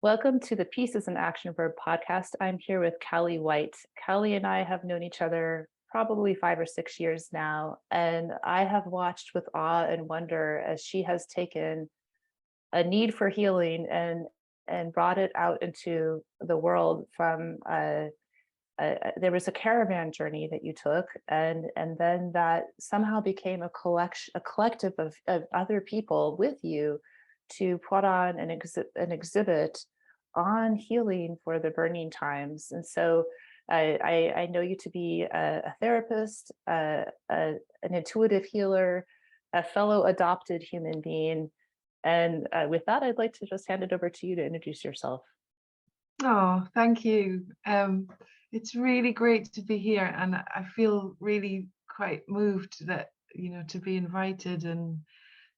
Welcome to the Pieces in Action Verb podcast. I'm here with Cali White. Cali and I have known each other probably 5 or 6 years now, and I have watched with awe and wonder as she has taken a need for healing and brought it out into the world from there was a caravan journey that you took, and then that somehow became a collective of other people with you to put on an exhibit on healing for the burning times. And so I know you to be a therapist, an intuitive healer, a fellow adopted human being. And with that, I'd like to just hand it over to you to introduce yourself. Oh, thank you. It's really great to be here, and I feel really quite moved that, to be invited and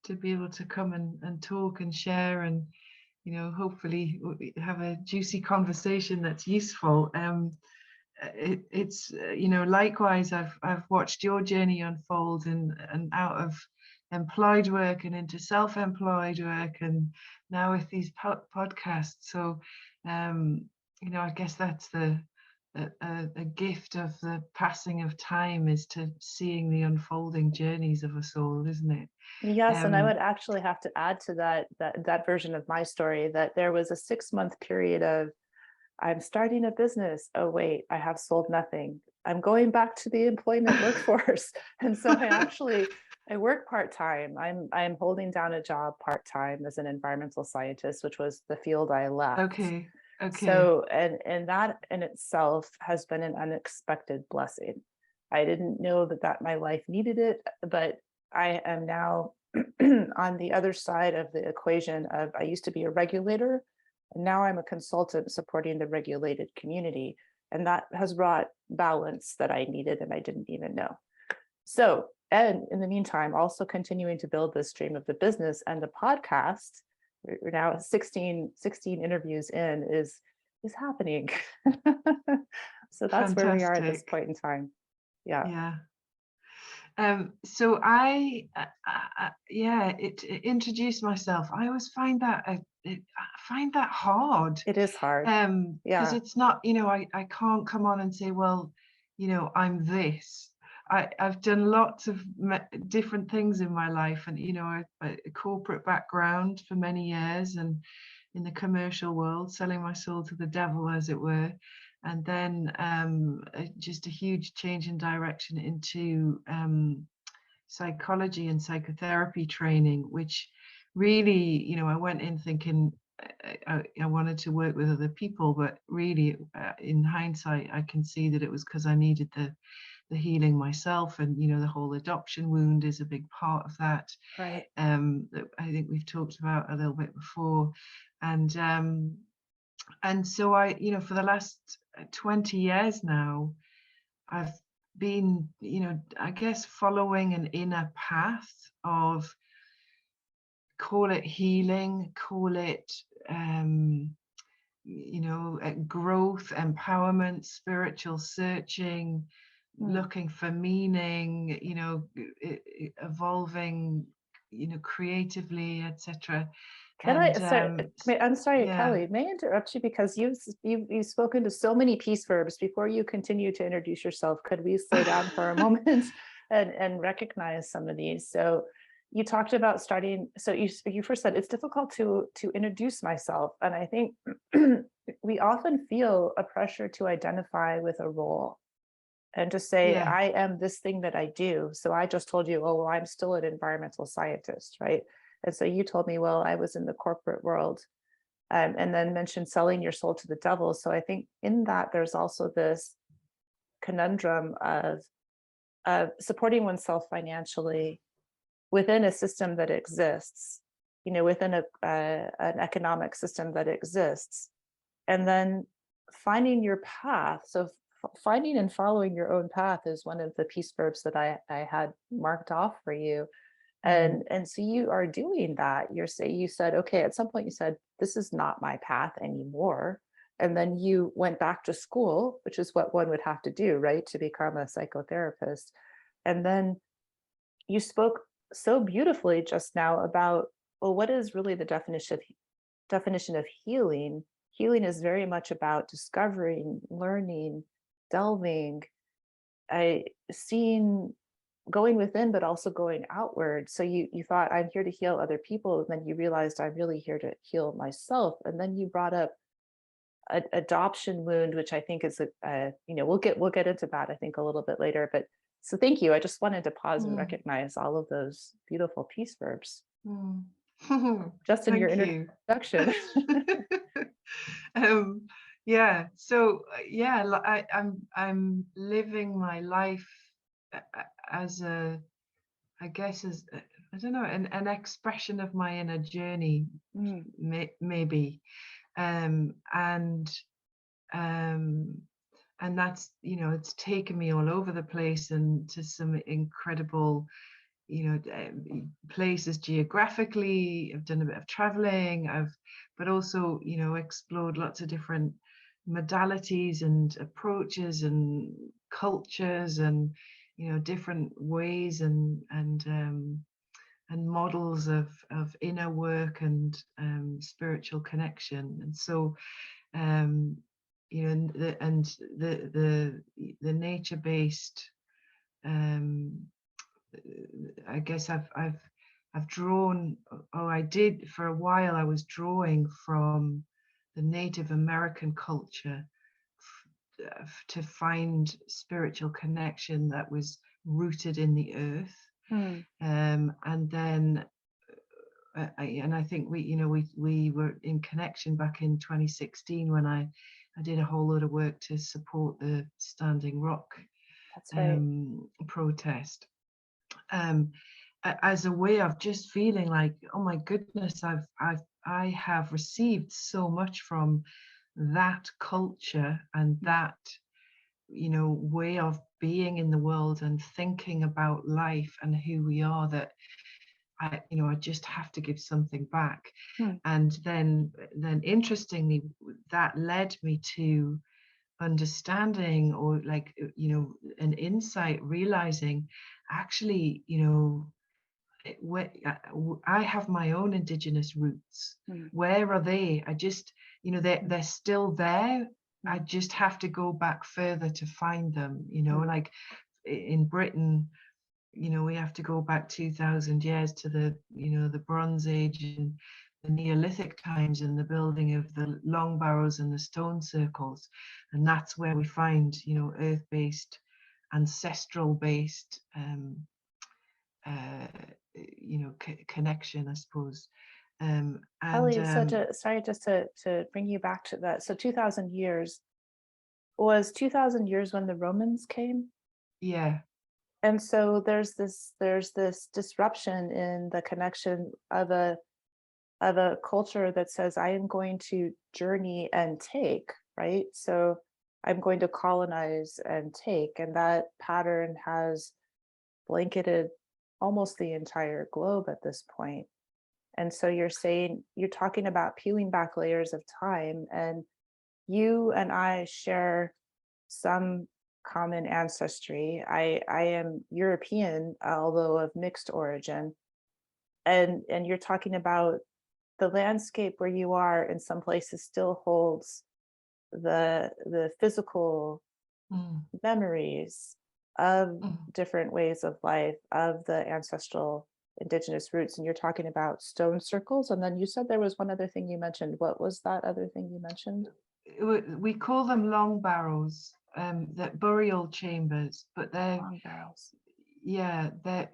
to be able to come and talk and share and, hopefully have a juicy conversation that's useful. Likewise, I've watched your journey unfold and out of employed work and into self-employed work, and now with these podcasts. So, I guess that's a gift of the passing of time, is to seeing the unfolding journeys of us all, isn't it? Yes, and I Um, would actually have to add to that version of my story that there was a 6 month period of I'm starting a business. Oh, wait, I have sold nothing. I'm going back to the employment workforce. And so I work part-time. I'm holding down a job part-time as an environmental scientist, which was the field I left. okay, okay, So, and that in itself has been an unexpected blessing. I didn't know that my life needed it, but I am now on the other side of the equation of I used to be a regulator, and now I'm a consultant supporting the regulated community. And that has brought balance that I needed and I didn't even know. So, and in the meantime, also continuing to build this stream of the business and the podcast. We're now at 16 interviews in is happening. So that's where we are at this fantastic. point in time. Yeah. Yeah. So introduce myself. I always find that I find that hard, It is hard. because Yeah. it's not, I can't come on and say, well, I'm this. I've done lots of different things in my life, and a corporate background for many years, and in the commercial world, selling my soul to the devil, as it were. And then just a huge change in direction into psychology and psychotherapy training, which really, I went in thinking I wanted to work with other people, but really, in hindsight, I can see that it was because I needed the healing myself, and the whole adoption wound is a big part of that. Right. That I think we've talked about a little bit before, and so for the last 20 years now, I've been, I guess, following an inner path of, call it healing, call it, growth, empowerment, spiritual searching, Hmm. looking for meaning, evolving, creatively, etc. Can I And sorry, I'm sorry, yeah, Kelly, may I interrupt you because you've spoken to so many piece verbs. Before you continue to introduce yourself, could we slow down for a moment and recognize some of these? So you talked about starting, so you first said it's difficult to introduce myself. And I think we often feel a pressure to identify with a role and to say, yeah, I am this thing that I do. So I just told you, oh, well, I'm still an environmental scientist, right? And so you told me, well, I was in the corporate world, and then mentioned selling your soul to the devil. So I think in that there's also this conundrum of supporting oneself financially within a system that exists, within an economic system that exists, and then finding your path. So finding and following your own path is one of the piece verbs that I had marked off for you. mm, And so you are doing that. You said, okay, at some point you said, this is not my path anymore. And then you went back to school, which is what one would have to do, right, to become a psychotherapist. And then you spoke so beautifully just now about, well, what is really the definition of healing? healing is very much about discovering, learning, delving, I seeing, going within, but also going outward. So you thought, I'm here to heal other people, and then you realized I'm really here to heal myself. And then you brought up adoption wound, which I think is we'll get into that I think a little bit later. But so thank you. I just wanted to pause and Mm, recognize all of those beautiful peace verbs mm. just in your Thank you. introduction. um, yeah. So yeah, I'm living my life as a, I guess, as I don't know, an expression of my inner journey, Mm, maybe, um, and um, and that's, it's taken me all over the place and to some incredible, places geographically. I've done a bit of traveling. But also, explored lots of different modalities and approaches and cultures and, different ways and models of inner work and spiritual connection. And so, um, the nature-based, um, I guess I've drawn, or I did for a while. I was drawing from the Native American culture to find spiritual connection that was rooted in the earth. mm, And then I think we were in connection back in 2016 when I did a whole load of work to support the Standing Rock that's right. protest, um, as a way of just feeling like, oh my goodness, I have received so much from that culture and Mm, that, way of being in the world and thinking about life and who we are, that I just have to give something back. mm, And then interestingly, that led me to understanding, or like, an insight, realizing actually, I have my own indigenous roots. mm, Where are they? I just, mm, they're still there. I mm, just have to go back further to find them, mm. like in Britain, we have to go back 2,000 years to the Bronze Age and the Neolithic times and the building of the long barrows and the stone circles. And that's where we find, earth-based, ancestral-based, uh, connection, I suppose. And Ellie, so sorry, just to bring you back to that. So 2000 years, was 2000 years when the Romans came? yeah. And so there's this disruption in the connection of a culture that says, I am going to journey and take, right? So I'm going to colonize and take. And that pattern has blanketed almost the entire globe at this point. And so you're talking about peeling back layers of time, and you and I share some common ancestry. I am European, although of mixed origin. And you're talking about the landscape where you are in some places still holds the physical Mm, memories of mm. different ways of life, of the ancestral indigenous roots. And you're talking about stone circles. And then you said there was one other thing you mentioned. What was that other thing you mentioned? We call them long barrows, that burial chambers, but they're, Long barrels. yeah, they're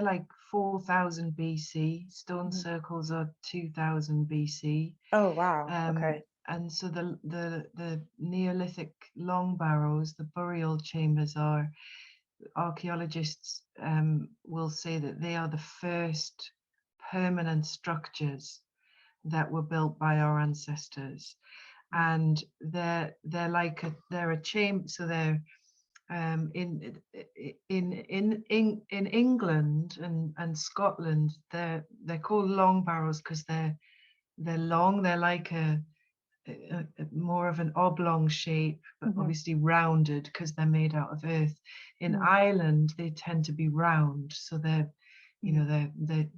like 4,000 BC. Stone Mhm. circles are 2,000 BC. Oh, wow. Um, Okay. and so the Neolithic long barrows, the burial chambers, are, archaeologists will say that they are the first permanent structures that were built by our ancestors. Mm, And they're a chamber. So they're, in England and Scotland, they're called long barrows because they're long. They're like a more of an oblong shape, but mhm, obviously rounded because they're made out of earth. In mm, Ireland, they tend to be round, so mm,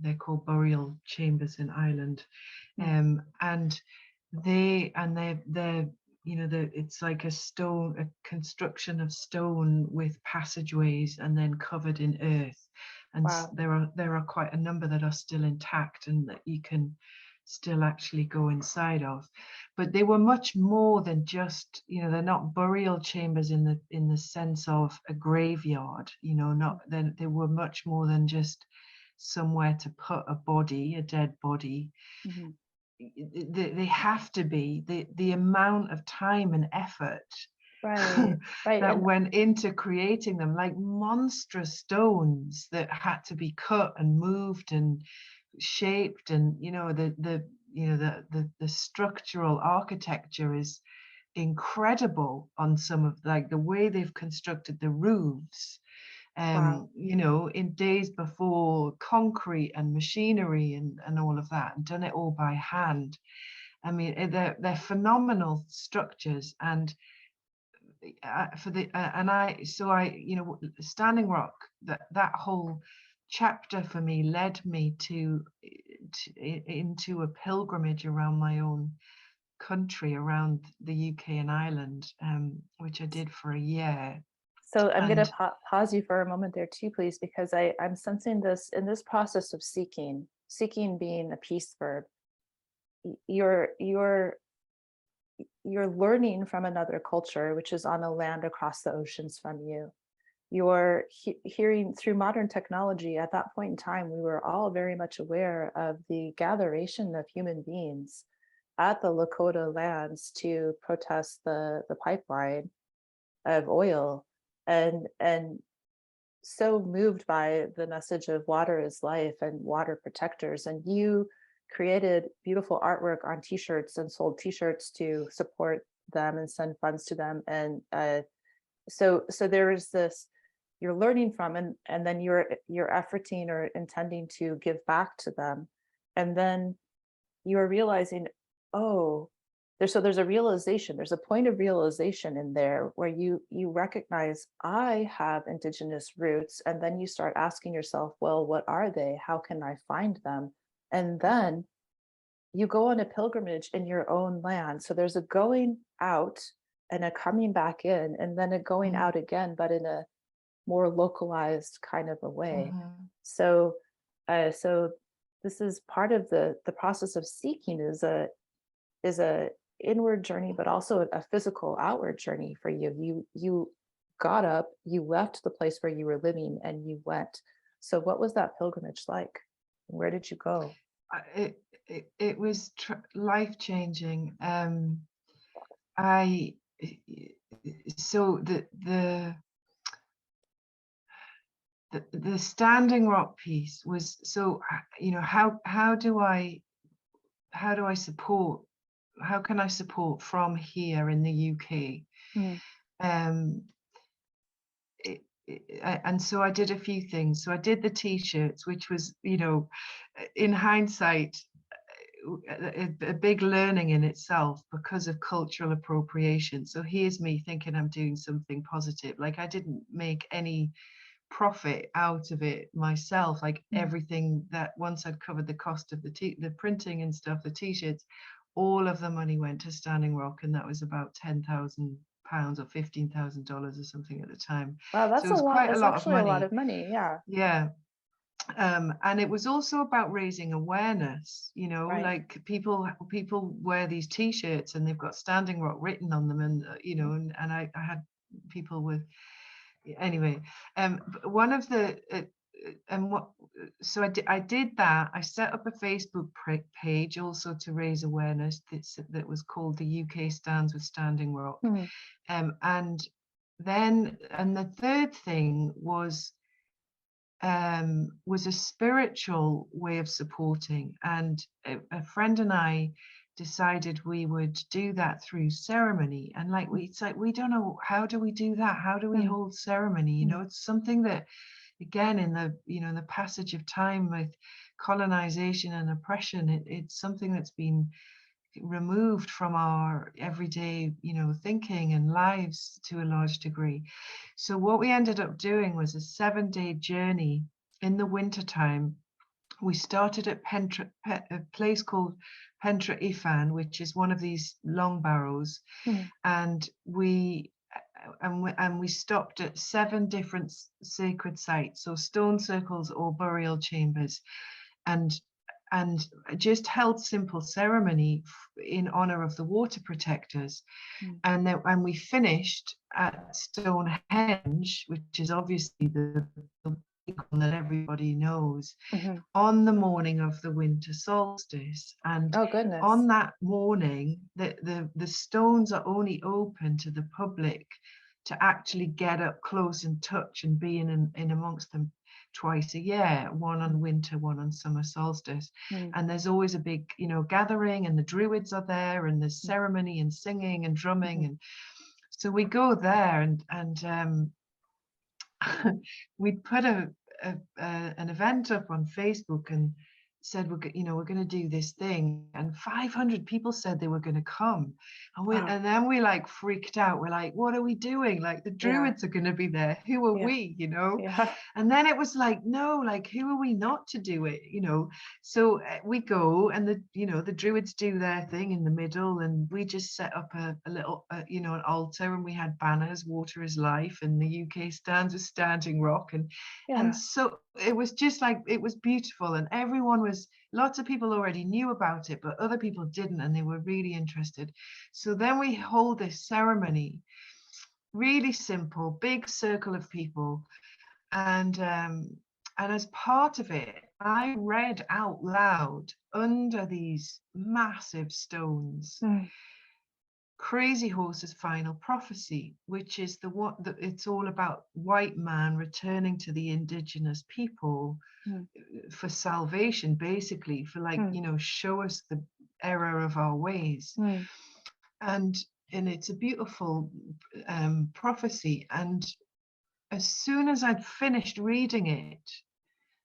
they're called burial chambers in Ireland. mm, And they're it's like a construction of stone with passageways and then covered in earth, and Wow. there are quite a number that are still intact and that you can still actually go inside of. But they were much more than just, they're not burial chambers in the sense of a graveyard, not then they were much more than just somewhere to put a dead body. Mhm. They have to be the amount of time and effort Right. Right. that And went into creating them, like monstrous stones that had to be cut and moved and shaped, and the structural architecture is incredible on some of, like, the way they've constructed the roofs, wow. in days before concrete and machinery and all of that, and done it all by hand. I mean, they're phenomenal structures. And for the and I so I Standing Rock, that whole chapter for me led me into a pilgrimage around my own country, around the UK and Ireland, which I did for a year. So I'm going to And pause you for a moment there too, please, because I'm sensing this in this process of seeking being a peace verb. You're you're learning from another culture, which is on a land across the oceans from you. You're hearing through modern technology. At that point in time, we were all very much aware of the gatheration of human beings at the Lakota lands to protest the pipeline of oil, and so moved by the message of water is life and water protectors. And you created beautiful artwork on t-shirts and sold t-shirts to support them and send funds to them. And so there is this you're learning from, and then you're efforting or intending to give back to them. And then you're realizing, oh, there's a realization, there's a point of realization in there where you recognize I have indigenous roots, and then you start asking yourself, well, what are they? How can I find them? And then you go on a pilgrimage in your own land. So there's a going out and a coming back in, and then a going Mhm, out again, but in a more localized kind of a way. mhm, So, so this is part of the process of seeking is a inward journey, but also a physical outward journey for you. You got up, you left the place where you were living, and you went. So, what was that pilgrimage like? Where did you go? it was life changing. I so the Standing Rock piece was, so how do I support, how can I support from here in the UK? Mm, um and so I did a few things. So I did the t-shirts, which was, in hindsight, a big learning in itself because of cultural appropriation. So here's me thinking I'm doing something positive. Like, I didn't make any profit out of it myself. Like, mm. everything, that once I'd covered the cost of the printing and stuff, the t-shirts, all of the money went to Standing Rock, and that was about £10,000 or $15,000 or something at the time. Wow, So that's it a was lot. quite a It's lot of actually a lot money. of money. Yeah. Yeah. And it was also about raising awareness. Right. Like, people wear these t-shirts and they've got Standing Rock written on them, and and I had people with, anyway, one of the and what so I did that. I set up a Facebook page also to raise awareness, that was called the UK Stands with Standing Rock. Mm, And the third thing was a spiritual way of supporting. And a friend and I decided we would do that through ceremony. And, like, it's like, we don't know, how do we do that? How do we mm, hold ceremony? mm. It's something that, again, in the passage of time with colonization and oppression, it's something that's been removed from our everyday, thinking and lives to a large degree. So what we ended up doing was a 7-day journey in the wintertime we started at a place called Pentre Ifan, which is one of these long barrows, Mm, and we stopped at 7 different sacred sites, so stone circles or burial chambers, and and just held simple ceremony in honor of the water protectors. mm, And then when we finished at Stonehenge, which is obviously the one that everybody knows, mhm. on the morning of the winter solstice. And Oh, goodness. on that morning, the stones are only open to the public to actually get up close and touch and be in amongst them twice a year, one on winter, one on summer solstice. Mm, And there's always a big, gathering, and the druids are there, and there's mm, ceremony and singing and drumming. mhm. And so we go there, and we'd put an event up on Facebook and said we're going to do this thing, and 500 people said they were going to come, Wow. and then we like freaked out. We're like, what are we doing? Like, the Yeah. druids are going to be there. Who are Yeah. we? Yeah. And then it was like, no, like, who are we not to do it? So we go, and the druids do their thing in the middle, and we just set up a little an altar, and we had banners, water is life, and the UK stands a standing rock, and Yeah. so it was just like, it was beautiful, and lots of people already knew about it, but other people didn't, and they were really interested. So then we hold this ceremony, really simple, big circle of people, and as part of it, I read out loud under these massive stones Mm, Crazy Horse's final prophecy, which is the what that it's all about white man returning to the indigenous people mm, for salvation, basically, for, like, mm, show us the error of our ways. mm. And it's a beautiful prophecy. And as soon as I'd finished reading it,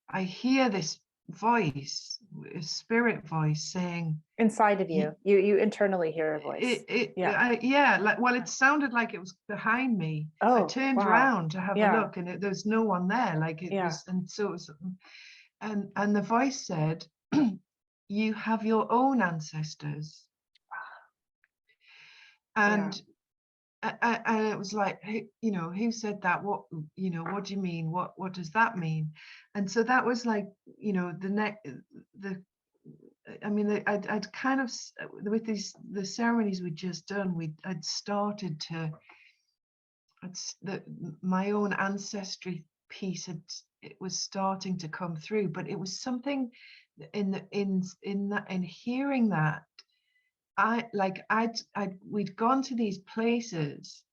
I hear this voice, a spirit voice saying, Inside of "Ye- you internally hear a voice. Yeah. yeah, like, well, Yeah. it sounded like it was behind me. I Oh, turned wow. around to have a Yeah. look, and there's no one there. Like, it Yeah. was, and so it was, and the voice said, "You have your own ancestors." Yeah. And and it was like, who said that? What do you mean? What does that mean? And so that was like, the I mean, I'd kind of, with the ceremonies we'd just done, I'd started to, my own ancestry piece it was starting to come through, but it was something in hearing that, we'd gone to these places,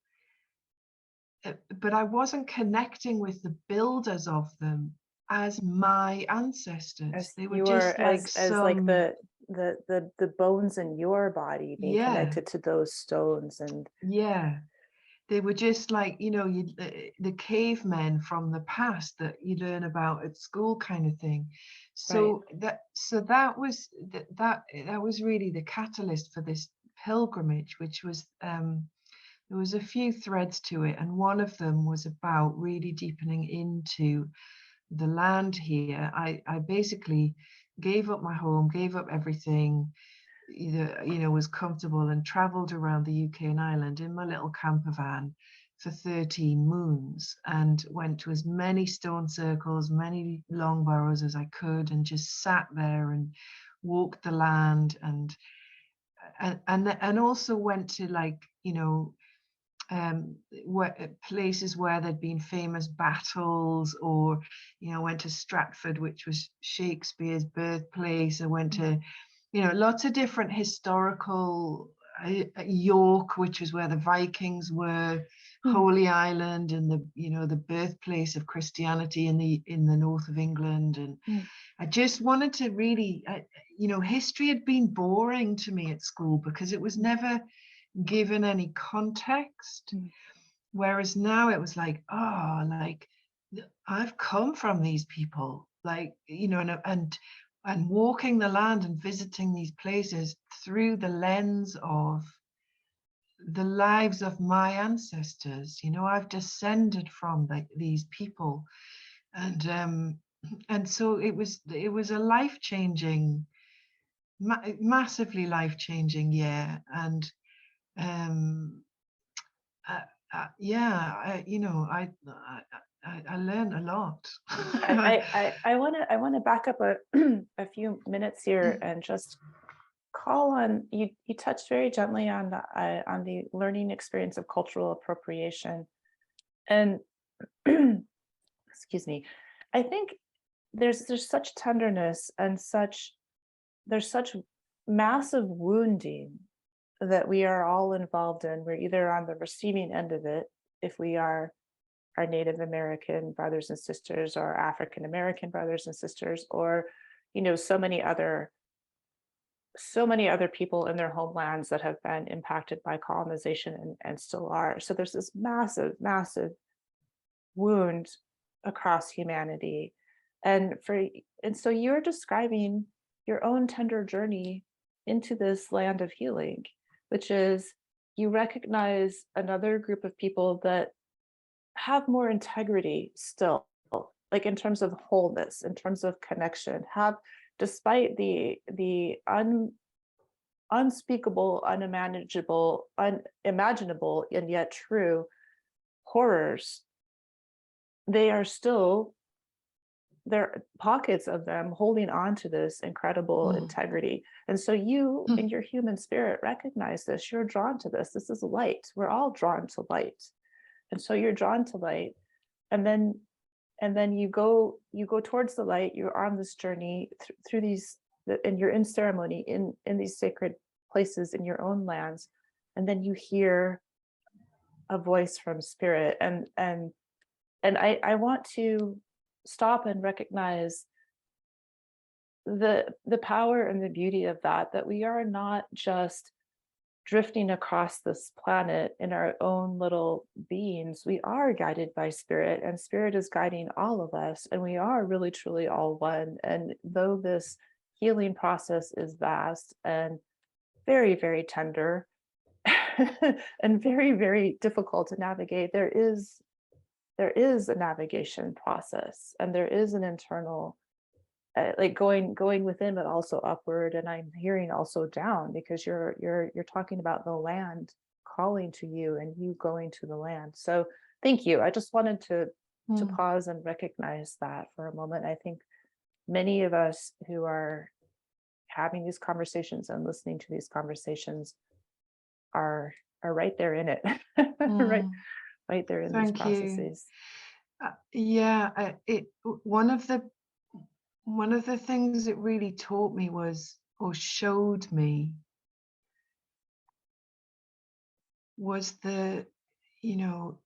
but I wasn't connecting with the builders of them as my ancestors. As They were your just like as like some, the bones in your body being yeah, connected to those stones and yeah. They were just like, the cavemen from the past that you learn about at school, kind of thing. right. That was really the catalyst for this pilgrimage, which was, there was a few threads to it, and one of them was about really deepening into the land here. I basically gave up my home, gave up everything, either, was comfortable, and traveled around the UK and Ireland in my little camper van for 13 moons, and went to as many stone circles, many long barrows as I could, and just sat there and walked the land, and also went to, like, places where there'd been famous battles, or went to Stratford, which was Shakespeare's birthplace. I went Mm, to, lots of different historical, York, which was where the Vikings were, mm, Holy Island, and the birthplace of Christianity in the north of England. And mm, I just wanted to really, history had been boring to me at school because it was mm, never given any context. mm, Whereas now it was like, oh, like, I've come from these people, like, and walking the land and visiting these places through the lens of the lives of my ancestors. I've descended from these people, and and so it was a life-changing, massively life-changing year. And um uh, yeah, I learned a lot. I want to back up a few minutes here and just call on you. You touched very gently on the learning experience of cultural appropriation, and excuse me. I think there's such tenderness and there's such massive wounding that we are all involved in. We're either on the receiving end of it, if we are our Native American brothers and sisters, or African American brothers and sisters, or so many other people in their homelands that have been impacted by colonization and still are. So there's this massive, massive wound across humanity. And so you're describing your own tender journey into this land of healing, which is you recognize another group of people that have more integrity still, like in terms of wholeness, in terms of connection, have, despite the unspeakable, unimaginable and yet true horrors, they are still, there are pockets of them holding on to this incredible Mm. integrity. And so you in your human spirit recognize this, you're drawn to this. This is light. We're all drawn to light. And so you're drawn to light. And then you go towards the light. You're on this journey through these, and you're in ceremony in these sacred places in your own lands. And then you hear a voice from spirit. And I want to stop and recognize the power and the beauty of that we are not just drifting across this planet in our own little beings. We are guided by spirit, and spirit is guiding all of us, and we are really truly all one. And though this healing process is vast and very, very tender and very, very difficult to navigate, there is a navigation process, and there is an internal, like going within, but also upward. And I'm hearing also down, because you're talking about the land calling to you and you going to the land. So thank you. I just wanted to Mm. pause and recognize that for a moment. I think many of us who are having these conversations and listening to these conversations are right there in it. right Mm. right there in these Thank you. processes. Yeah, one of the things it really taught me was, or showed me, was you know,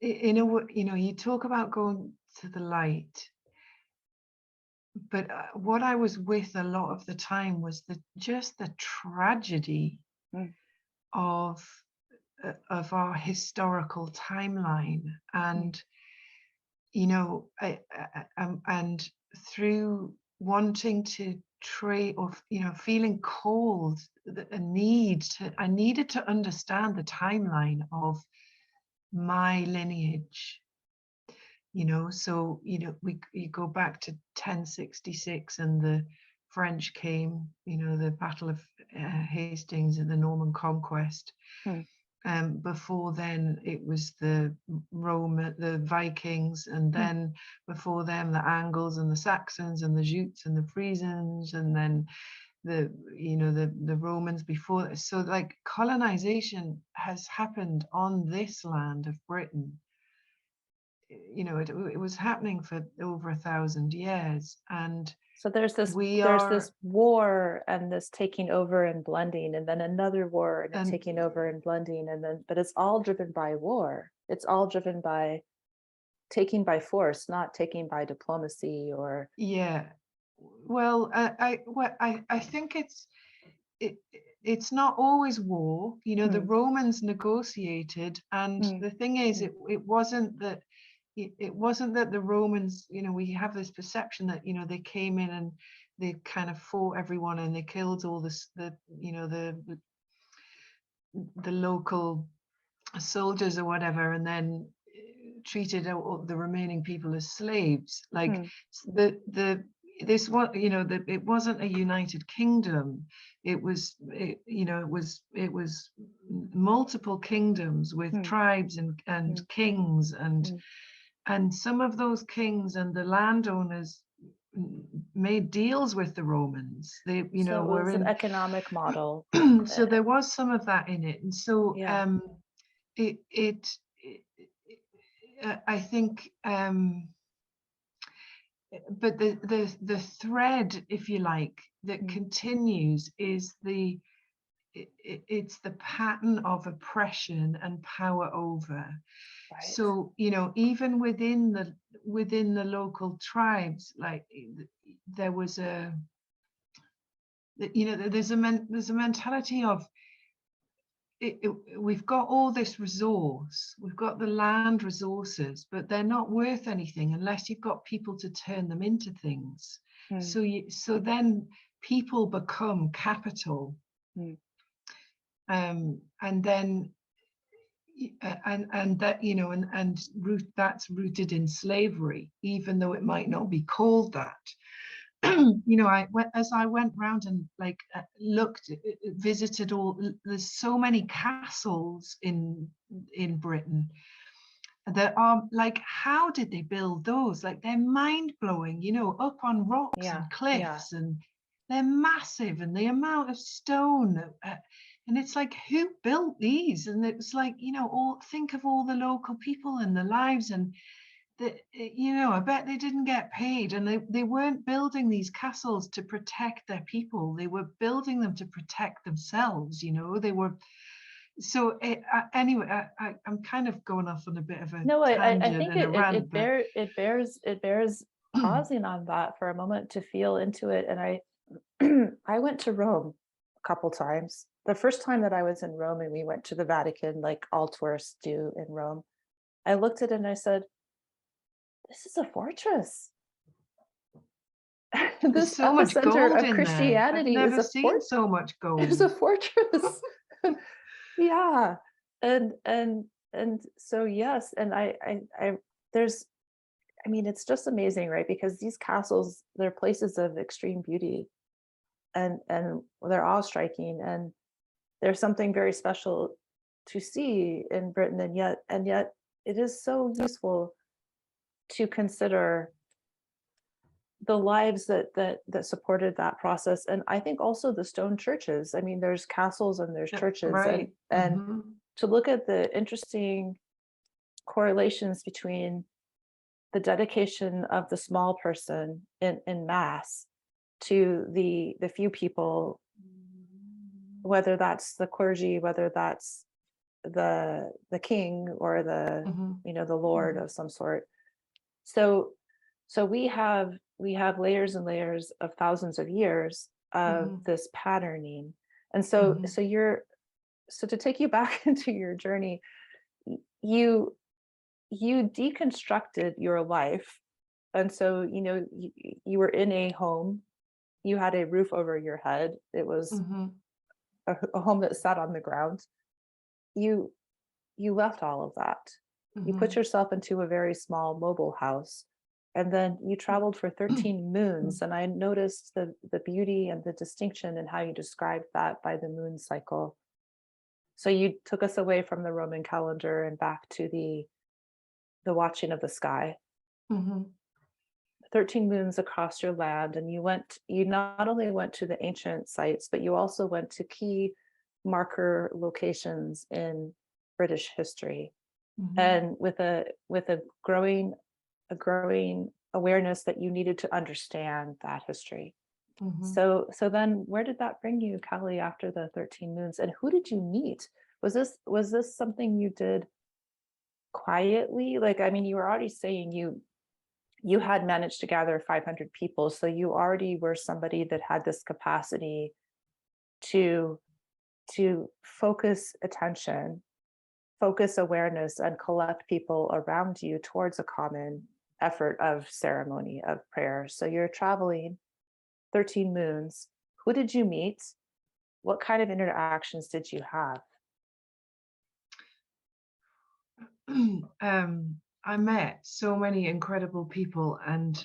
in a way, you talk about going to the light, but what I was with a lot of the time was just the tragedy Mm, of our historical timeline. mm, And and through wanting to trade, or feeling called, I needed to understand the timeline of my lineage. So you go back to 1066, and the French came, the Battle of Hastings and the Norman Conquest. mm, Before then, it was the Vikings, and mm. then before them, the Angles and the Saxons and the Jutes and the Frisians, and then the Romans before. So like colonization has happened on this land of Britain. It was happening for over 1,000 years, and So there's this we there's are, this war and this taking over and blending, and then another war and a and taking over and blending, and then, but it's all driven by war. It's all driven by taking by force, not taking by diplomacy or. yeah. Well, I think it it's not always war. The Mm, Romans negotiated, and mm, the thing is, mm, it wasn't that the Romans, we have this perception that they came in and they kind of fought everyone, and they killed all this the local soldiers or whatever, and then treated all the remaining people as slaves. Like Hmm. the this one, it wasn't a united kingdom. It was, it was multiple kingdoms with Hmm. tribes and Hmm. kings, Hmm. and some of those kings and the landowners made deals with the Romans. They, So it were was an in. economic model. So there was some of that in it, and so Yeah. it, it, I think, but the thread, if you like, that Hmm. continues is it's the pattern of oppression and power over. Right. So, even within the local tribes, like there was there's a mentality of we've got all this resource, we've got the land resources, but they're not worth anything unless you've got people to turn them into things. Hmm. So then people become capital, Hmm. and then and that, that's rooted in slavery, even though it might not be called that. As I went round and like looked, visited there's so many castles in Britain that are like, how did they build those? Like, they're mind blowing, up on rocks Yeah. and Yeah. cliffs, and they're massive, and the amount of stone. And it's like, who built these? And it's like, think of all the local people and the lives, and I bet they didn't get paid, and they weren't building these castles to protect their people. They were building them to protect themselves. They were. So anyway, I'm kind of going off on a bit of a No, I tangent think and a rant, but it bears pausing on that for a moment to feel into it. And I went to Rome a couple times. The first time that I was in Rome and we went to the Vatican, like all tourists do in Rome, I looked at it and I said, "This is a fortress. there's This so much epicenter gold of in there. I've Christianity never seen so much is a gold. fortress." Yeah. And so yes, and I there's I mean, it's just amazing, right? Because these castles, they're places of extreme beauty, and they're awe striking, and there's something very special to see in Britain, and yet it is so useful to consider the lives that supported that process. And I think also the stone churches. I mean, there's castles and there's Yeah, churches, and right. and to look at the interesting correlations between the dedication of the small person in mass to the few people, whether that's the clergy, whether that's the king or Hmm. the lord of some sort. So so we have layers and layers of thousands of years of Hmm. this patterning. And so Hmm. so you're so to take you back into your journey, you you deconstructed your life. And so you were in a home, you had a roof over your head, it was Hmm. a home that sat on the ground. You you left all of that. You put Hmm. yourself into a very small mobile house, and then you traveled for 13 moons. And I noticed the beauty and the distinction in how you described that by the moon cycle. So you took us away from the Roman calendar and back to the watching of the sky. Hmm. 13 moons across your land, and you not only went to the ancient sites, but you also went to key marker locations in British history, Hmm. and with a growing awareness that you needed to understand that history. Hmm. So then where did that bring you, Cali, after the 13 moons? And who did you meet? Was this something you did quietly? Like, I mean, you were already saying you had managed to gather 500 people, so you already were somebody that had this capacity to focus attention, focus awareness, and collect people around you towards a common effort of ceremony, of prayer. So you're traveling 13 moons. Who did you meet? What kind of interactions did you have? I met so many incredible people, and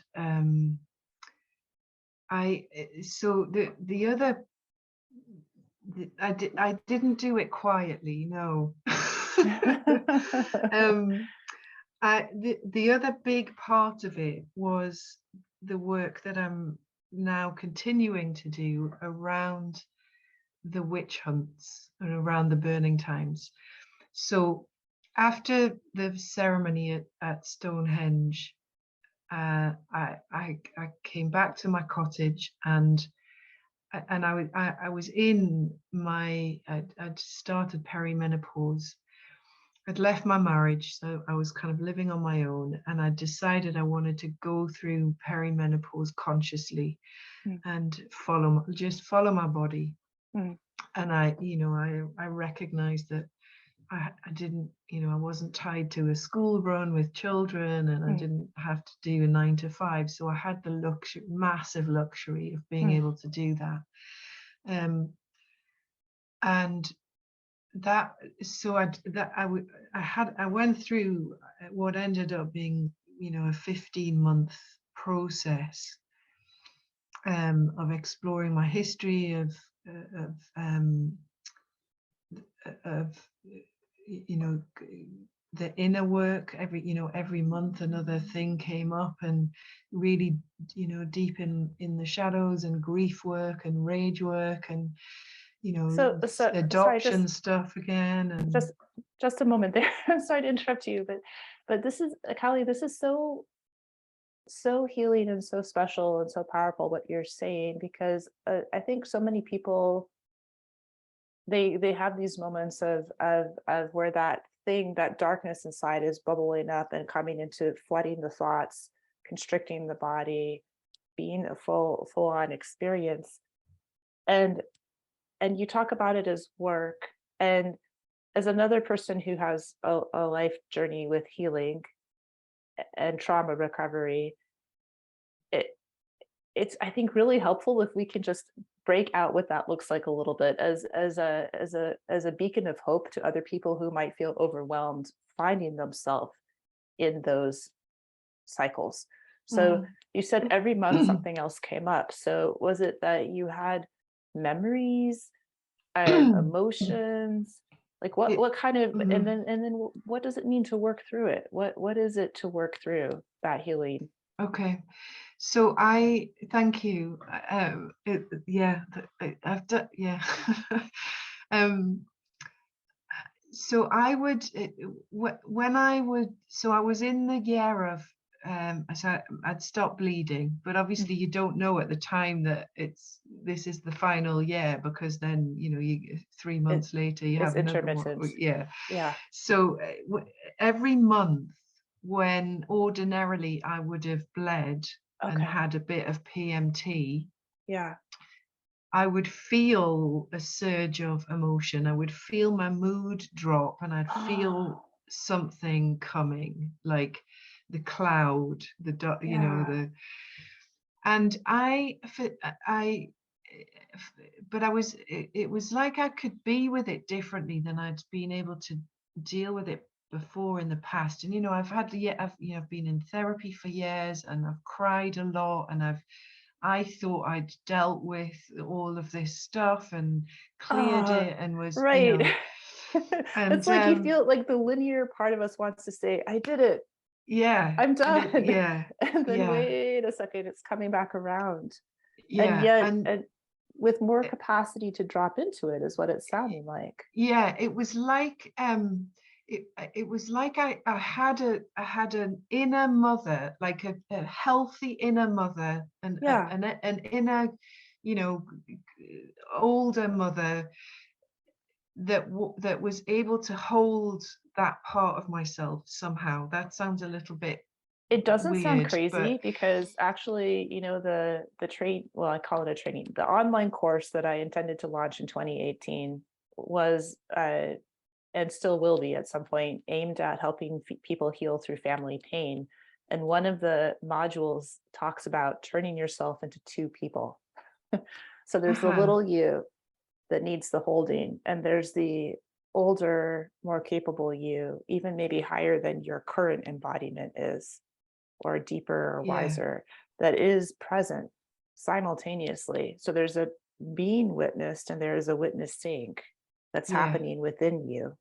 so the other I didn't do it quietly, no. um the other big part of it was the work that I'm now continuing to do around the witch hunts and around the burning times. So after the ceremony at Stonehenge, I came back to my cottage, and I was in my I'd started perimenopause. I'd left my marriage, so I was kind of living on my own, and I decided I wanted to go through perimenopause consciously Mm, and just follow my body. mm. And I recognized that I didn't, I wasn't tied to a school run with children, and I Mm, didn't have to do a 9 to 5. So I had the luxury, massive luxury of being mm. able to do that. And that, so I that I went through what ended up being, a 15-month process of exploring my history of um, of the inner work. Every month another thing came up, and really, deep in the shadows, and grief work and rage work, and Sorry, adoption stuff again. And just just a moment there. I'm sorry to interrupt you, but this is Callie, this is so healing and so special and so powerful what you're saying, because I think so many people, they have these moments of where that thing, that darkness inside is bubbling up and coming into flooding the thoughts, constricting the body, being a full on experience. And you talk about it as work. And as another person who has a life journey with healing and trauma recovery, it it's, I think, really helpful if we can just break out what that looks like a little bit, as a beacon of hope to other people who might feel overwhelmed finding themselves in those cycles. So mm. you said every month something else came up. So was it that you had memories and emotions? Like it, what kind of, and mhm. then what does it mean to work through it? What is it to work through that healing? Okay, so I thank you. Yeah, I've done. Yeah. um, so I would when I would so I was in the year of so I'd stopped bleeding, but Mm. obviously you don't know at the time that this is the final year, because then you 3 months later you It's have another one. intermittent. Yeah. Yeah. So every month, when ordinarily I would have bled and Okay. had a bit of PMT, Yeah. I would feel a surge of emotion. I would feel my mood drop, and I'd feel something coming, like the cloud, Yeah. the, and but it was like I could be with it differently than I'd been able to deal with it before in the past. And I've been in therapy for years, and I've cried a lot, and I thought I'd dealt with all of this stuff and cleared Oh, it, and was, right. It's and like you feel like the linear part of us wants to say, I did it, yeah, I'm and it, done. yeah, And then yeah, wait a second, it's coming back around. And yeah, yet, and and with more capacity to drop into it is what it's sounding like. yeah, it was like it was like I had an inner mother, like a healthy inner mother, and Yeah. an inner, you know, older mother that was able to hold that part of myself somehow. That sounds a little bit It doesn't sound weird, crazy, but because actually, the train, well, I call it a training, the online course that I intended to launch in 2018 was and still will be at some point, aimed at helping people heal through family pain. And one of the modules talks about turning yourself into two people. So there's the uh-huh, little you that needs the holding, and there's the older, more capable you, even maybe higher than your current embodiment is, or deeper or Yeah. wiser, that is present simultaneously. So there's a being witnessed and there is a witnessing that's Yeah. happening within you,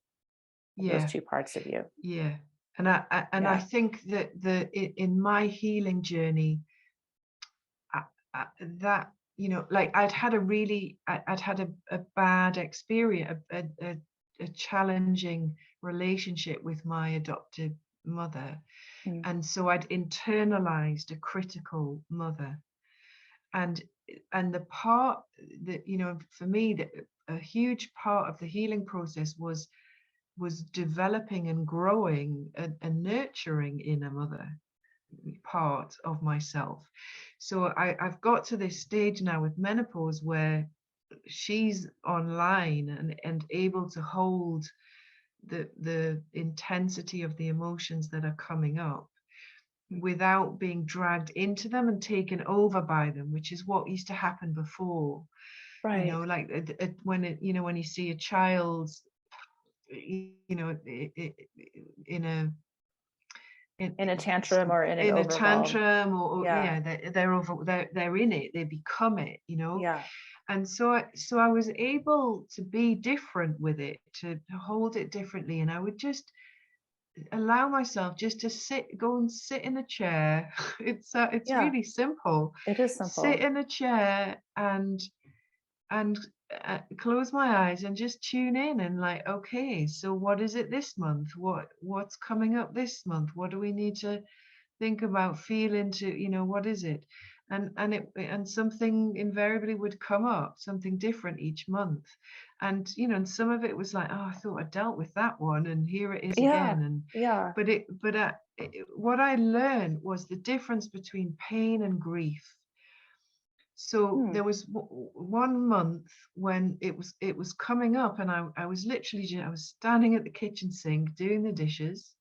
those Yeah. two parts of you. Yeah. And I Yeah. think that in my healing journey, I, that, like I'd had a really, I'd had a bad experience, a challenging relationship with my adopted mother. Mm. And so I'd internalized a critical mother. And the part that, for me, that a huge part of the healing process was developing and growing and nurturing inner mother part of myself. So I've got to this stage now with menopause where she's online and able to hold the intensity of the emotions that are coming up Mm. without being dragged into them and taken over by them, which is what used to happen before. Right. Like when you see a child, in a in, In a tantrum or in an in a overwhelm. tantrum, or Yeah. yeah, they're in it, they become it, Yeah. and so I was able to be different with it, to hold it differently, and I would just allow myself just to go and sit in a chair. It's Yeah. really simple. It is Sit simple. in a chair and close my eyes and just tune in and, like, okay, so what is it this month, what's coming up this month, what do we need to think about, feel into, what is it, and something invariably would come up, something different each month, and some of it was like, oh, I thought I dealt with that one, and here it is Yeah. again, and Yeah. what I learned was the difference between pain and grief. So Hmm. there was one month when it was coming up, and I was literally I was standing at the kitchen sink doing the dishes,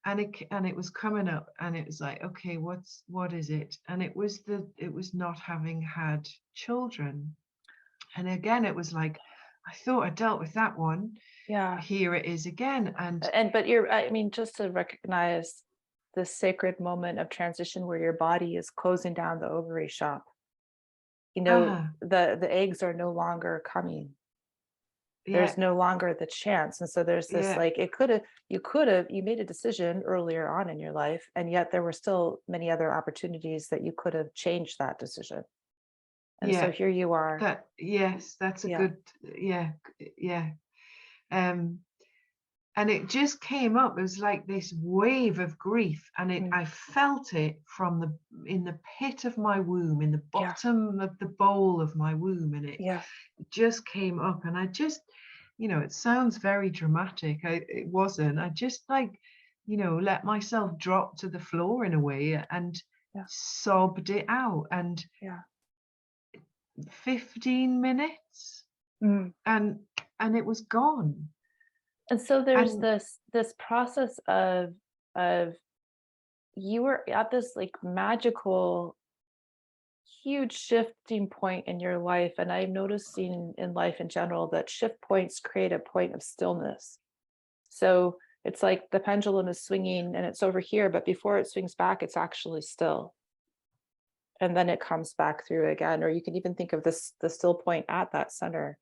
and it was coming up, and it was like, okay, what is it? And it was not having had children. And again, it was like, I thought I dealt with that one, Yeah. here it is again. And And but you're, I mean, just to recognize the sacred moment of transition where your body is closing down the ovary shop. ah, The eggs are no longer coming. yeah, There's no longer the chance. And so there's this, yeah, like, you made a decision earlier on in your life, and yet there were still many other opportunities that you could have changed that decision. And so yeah, here you are. yes, that's a Yeah. good, yeah, yeah. um and it just came up. It was like this wave of grief, and Mm. I felt it from the in the pit of my womb, in the Yeah. bottom of the bowl of my womb, and it Yeah. just came up, and I just, it sounds very dramatic. It wasn't. I just, like, let myself drop to the floor in a way and Yeah. sobbed it out, and Yeah. 15 minutes, Mm. and it was gone. And so there's And this process of you were at this like magical huge shifting point in your life, and I'm noticing in life in general that shift points create a point of stillness. So it's like the pendulum is swinging and it's over here, but before it swings back it's actually still, and then it comes back through again. Or you can even think of this, the still point at that center.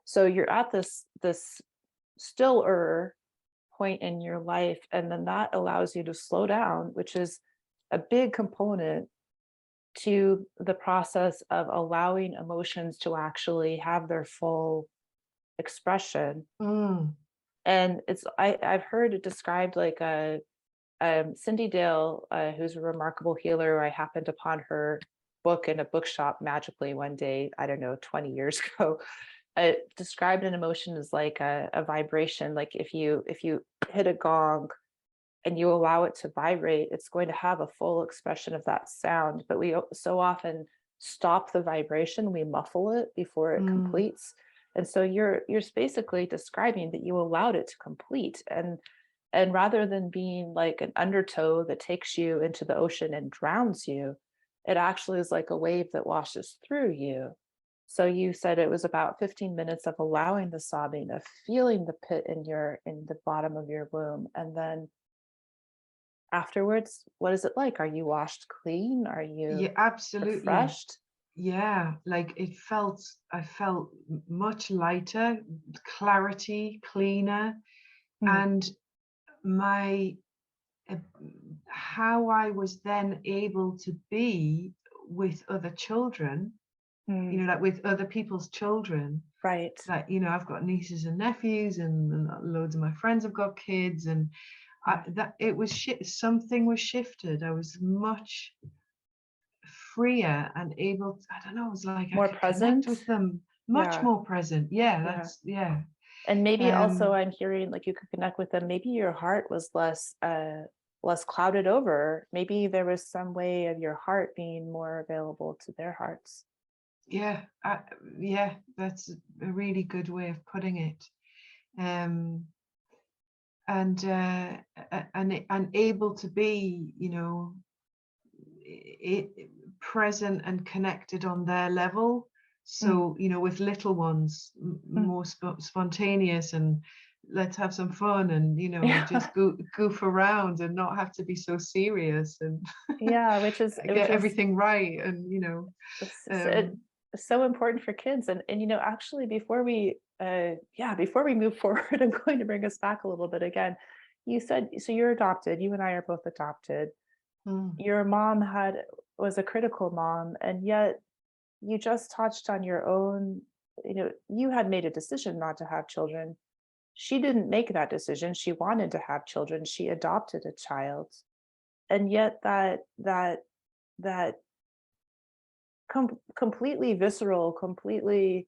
So you're at this stiller point in your life, and then that allows you to slow down, which is a big component to the process of allowing emotions to actually have their full expression. mm, And I've heard it described like a Cindy Dale, who's a remarkable healer. I happened upon her book in a bookshop magically one day, I don't know, 20 years ago. Described an emotion as like a vibration. Like if you hit a gong and you allow it to vibrate, it's going to have a full expression of that sound. But we so often stop the vibration, we muffle it before it mm, completes. And so you're basically describing that you allowed it to complete. And rather than being like an undertow that takes you into the ocean and drowns you, it actually is like a wave that washes through you. So you said it was about 15 minutes of allowing the sobbing, of feeling the pit in the bottom of your womb. And then afterwards, what is it like? Are you washed clean? Are Yeah, you absolutely. refreshed? Yeah, like I felt much lighter, clarity, cleaner, Mm, and my uh, how I was then able to be with other children, mm, like with other people's children. right. Like, I've got nieces and nephews, and loads of my friends have got kids, and Yeah. that it was something was shifted. I was much freer and able to, I don't know, it was like I More could connect present. with them much Yeah. more present. Yeah, Yeah. yeah. And maybe also Um, I'm hearing like you could connect with them. Maybe your heart was less clouded over. Maybe there was some way of your heart being more available to their hearts. yeah, yeah, that's a really good way of putting it. Um, and able to be, it, present and connected on their level. Mm, So, with little ones, mm. more spontaneous, and let's have some fun, and Yeah. just goof around and not have to be so serious, and Yeah, which is get everything right, and s- s- it- um so important for kids. And actually before we before we move forward, I'm going to bring us back a little bit again. You said so you're adopted. You and I are both adopted. mm, Your mom had was a critical mom, and yet you just touched on your own, you had made a decision not to have children. She didn't make that decision. She wanted to have children. She adopted a child. And yet that completely visceral, completely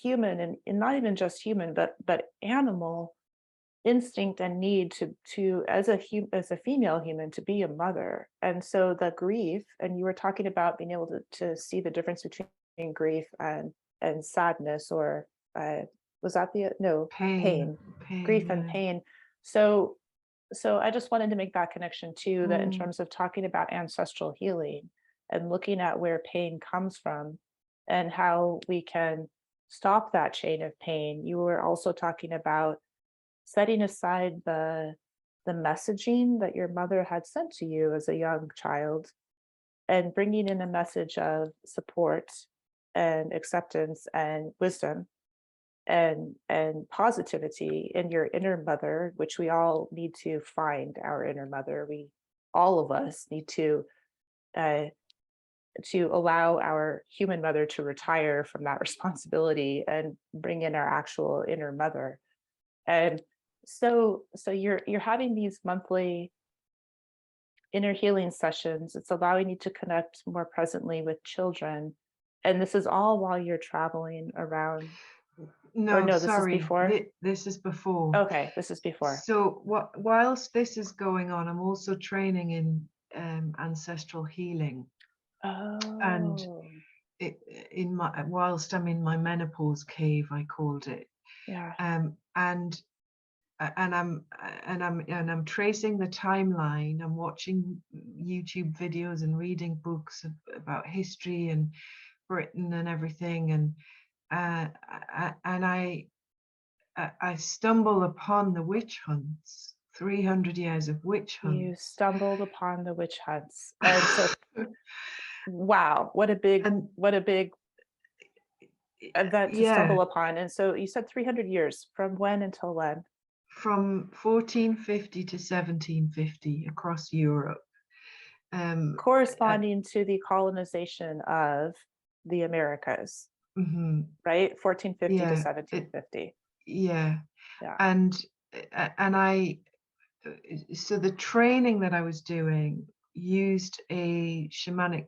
human, and not even just human, but animal instinct and need to as a female human to be a mother. And so the grief, and you were talking about being able to see the difference between grief and sadness, or uh was that the no pain, pain, pain, grief and yeah. pain. So I just wanted to make that connection too, that in Mm, terms of talking about ancestral healing and looking at where pain comes from and how we can stop that chain of pain. You were also talking about setting aside the messaging that your mother had sent to you as a young child and bringing in a message of support and acceptance and wisdom and positivity in your inner mother, which we all need to find our inner mother. We all of us need uh, to allow our human mother to retire from that responsibility and bring in our actual inner mother. And so you're having these monthly inner healing sessions. It's allowing you to connect more presently with children. And this is all while you're traveling around, or no, no, this is sorry, before. this is before. Okay, this is before. So whilst this is going on, I'm also training in ancestral healing, and Oh, it, in my whilst I'm in my menopause cave, I called it, yeah. um, and I'm tracing the timeline. I'm watching YouTube videos and reading books about history and Britain and everything, and I stumble upon the witch hunts, 300 years of witch You hunts. stumbled upon the witch hunts. And so, wow, And what a big event to yeah, stumble upon. And so you said 300 years, from when until when? from 1450 to 1750 across Europe. Um, uh, Corresponding to the colonization of the Americas, mhm, right? 1450 to yeah, 1750. yeah, Yeah. and and I so the training that I was doing used a shamanic.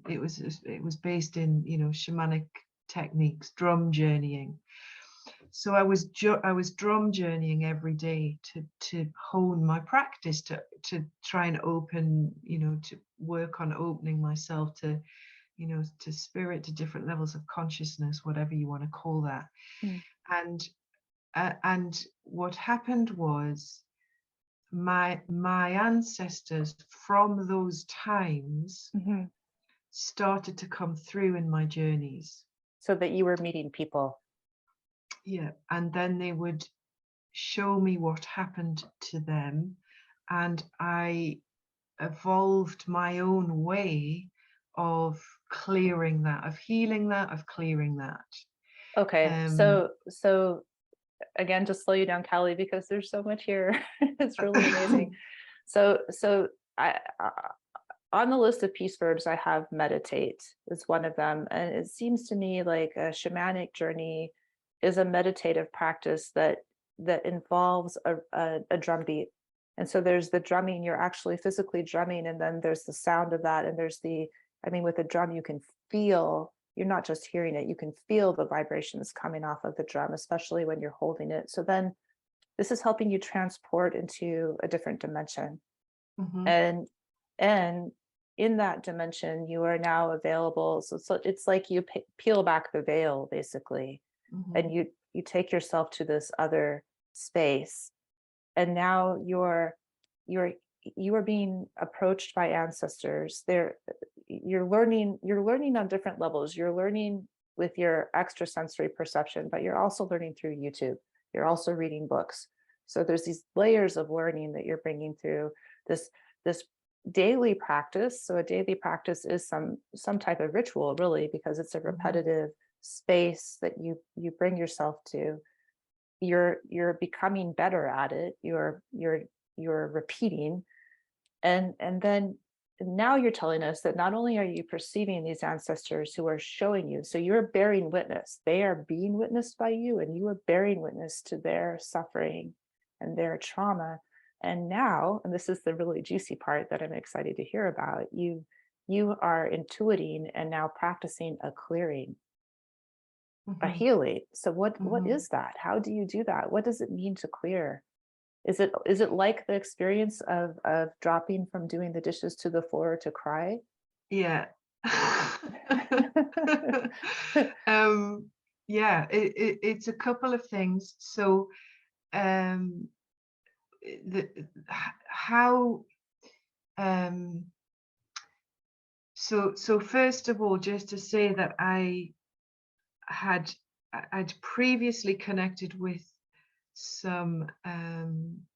It was based in shamanic techniques, drum journeying. So I was drum journeying every day to hone my practice, to try and open, to work on opening myself to spirit, to different levels of consciousness, whatever you want to call that. Mm, And what happened was my ancestors from those times mhm, started to come through in my journeys. So that you were meeting people. Yeah, and then they would show me what happened to them, and I evolved my own way of clearing that, of healing that, of clearing that. Okay, Um, so again, just slow you down, Callie, because there's so much here. It's really amazing. So on the list of peace verbs, I have meditate is one of them, and it seems to me like a shamanic journey is a meditative practice that involves a drum beat. And so there's the drumming, you're actually physically drumming, and then there's the sound of that, and there's the, I mean, with a drum, you can feel, you're not just hearing it, you can feel the vibrations coming off of the drum, especially when you're holding it. So then this is helping you transport into a different dimension. mhm, And and in that dimension, you are now available. So it's like you peel back the veil, basically, and mhm, you take yourself to this other space, and now you're you are being approached by ancestors. You're learning on different levels. You're learning with your extrasensory perception, but you're also learning through YouTube. You're also reading books. So there's these layers of learning that you're bringing through this this daily practice. So a daily practice is some type of ritual, really, because it's a mhm, repetitive space that you bring yourself to. You're becoming better at it. You're repeating, and then now you're telling us that not only are you perceiving these ancestors who are showing you, so you're bearing witness, they are being witnessed by you, and you are bearing witness to their suffering and their trauma. And now, and this is the really juicy part that I'm excited to hear about, you are intuiting and now practicing a clearing, a mhm, healing. So what mhm. is that? How do you do that? What does it mean to clear? Is it like the experience of dropping from doing the dishes to the floor to cry? Yeah. um, yeah, it's a couple of things. So, um, how, um, so first of all, just to say that had I'd previously connected with some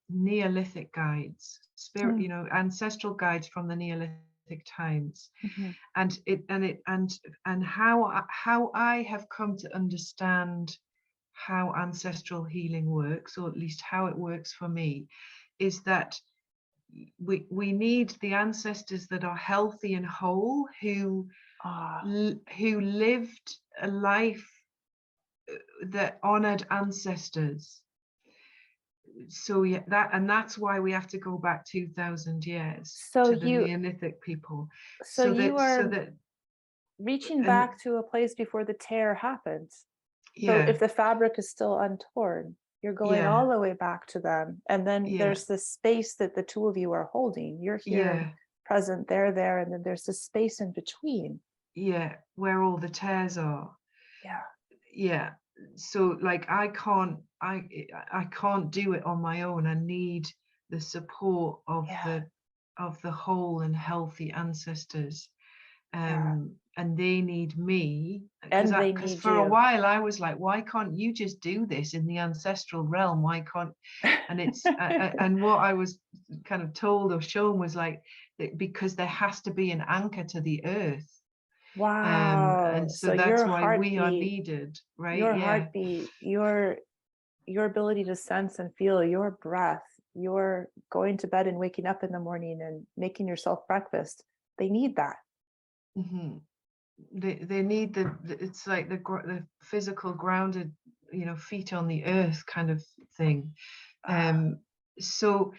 Neolithic guides, spirit, Mm, ancestral guides from the Neolithic times, mhm. and how I have come to understand how ancestral healing works, or at least how it works for me, is that we need the ancestors that are healthy and whole, Ah, who lived a life that honored ancestors. So yeah, that's why we have to go back 2000 years so to the you Neolithic people, so you so are that reaching and back to a place before the tear happens. So yeah, if the fabric is still untorn, you're going yeah, all the way back to them. And then yeah, there's this space that the two of you are holding. You're here and yeah, present, they're there, and then there's this space in between. yeah, where all the tears are. Yeah, Yeah. So like I can't do it on my own. I need the support yeah, of the whole and healthy ancestors. yeah. And they need me, And they because need for a you. while I was like, why can't you just do this in the ancestral realm? Why can't, and it's and what I was kind of told or shown was like that, because there has to be an anchor to the earth. Wow. And so So that's why we are needed, right? your Yeah. heartbeat, your ability to sense and feel your breath, your going to bed and waking up in the morning and making yourself breakfast, they need that. Hmm. They need it's like the physical grounded, feet on the earth kind of thing. Ah, Um, so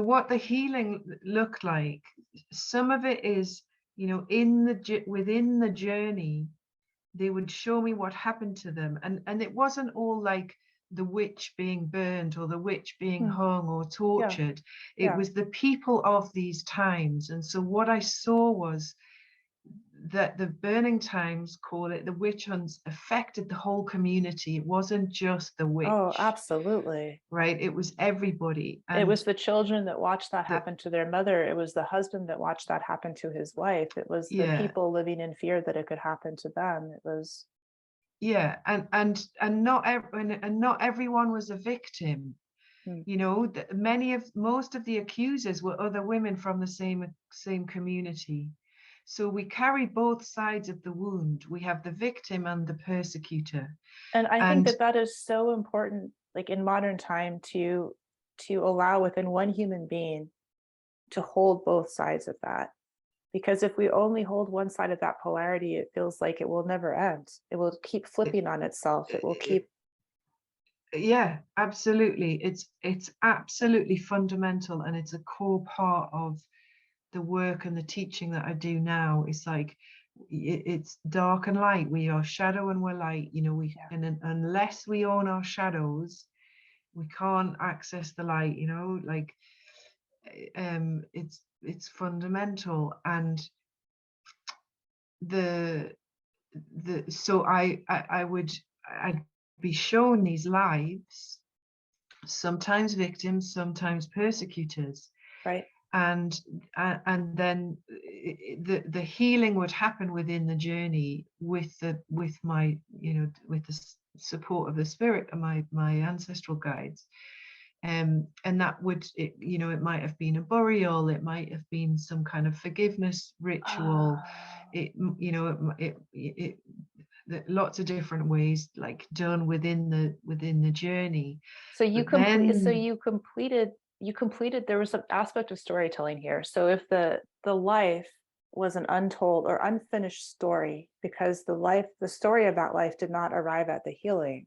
what the healing looked like, some of it is, within the journey, they would show me what happened to them, and it wasn't all like the witch being burned or the witch being hmm, hung or yeah, tortured. It yeah. was the people of these times. And so what I saw was that the burning times, call it, the witch hunts affected the whole community. It wasn't just the Oh, witch, absolutely. right? It was everybody. It And was the children that watched that the happen to their mother. It was the husband that watched that happen to his wife. It was the yeah, people living in fear that it could happen to them. It was, yeah, and not everyone was a victim. mm. You know, most of the accusers were other women from the same community. So we carry both sides of the wound. We have the victim and the persecutor. And I think And that that is so important, like in modern time, to allow within one human being to hold both sides of that. Because if we only hold one side of that polarity, it feels like it will never end. It will keep it, flipping on itself. It will it, keep, yeah, absolutely. It's absolutely fundamental, and it's a core part of the work and the teaching that I do now. It's like it's dark and light. We are shadow and we're light. You know, yeah. and unless we own our shadows, we can't access the light. You know, like it's fundamental. And the so I'd be shown these lives, sometimes victims, sometimes persecutors, Right. and then the healing would happen within the journey with my, you know, with the support of the spirit and my ancestral guides. And that would, you know, it might have been a burial, it might have been some kind of forgiveness ritual. Oh. You know, lots of different ways, like done within the journey. So you But complete, so then you completed, there was an aspect of storytelling here. So if the life was an untold or unfinished story, because the story of that life did not arrive at the healing,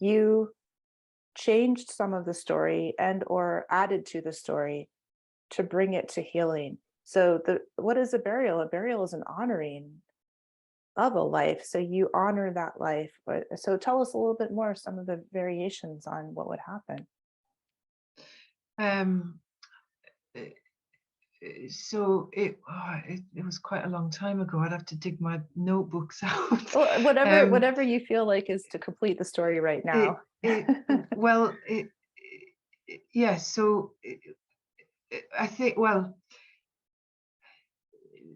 you changed some of the story and or added to the story to bring it to healing. So the what is a burial? A burial is an honoring of a life. So you honor that life. So tell us a little bit more, some of the variations on what would happen. um so it was quite a long time ago. I'd have to dig my notebooks out. Well, um whatever you feel like is to complete the story right now. it well yes, so I think, well,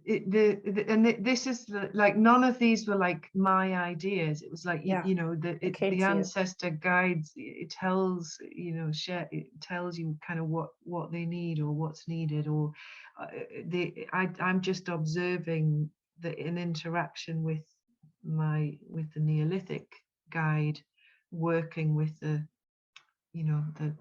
this is like, none of these were like my ideas. It was like, Yeah, you know, it came the to you. ancestor guides, it tells, you know, it tells you kind of what they need or what's needed, or I'm just observing an interaction with the Neolithic guide, working with the, you know, the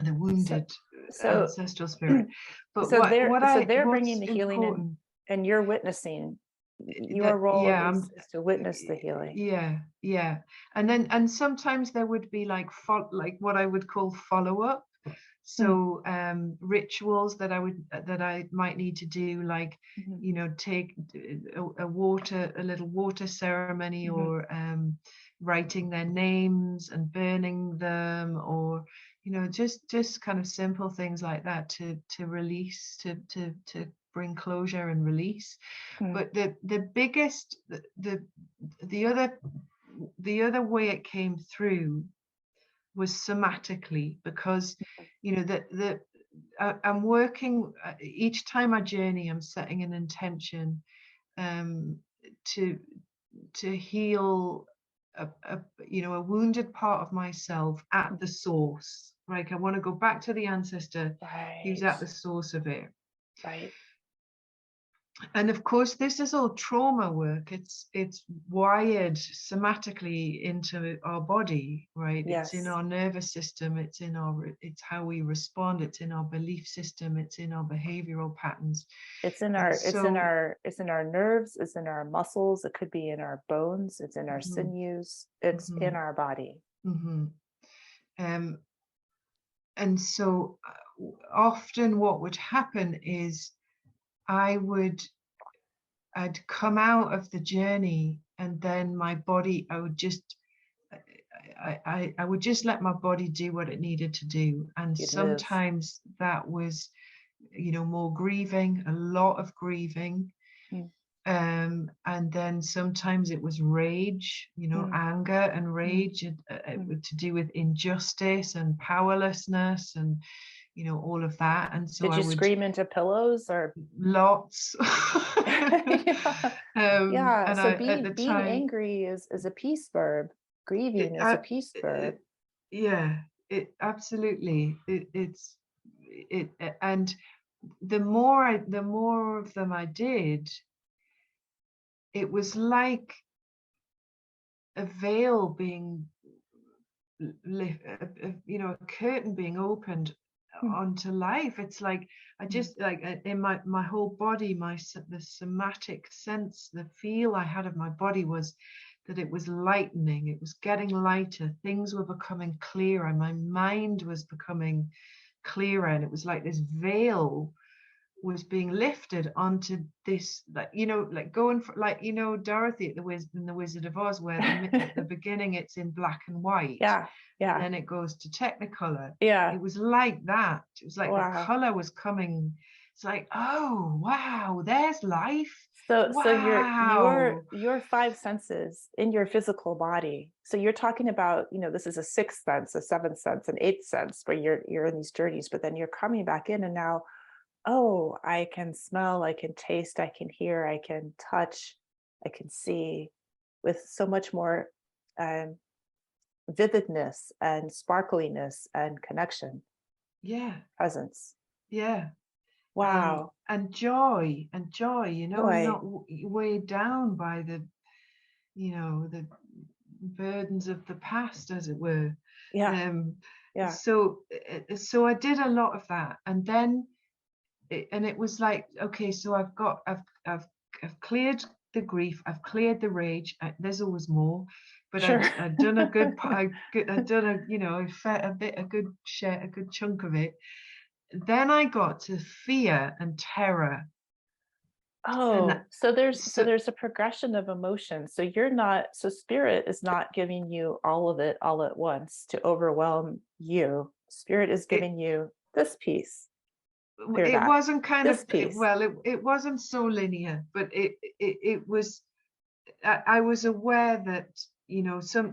So wounded so ancestral spirit. But so they're bringing what's the healing in, important, and you're witnessing. Your that role yeah, is to witness the healing. yeah, and sometimes there would be like like what I would call follow-up. Hmm. So rituals that I might need to do, like, Mhm. you know, take a little water ceremony, Mhm. or writing their names and burning them, or, you know, just kind of simple things like that to release, to bring closure and release. Hmm. But the biggest the other the other way it came through was somatically, because, you know, I'm working, each time I journey, I'm setting an intention, um, to heal you know, a wounded part of myself at the source. Like, I want to go back to the ancestor who's Right. at the source of it. Right. And of course, this is all trauma work. It's wired somatically into our body, right? It's in Yes. our nervous system, it's how we respond, it's in our belief system, it's in our behavioral patterns. And so It's in our nerves, it's in our muscles, it could be in our bones, it's in our mhm, sinews, it's in mhm, our body. mhm. um and so often what would happen is, I would I'd come out of the journey, and then my body, I would just let my body do what it needed to do. And You'd move. sometimes that was, you know, more grieving, a lot of grieving. Mm. And then sometimes it was rage, Mm, anger and mm, rage, mm. to do with injustice and powerlessness, and all of that. And so Did I you would, scream into pillows or? lots. Yeah. Yeah. And So I, at the being time, angry is a peace verb. Grieving is a peace verb. it, yeah, it absolutely, and the more of them I did, it was like a veil being a curtain being opened Mm, onto life. It's like I mm. just, like, in my whole body, the somatic sense, the feel I had of my body was that it was lightening, it was getting lighter, things were becoming clearer, my mind was becoming clearer, and it was like this veil was being lifted onto this, like, like going for, like, Dorothy at in the Wizard of Oz, where at the beginning it's in black and white, Yeah. and Yeah. then it goes to Technicolor. Yeah. It was like that. It was like the Wow. color was coming. It's like, oh wow, there's life. So Wow. your five senses in your physical body. So you're talking about, this is a sixth sense, a seventh sense, an eighth sense, where you're in these journeys, but then you're coming back in and now, oh, I can smell, I can taste, I can hear, I can touch, I can see with so much more um, vividness and sparkliness and connection, Yeah, presence. yeah. Wow. And joy, and Joy. not weighed down by the burdens of the past, as it were. Yeah. Um, Yeah. so I did a lot of that, and then it was like, okay, so I've cleared the grief, I've cleared the rage. There's always more, but Sure. I'd done a good, I'd done I fed a good chunk of it. Then I got to fear and terror, and Oh, that, so so there's a progression of emotion. So you're not, so spirit is not giving you all of it all at once to overwhelm you. Spirit is it giving you this piece, clear it that. wasn't kind of This piece. well, it wasn't so linear, but it was. I was aware that,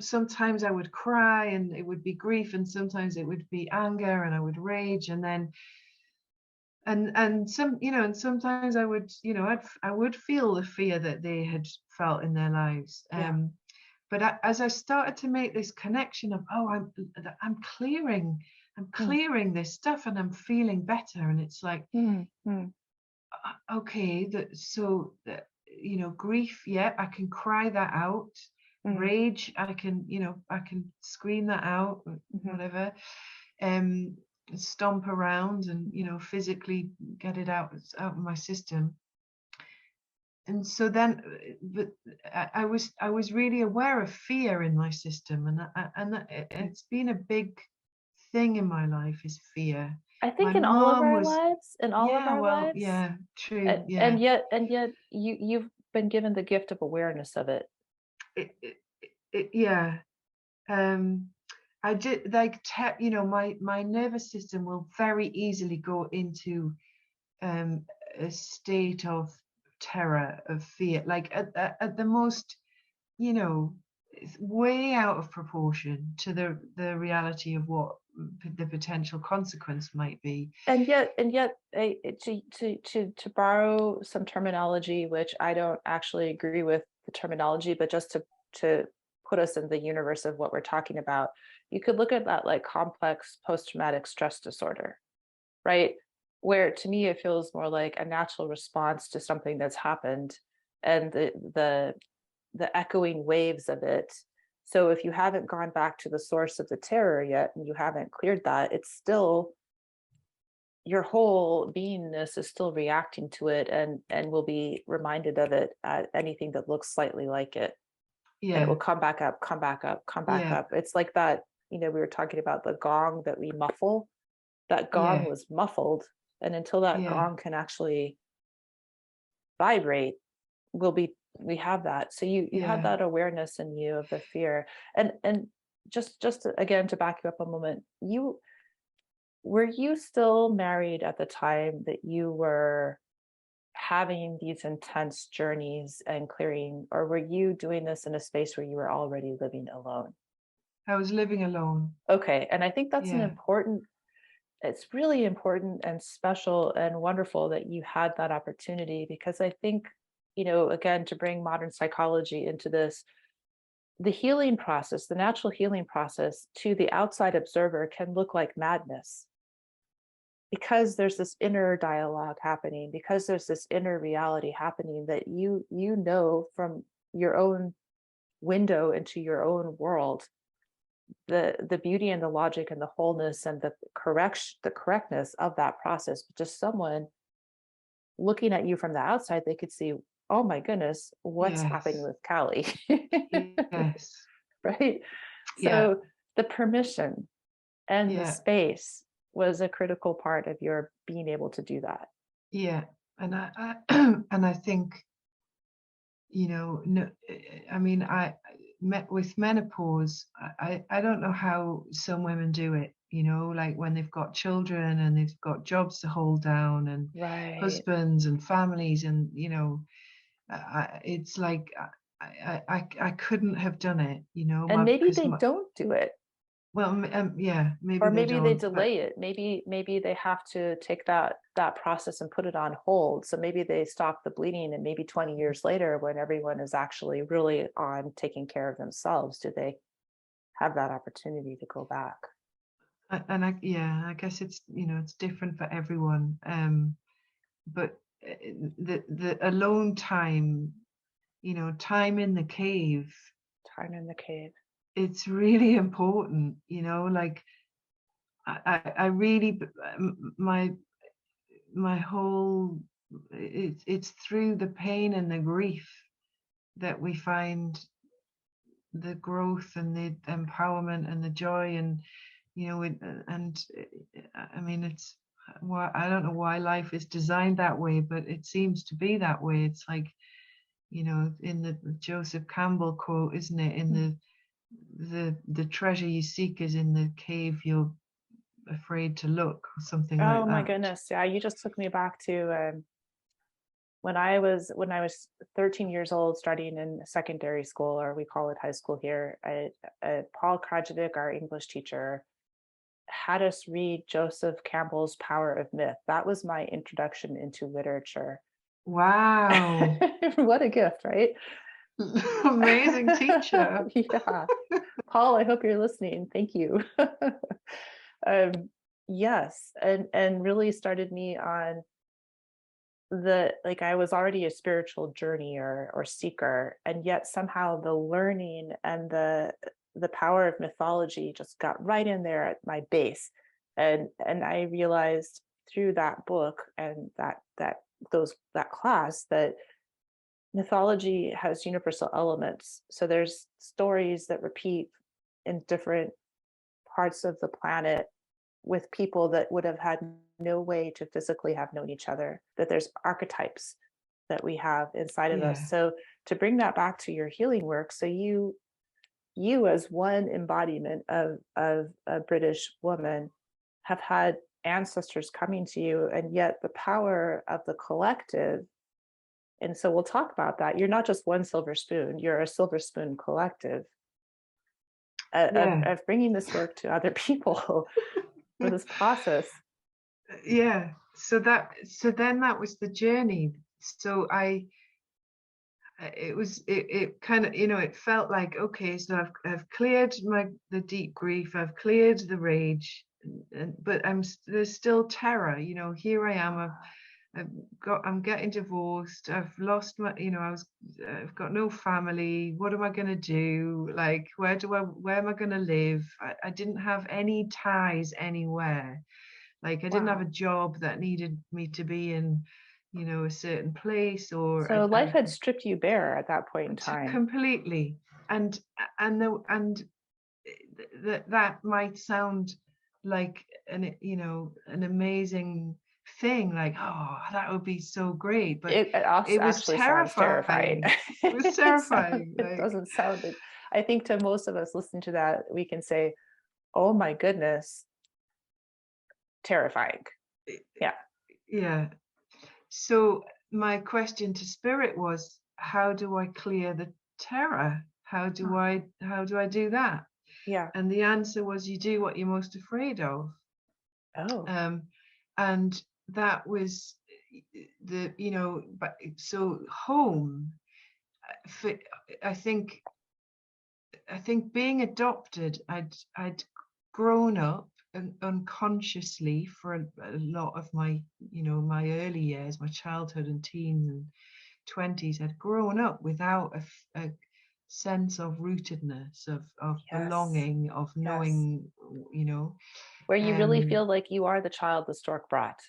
sometimes I would cry and it would be grief, and sometimes it would be anger and I would rage, and then and and sometimes I would, I would feel the fear that they had felt in their lives. Yeah. But as I started to make this connection of, oh, I'm clearing, I'm Mm, clearing this stuff, and I'm feeling better, and it's like, mm, mm, okay, grief, yeah, I can cry that out. mm, Rage, I can scream that out, mhm. whatever. um Stomp around and, physically get it out of my system. And so then, but I was really aware of fear in my system, it's been a big thing in my life, is fear. I My think mom was, in all of yeah, our well, lives, yeah, true, and yeah. yet you've been given the gift of awareness of it. Yeah. um I did, like, my nervous system will very easily go into um a state of terror, of fear, like at the most, you know it's way out of proportion to the reality of what the potential consequence might be. And yet to borrow some terminology which I don't actually agree with the terminology, but just to put us in the universe of what we're talking about, you could look at that like complex post-traumatic stress disorder, right? Where to me it feels more like a natural response to something that's happened, and the echoing waves of it. So if you haven't gone back to the source of the terror yet and you haven't cleared that, it's still, your whole beingness is still reacting to it, and will be reminded of it at anything that looks slightly like it, and it will Yeah, come back up, come back up, come back yeah, up. It's like that, we were talking about the gong that we muffle. That gong yeah, was muffled, and until that yeah, gong can actually vibrate, we have that. So you had yeah. that awareness in you of the fear. And just again, to back you up a moment, you were you still married at the time that you were having these intense journeys and clearing, or were you doing this in a space where you were already living alone? I was living alone. Okay, and I think that's an Yeah. important, it's really important and special and wonderful that you had that opportunity, because I think, again, to bring modern psychology into this, the healing process, the natural healing process to the outside observer can look like madness, because there's this inner dialogue happening, because there's this inner reality happening that you know from your own window into your own world, the beauty and the logic and the wholeness and the correctness of that process. But just someone looking at you from the outside, they could see, oh my goodness, what's happening Yes. with Cali? Yes. Right. Yeah. So the permission and the Yeah. space was a critical part of your being able to do that. Yeah. And I and I think, no, I mean, I met with menopause. I don't know how some women do it, like when they've got children and they've got jobs to hold down and Right. husbands and families, and it's like I couldn't have done it, And my maybe because they my don't do it, well, yeah, maybe or they maybe they don't, but delay it. Maybe they have to take that process and put it on hold. So maybe they stop the bleeding, and maybe 20 years later, when everyone is actually really on taking care of themselves, do they have that opportunity to go back? and yeah, I guess it's it's different for everyone. But the alone time, time in the cave, Time in the cave. it's really important, like I really my whole it's through the pain and the grief that we find the growth and the empowerment and the joy, and I mean, it's why I don't know why life is designed that way, but it seems to be that way. It's like, in the Joseph Campbell quote, isn't it? In the treasure you seek is in the cave you're afraid to look, or something like Oh my that. goodness. Yeah, you just took me back to when I was 13 years old, studying in secondary school, or we call it high school here. Paul Krajovic, our English teacher, had us read Joseph Campbell's Power of Myth. That was my introduction into literature. Wow. What a gift, right? Amazing teacher. Yeah. Paul, I hope you're listening. Thank you. um, yes, and really started me on the, like, I was already a spiritual journeyer or seeker, and yet somehow the learning and the power of mythology just got right in there at my base. And I realized through that book and that class that mythology has universal elements. So there's stories that repeat in different parts of the planet with people that would have had no way to physically have known each other, that there's archetypes that we have inside of us. Yeah. So to bring that back to your healing work, so you as one embodiment of a British woman have had ancestors coming to you, and yet the power of the collective. And so we'll talk about that. You're not just one silver spoon, you're a silver spoon collective Yeah. of bringing this work to other people for this process. Yeah. So then that was the journey. So it kind of, it felt like, okay, so I've cleared the deep grief, I've cleared the rage, but there's still terror. Here I am, I'm getting divorced, I've lost my, I've got no family. What am I going to do? Like, where am I going to live? I didn't have any ties anywhere. Like, I didn't have a Wow. job that needed me to be in, a certain place, or So life had stripped you bare at that point in time. completely. And that might sound like an amazing thing, like, oh, that would be so great, but It also it was actually sounds terrifying. terrifying. It was terrifying, It like, doesn't sound it. I think to most of us listening to that, we can say, oh my goodness, terrifying. Yeah. yeah. So my question to spirit was, how do I clear the terror? Huh. How do I do that? Yeah. And the answer was, you do what you're most afraid of. Oh. Um, and that was the, but so home, for, I think, I think being adopted, I'd grown up unconsciously for a lot of my, my early years, my childhood and teens and 20s. I'd grown up without a sense of rootedness, of Yes. belonging, of Yes. knowing, you know, Where you really um, feel like you are the child the stork brought.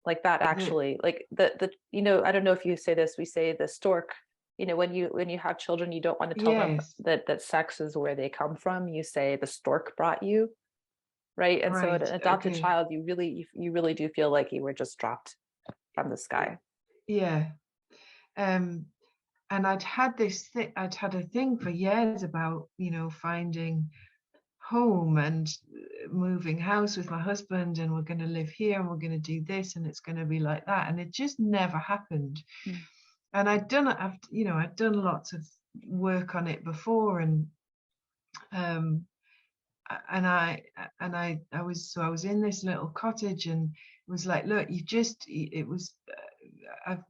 Like that the actually, like I don't know if you say this, we say the stork, when you have children, you don't want to tell them yes, that sex is where they come from. You say the stork brought you, right? And so an right, adopted okay, child, you really do feel like you were just dropped from the sky. yeah. Um, and I'd had a thing for years about, finding home and moving house with my husband, and we're going to live here and we're going to do this and it's going to be like that, and it just never happened. Mm. And I'd done lots of work on it before, um and I was in this little cottage, and it was like, look, it was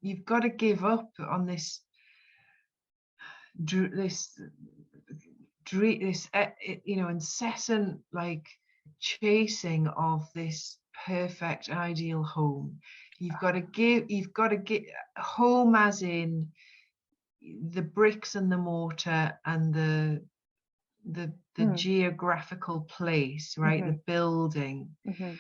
you've got to give up on this incessant, like, chasing of this perfect ideal home. You've got to get home, as in the bricks and the mortar and the Mm. geographical place, right? The Hmm. building. Hmm.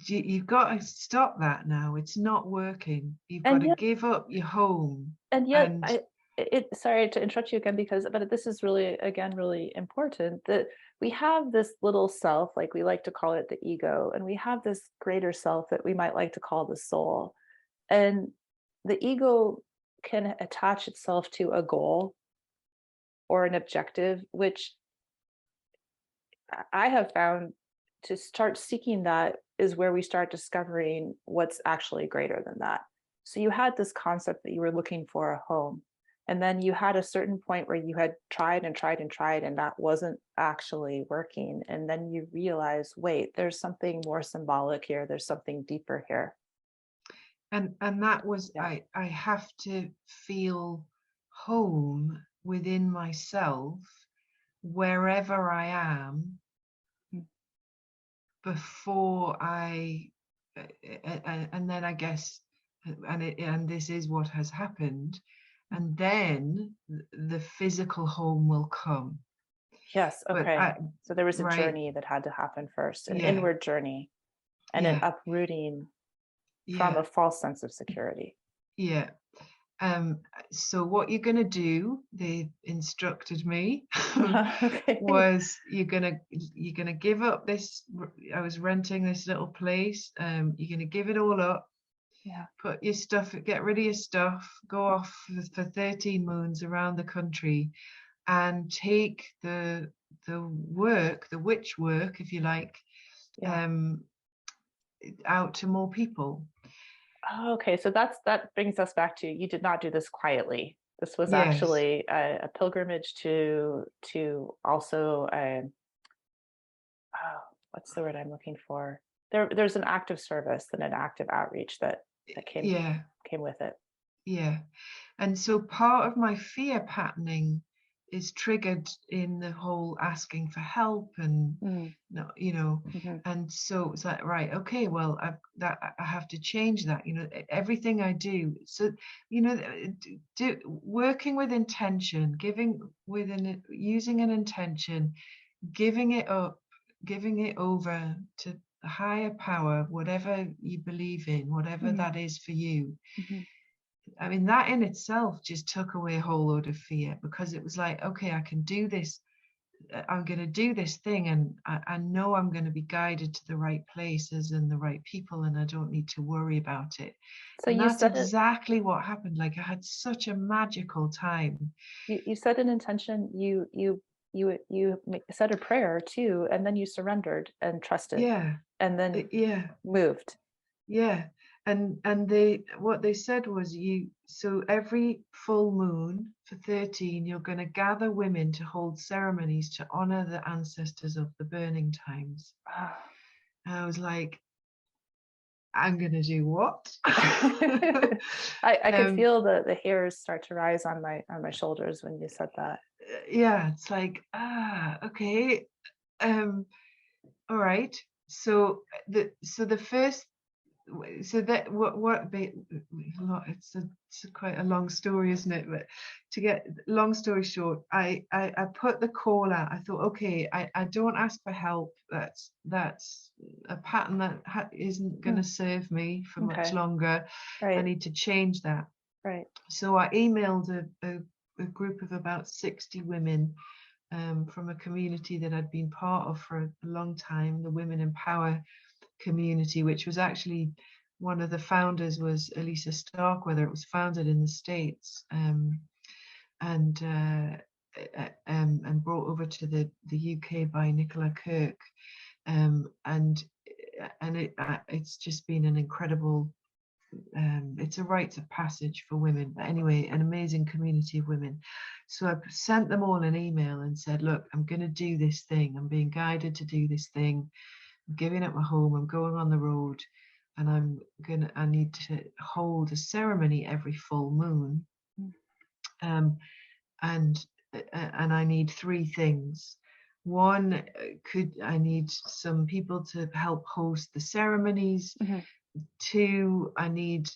You've got to stop that now. It's not working. You've got And to yet, give up your home. and yet, And sorry to interrupt you again, but this is really, again, really important that we have this little self, like we like to call it the ego, and we have this greater self that we might like to call the soul. And the ego can attach itself to a goal or an objective, which I have found to start seeking that is where we start discovering what's actually greater than that. So you had this concept that you were looking for a home. And then you had a certain point where you had tried and tried and tried, and that wasn't actually working. And then you realize, wait, there's something more symbolic here. There's something deeper here. that was, Yeah. I have to feel home within myself, wherever I am, Mm. before and then I guess, and this is what has happened, and then the physical home will come. Yes. But Okay. So there was a right, journey that had to happen first, an yeah, inward journey and an yeah, uprooting from yeah, a false sense of security. yeah. Um, so what you're going to do, they instructed me, Okay. was you're gonna give up this. I was renting this little place. You're gonna give it all up, Yeah. put your stuff, get rid of your stuff, go off for 13 moons around the country, and take the witch work, if you like, Yeah. um, out to more people. Oh, okay. So that brings us back to you did not do this quietly. This was Yes, actually a pilgrimage to also oh, what's the word I'm looking for? There's an active service and an active outreach that yeah, came with it. yeah. And so part of my fear patterning is triggered in the whole asking for help, and Mm. no, Hmm. and so it's like, right, okay, well, I have to change that, everything I do. So, working with intention, giving using an intention, giving it up, giving it over to a higher power, whatever you believe in, whatever Mm. that is for you. Hmm. I mean, that in itself just took away a whole load of fear, because it was like, okay, I can do this. I'm going to do this thing, and I know I'm going to be guided to the right places and the right people, and I don't need to worry about it. So And you that's set it. exactly what happened. Like, I had such a magical time. You set an intention. Said a prayer too, and then you surrendered and trusted, Yeah, and then yeah, moved. yeah. and what they said was, so every full moon for 13 you're going to gather women to hold ceremonies to honor the ancestors of the burning times. Ah. And I was like, I'm going to do what? I could feel the hairs start to rise on my shoulders when you said that. Yeah, it's like, okay, all right. So the first, so that it's quite a long story, isn't it? But to get long story short, I put the call out. I thought, okay, I don't ask for help. That's a pattern that isn't going to serve me for much Okay. longer. I Right. need to change that. Right. So I emailed a group of about 60 women from a community that I'd been part of for a long time, the Women in Power community, which was actually, one of the founders was Elisa Starkweather. It was founded in the States, and brought over to the UK by Nicola Kirk, and it's just been an incredible. It's a rites of passage for women, but anyway, an amazing community of women. So I sent them all an email and said, look, I'm going to do this thing. I'm being guided to do this thing. I'm giving up my home. I'm going on the road, and I need to hold a ceremony every full moon. Um, and I need three things. One, I need some people to help host the ceremonies. Mm-hmm. Two, I need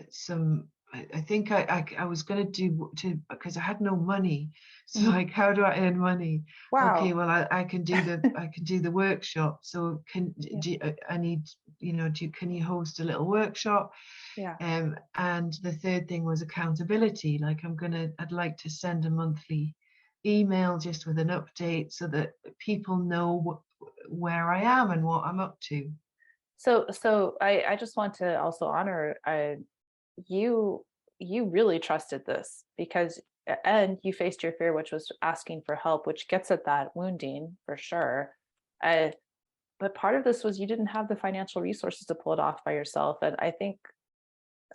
some. I think I was going to do because I had no money. So Mm-hmm. like, how do I earn money? Okay, Wow. well I can do the workshop. So Yeah. I need, can you host a little workshop? Yeah. And the third thing was accountability. Like I'd like to send a monthly email just with an update so that people know where I am and what I'm up to. So I just want to also honor you you really trusted this because and you faced your fear, which was asking for help, which gets at that wounding for sure. Uh, but part of this was you didn't have the financial resources to pull it off by yourself. And I think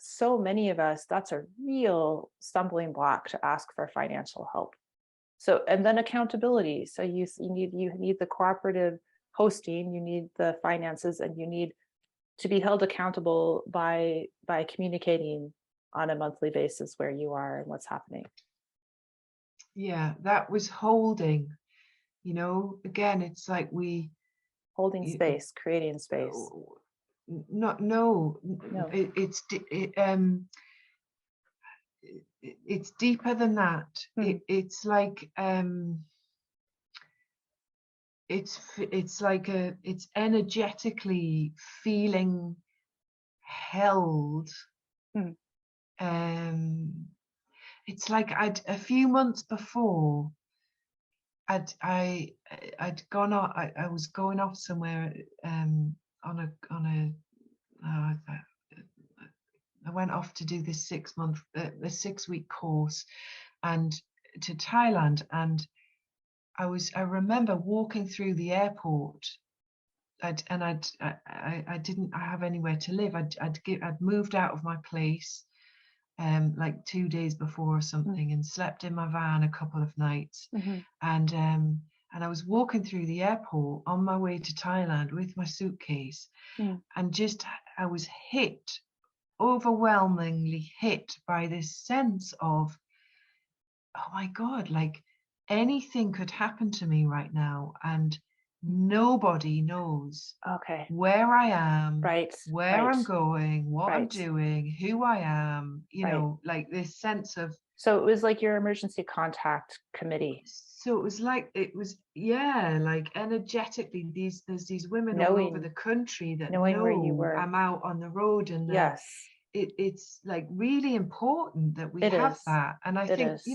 so many of us, that's a real stumbling block to ask for financial help. So, and then accountability. So you need the cooperative hosting, you need the finances, and you need to be held accountable by communicating on a monthly basis where you are and what's happening. Yeah, that was holding. Again, it's like Holding you, space, creating space. not no, No. it's deeper than that. Hmm. It's like it's energetically feeling held. Hmm. It's like a few months before I'd gone off. I was going off somewhere on a I went off to do this 6 month the 6 week course and to Thailand, and I remember walking through the airport. I didn't have anywhere to live. I'd moved out of my place like 2 days before or something, and slept in my van a couple of nights. Mm-hmm. And I was walking through the airport on my way to Thailand with my suitcase, Mm. and just I was overwhelmingly hit by this sense of, oh my God, like anything could happen to me right now, and nobody knows Okay. where I am, Right. where Right. I'm going, what I'm Right. doing, who I am, Right. like this sense of. So it was like your emergency contact committee, So yeah, like energetically, there's these women all over knowing the country that knowing where you know were. I'm out on the road, and Yes, it's like really important that we it have is. that. And I It think, is.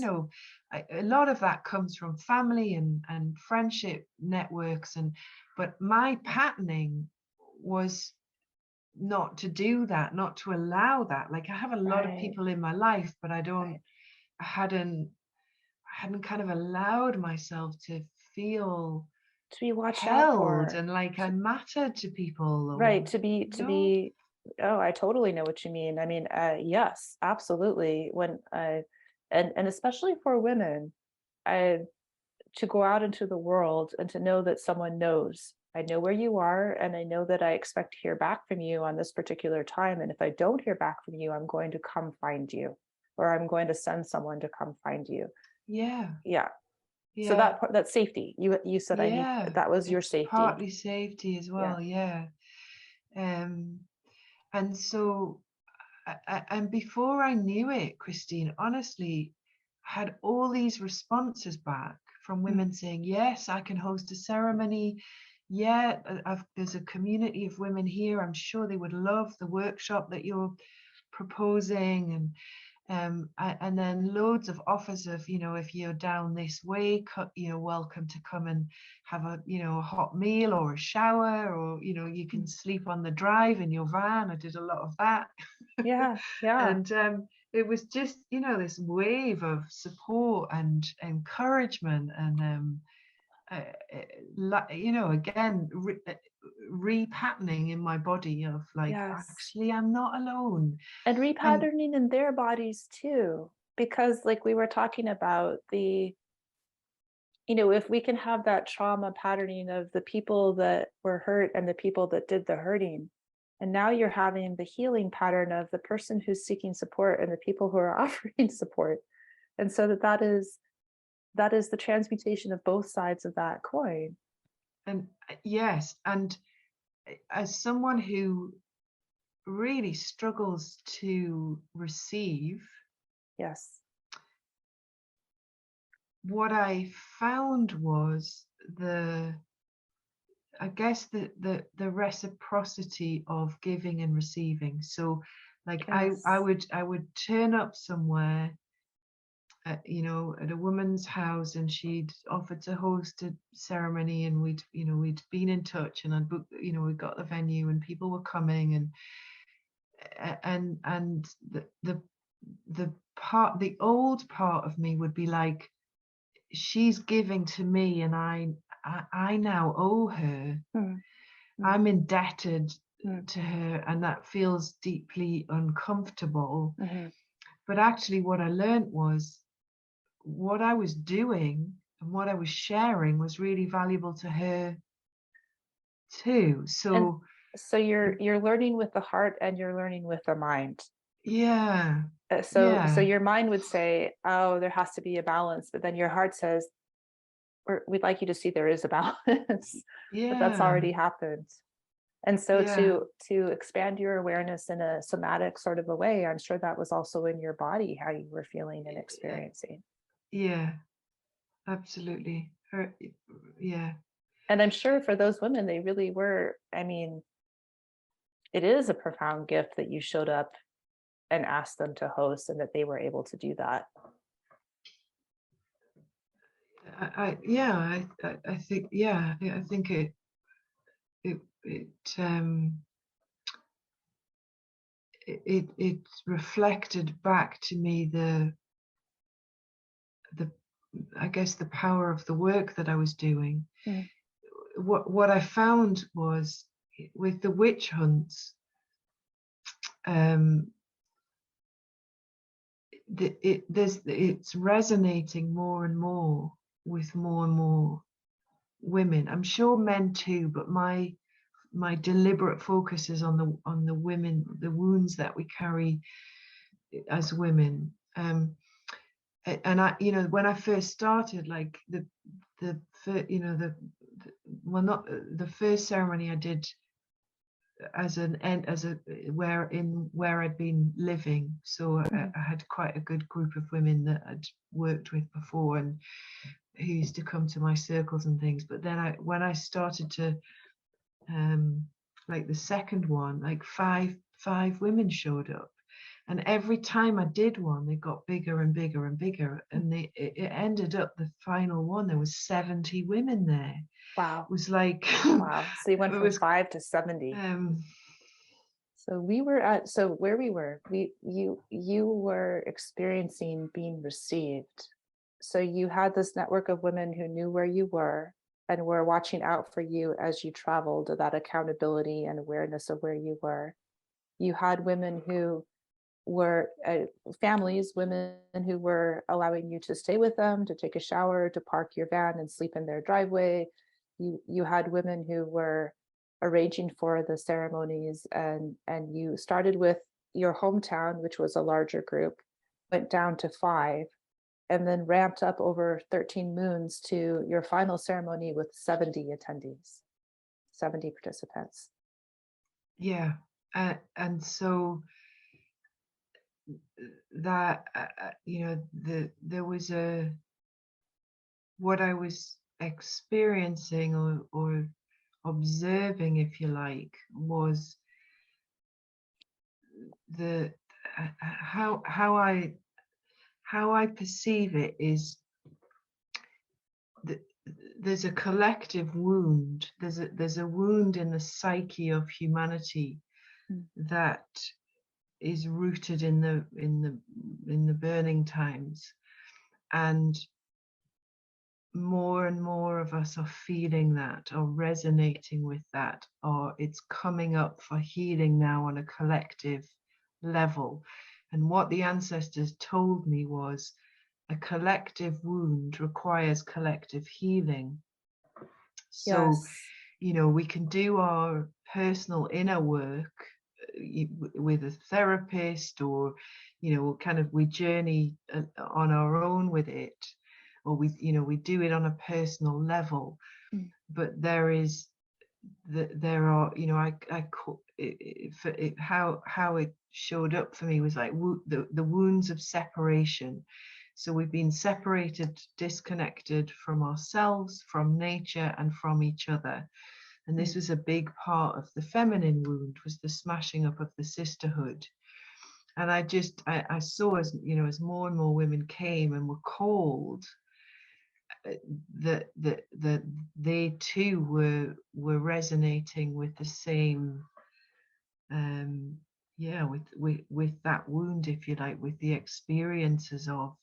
a lot of that comes from family and friendship networks, but my patterning was not to do that, not to allow that. Like, I have a lot of Right. people in my life, but Right. I hadn't kind of allowed myself to feel To be watched out held for. and like I mattered to people, Right, or to no. be oh, I totally know what you mean. I mean, yes, absolutely. When and especially for women, I to go out into the world and to know that someone knows. I know where you are, and I know that I expect to hear back from you on this particular time. And if I don't hear back from you, I'm going to come find you, or I'm going to send someone to come find you. Yeah, Yeah. So yeah, that's safety. You said I need yeah. that was your It's safety. partly safety as Yeah. well. Yeah. Um, and so, and before I knew it, Christine, honestly, I had all these responses back from Mm. women saying, "Yes, I can host a ceremony. Yeah, there's a community of women here. I'm sure they would love the workshop that you're proposing." And then loads of offers of, if you're down this way, welcome to come and have a hot meal or a shower, or you can Mm. sleep on the drive in your van. I did a lot of that. Yeah. Yeah. And it was just, this wave of support and encouragement, and again, repatterning in my body of like, Yes. actually, I'm not alone. And And repatterning in their bodies too, because like we were talking about if we can have that trauma patterning of the people that were hurt and the people that did the hurting, and now you're having the healing pattern of the person who's seeking support and the people who are offering support. And so that is the transmutation of both sides of that coin. yes, and as someone who really struggles to receive, Yes. what I found was I guess the reciprocity of giving and receiving. So like Yes. I would turn up somewhere at a woman's house, and she'd offered to host a ceremony, and we'd been in touch, and I'd booked, we got the venue and people were coming, and the old part of me would be like, she's giving to me, and I now owe her. Mm, mm, I'm indebted mm, to her, and that feels deeply uncomfortable. mhm. But actually, what I learned was what I was doing and what I was sharing was really valuable to her too. And So, so you're learning with the heart and you're learning with the mind. yeah, So yeah, your mind would say, "Oh, there has to be a balance," but then your heart says, We'd like you to see there is a balance, but that's yeah, already happened." And so yeah, to expand your awareness in a somatic sort of a way, I'm sure that was also in your body how you were feeling and uh, experiencing. yeah, absolutely. Yeah, And I'm sure for those women, they really were. I mean, it is a profound gift that you showed up and asked them to host and that they were able to do that. I think, yeah, I think it, it, um, it reflected back to me the I guess the power of the work that I was doing. Mm. What I found was with the witch hunts, um, it's resonating more and more with more and more women. I'm sure men too, but my deliberate focus is on the women, the wounds that we carry as women. And I, when I first started, like the well, not the first ceremony I did as an end as a where I'd been living. So Mhm. I had quite a good group of women that I'd worked with before, and who used to come to my circles and things. But then when I started to um like the second one, like five women showed up, and every time I did one, they got bigger and bigger and bigger, and it ended up, the final one, there was 70 women there. It Wow. was like Wow. So you went it from was 5 to 70. um So where we were, you were experiencing being received. So you had this network of women who knew where you were. and were watching out for you as you traveled, that accountability and awareness of where you were. You had women who were families, women who were allowing you to stay with them, to take a shower, to park your van and sleep in their driveway. You had women who were arranging for the ceremonies, and you started with your hometown, which was a larger group, went down to 5, and then ramped up over 13 moons to your final ceremony with 70 attendees, 70 participants. Yeah. And so that, there was what I was experiencing, or observing, if you like, was the how I perceive it is that there's a collective wound. There's a wound in the psyche of humanity Mm. that is rooted in the burning times, and more of us are feeling that, or resonating with that, or it's coming up for healing now on a collective level. And what the ancestors told me was, a collective wound requires collective healing. So, Yes. we can do our personal inner work with a therapist, or kind of we journey on our own with it, or we do it on a personal level. Mm. But there are, how it showed up for me was like the wounds of separation. So we've been separated, disconnected from ourselves, from nature, and from each other. And this Mm. was a big part of the feminine wound, was the smashing up of the sisterhood. And I saw, as more and more women came and were called, that they too were resonating with the same, with that wound, if you like, with the experiences of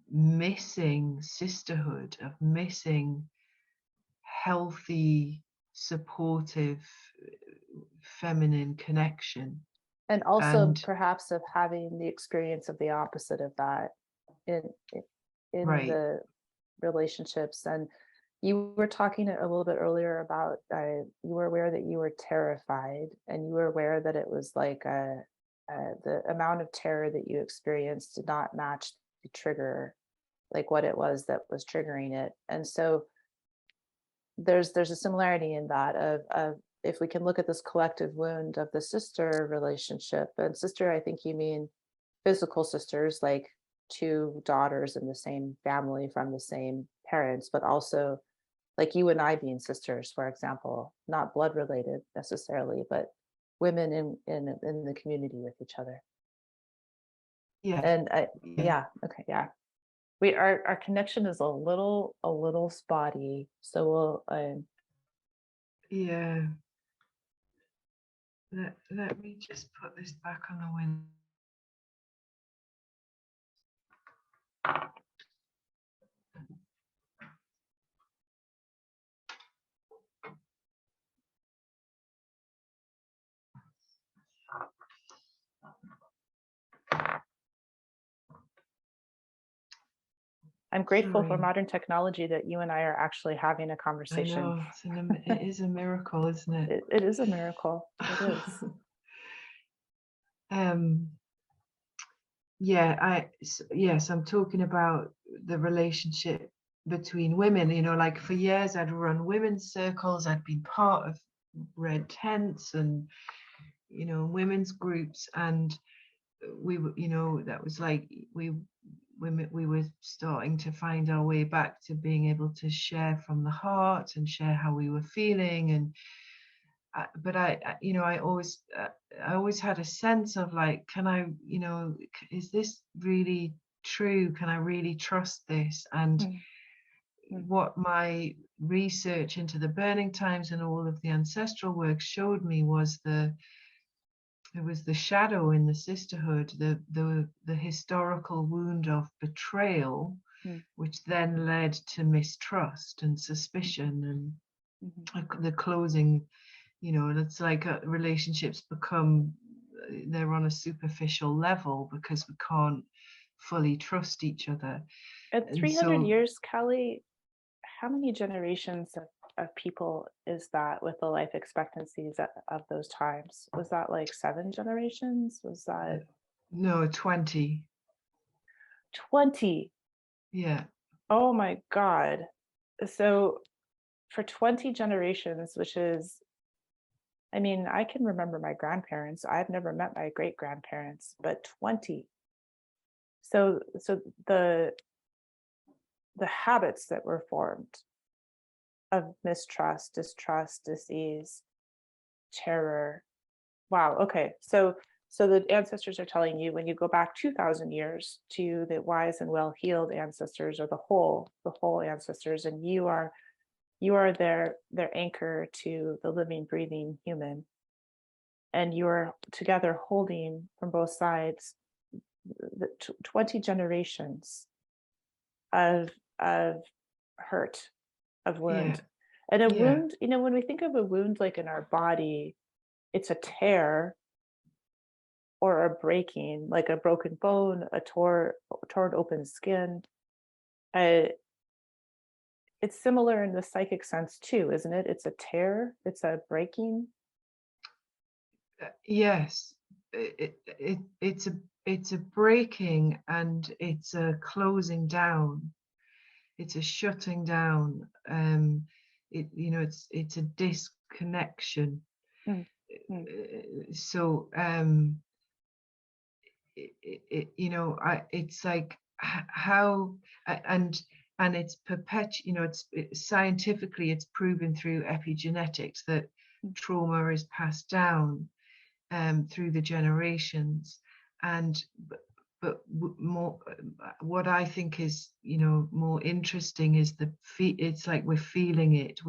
missing sisterhood, of missing healthy, supportive, feminine connection. And also And perhaps of having the experience of the opposite of that in in right, the relationships. And you were talking a little bit earlier about you were aware that you were terrified, and you were aware that it was like the amount of terror that you experienced did not match the trigger, like what it was that was triggering it. And so there's a similarity in that of if we can look at this collective wound of the sister relationship. And sister, I think you mean physical sisters, like two daughters in the same family from the same parents, but also like you and I being sisters, for example, not blood related necessarily, but women in the community with each other. yeah, And yeah, yeah, okay, yeah. We our connection is a little spotty, so we'll yeah. Let me just put this back on the window. I'm grateful for Sorry. modern technology that you and I are actually having a I conversation. know, it is a miracle, isn't it? It is a miracle. It is. um yeah, yes, I'm talking about the relationship between women. Like for years I'd run women's circles, I'd been part of red tents and women's groups, and we were, that was like we were starting to find our way back to being able to share from the heart and share how we were feeling. And but I always had a sense of like, can I, is this really true? Can I really trust this? And Mm, mm. what my research into the burning times and all of the ancestral work showed me was it was the shadow in the sisterhood, the historical wound of betrayal Mm, which then led to mistrust and suspicion and mhm. the closing. And it's like relationships become, they're on a superficial level because we can't fully trust each other. At And 300 so years, Kelly, how many generations of people is that with the life expectancies of those times? Was that like 7 generations? Was that no, 20. 20? Yeah. Oh my God. So for 20 generations, which is, I mean, I can remember my grandparents. I've never met my great grandparents, but 20. So the habits that were formed of mistrust, distrust, disease, terror. Wow. Okay. So the ancestors are telling you when you go back 2000 years to the wise and well-heeled ancestors, or the whole ancestors, and you are their anchor to the living, breathing human, and you're together holding from both sides the 20 generations of of hurt, of Yeah. wound. And a Yeah. wound, when we think of a wound like in our body, it's a tear or a breaking, like a broken bone, a torn open skin. Uh, it's similar in the psychic sense too, isn't it? It's a tear, it's a breaking. Yes. It's a breaking, and it's a closing down. It's a shutting down. It's a disconnection. Mm, mm, So it's like how, and it's scientifically it's proven through epigenetics that mm, trauma is passed down through the generations. And but more, what I think is more interesting is it's like we feel it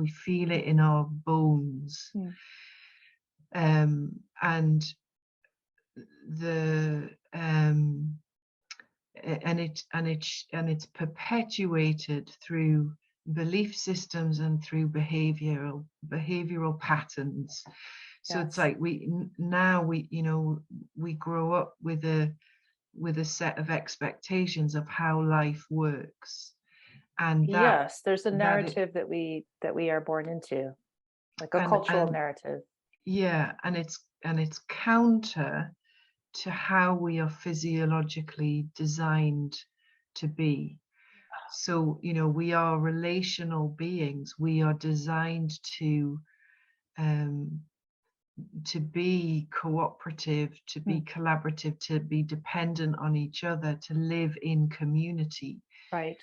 in our bones. mm. And the and it's perpetuated through belief systems and through behavioral patterns. So it's Yes. like we grow up with a set of expectations of how life works, and Yes, there's a that it narrative that we are born into, like a cultural and narrative. yeah, and it's counter to how we are physiologically designed to be. So, we are relational beings. We are designed um, to be cooperative, to be Mm, collaborative, to be dependent on each other, to live in community. right.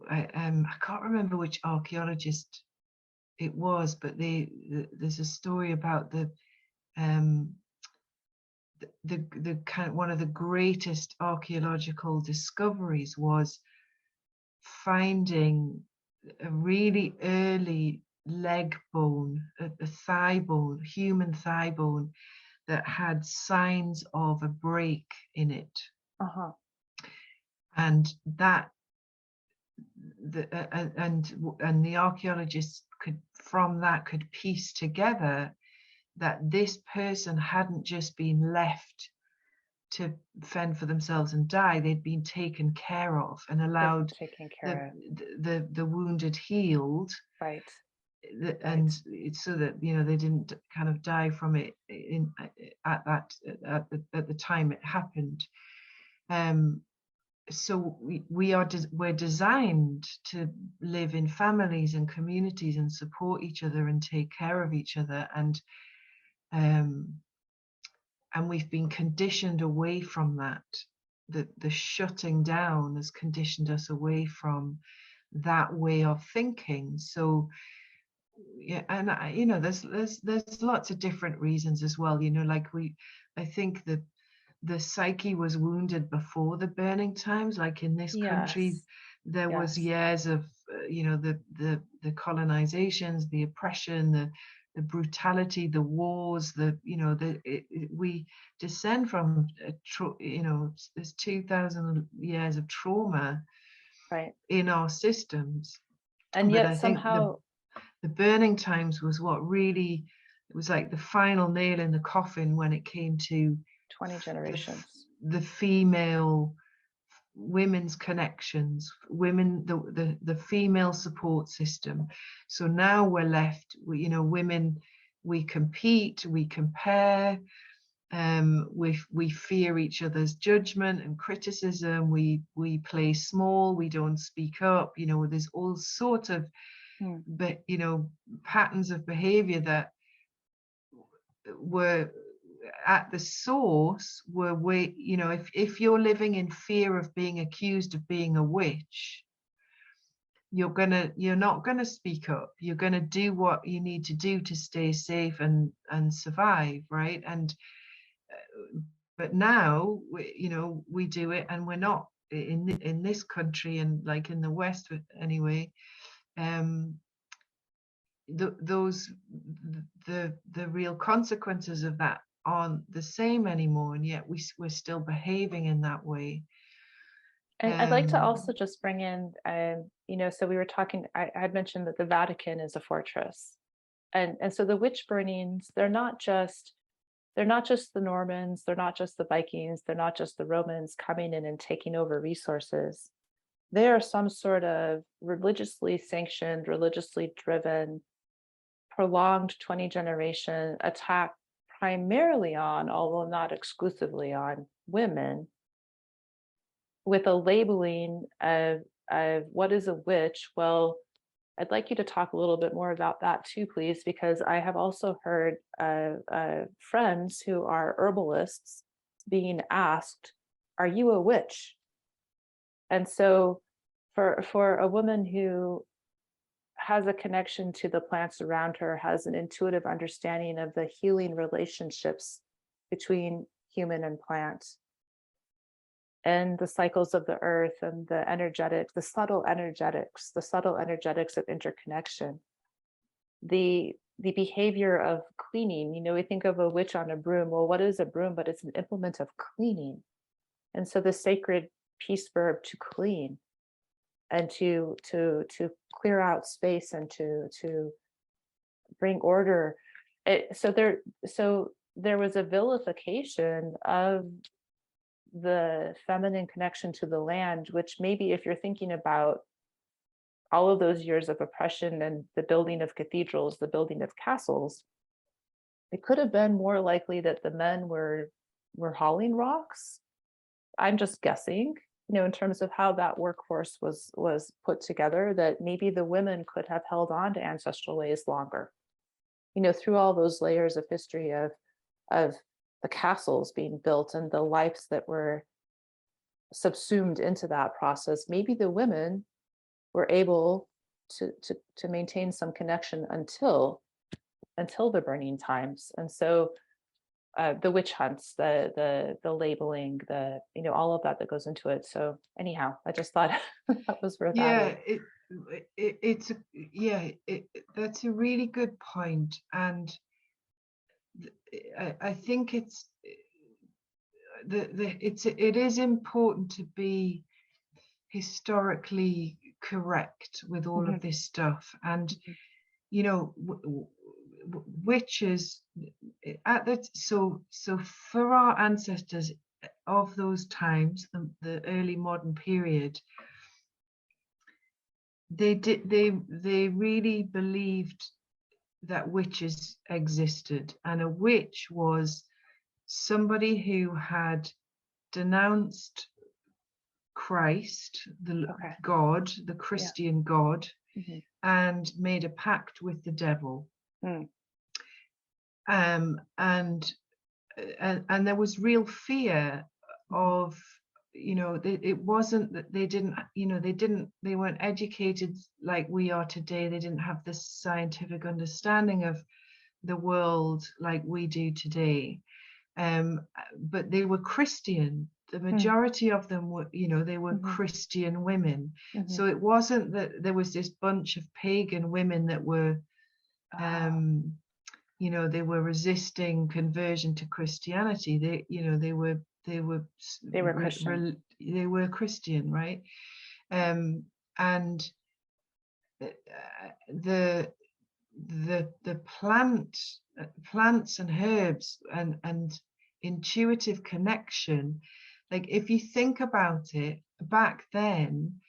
I can't remember which archaeologist it was, but there's a story about um, the kind of one of the greatest archaeological discoveries was finding a really early leg bone, a thigh bone, human thigh bone that had signs of a break in it, Uh-huh. and that the and the archaeologists could piece together that this person hadn't just been left to fend for themselves and die. They'd been taken care of and They've been allowed taken the care of. the wounded healed, Right. Right. and it's so that they didn't kind of die from it in at that at the time it happened. um so we're designed to live in families and communities and support each other and take care of each other, um and we've been conditioned away from that. The shutting down has conditioned us away from that way of thinking. So yeah, and there's lots of different reasons as well. Like I think that the psyche was wounded before the burning times. Like in this country, Yes. there was Yes. years of the colonizations, the oppression, brutality, the wars, we descend from there's 2,000 years of trauma Right. in our systems. And But yet I think somehow the burning times was what really, it was like the final nail in the coffin when it came to 20 generations. the female, women's connections, women, the female support system. So now we're left, women, we compete, we compare, we fear each other's judgment and criticism, we play small, we don't speak up, there's all sorts of but patterns of behavior that were at the source were if you're living in fear of being accused of being a witch, you're not gonna speak up, you're gonna do what you need to do to stay safe and survive, right? And but now we do it, and we're not in this country, and like in the West anyway, the real consequences of that aren't the same anymore, and yet we're still behaving in that way. And I'd like to also just bring in, so we were talking, I had mentioned that the Vatican is a fortress. And so the witch burnings, they're not just the Normans, they're not just the Vikings, they're not just the Romans coming in and taking over resources. They are some sort of religiously sanctioned, religiously driven, prolonged 20 generation attack, primarily on, although not exclusively on, women, with a labeling of what is a witch. Well, I'd like you to talk a little bit more about that too, please, because I have also heard friends who are herbalists being asked, "Are you a witch?" And so, for a woman who has a connection to the plants around her, has an intuitive understanding of the healing relationships between human and plant, and the cycles of the earth, and the energetics, the subtle energetics of interconnection, the behavior of cleaning. We think of a witch on a broom. Well, what is a broom? But it's an implement of cleaning. And so the sacred peace verb, to clean, and to clear out space, and to bring order. So there was a vilification of the feminine connection to the land, which maybe, if you're thinking about all of those years of oppression and the building of cathedrals, the building of castles, it could have been more likely that the men were hauling rocks. I'm just guessing, in terms of how that workforce was put together, that maybe the women could have held on to ancestral ways longer, through all those layers of history of the castles being built and the lives that were subsumed into that process. Maybe the women were able to maintain some connection until the burning times. And so the witch hunts, the labeling, all of that goes into it. So anyhow, I just thought that was worth adding. That's a really good point, and I think it is important to be historically correct with all of this stuff. And witches so for our ancestors of those times, the early modern period, they really believed that witches existed, and a witch was somebody who had denounced Christ, God, the Christian God, and made a pact with the devil. And there was real fear of, it wasn't that they weren't educated like we are today. They didn't have this scientific understanding of the world like we do today. But they were Christian. The majority of them were, they were Christian women. So it wasn't that there was this bunch of pagan women that were you know, they were resisting conversion to Christianity. They were They were Christian. they were Christian, right? Um, and uh, the the plants and herbs and intuitive connection, like if you think about it back then,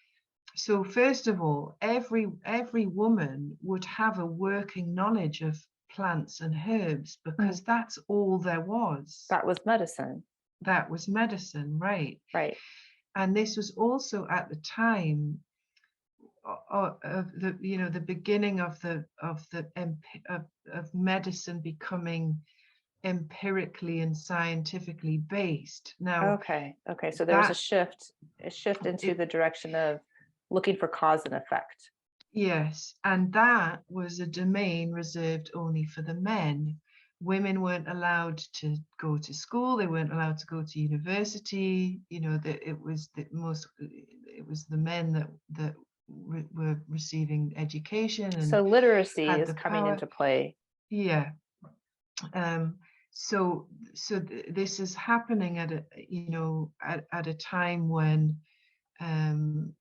so first of all, every woman would have a working knowledge of plants and herbs Mm. because that's all there was. That was medicine. That was medicine, right? Right. And this was also at the time of the, you know, the beginning of of medicine becoming empirically and scientifically based. Now Okay. Okay. So there was that a shift into it the direction of looking for cause and effect. yes, and that was a domain reserved only for the men. Women weren't allowed to go to school, they weren't allowed to go to university, you know, that it was the men that were receiving education and So literacy had is the coming power. into play. Yeah. Um, so this is happening at a, you know, at a time when um,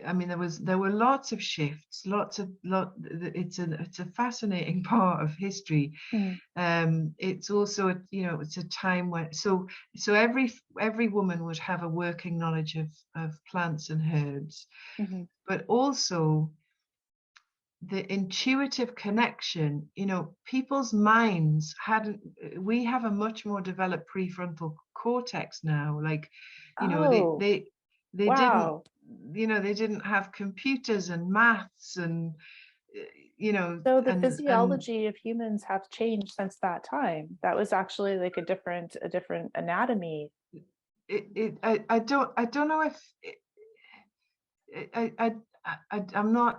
I mean, there were lots of shifts, it's a fascinating part of history. Mm. It's also you know, it's a time when every woman would have a working knowledge of plants and herbs, Hmm. but also the intuitive connection. You know, people's minds hadn't, we have a much more developed prefrontal cortex now, like, you know, Oh, they didn't, wow. you know, they didn't have computers and maths and uh, you know, So the and physiology of humans have changed since that time. That was actually like a different anatomy. I don't know if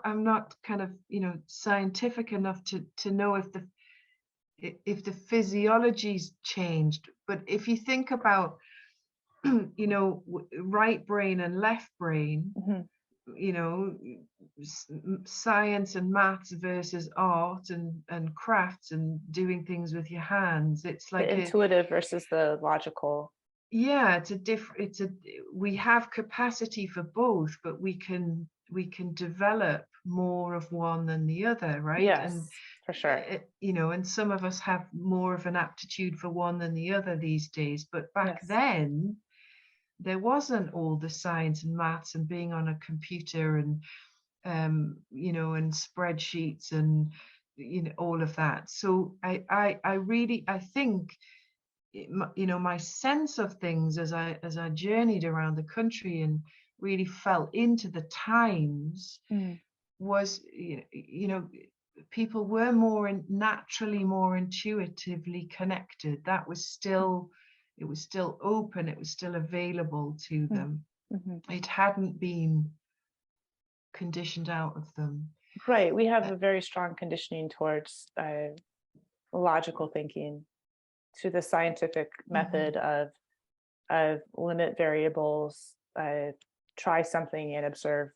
I'm not kind of, you know, scientific enough to know if the physiology's changed, but if you think about you know, right brain and left brain, Mhm. you know, science and maths versus art and crafts and doing things with your hands, it's The like a, intuitive versus the logical. yeah, it's a different, it's a, we have capacity for both, but we can develop more of one than the other, right? And Yes, for sure. you know, and some of us have more of an aptitude for one than the other these days, but back Yes. then there wasn't all the science and maths and being on a computer and you know, and spreadsheets and, you know, all of that. So I really, I think you know, my sense of things as I journeyed around the country and really fell into the times Mm. was, you know, people were more naturally more intuitively connected. That was still, it was still open, it was still available to Mm. them. Mhm. It hadn't been conditioned out of them. Right. We have Uh, a very strong conditioning towards logical thinking, to the scientific mhm, method of limit variables, try something and observe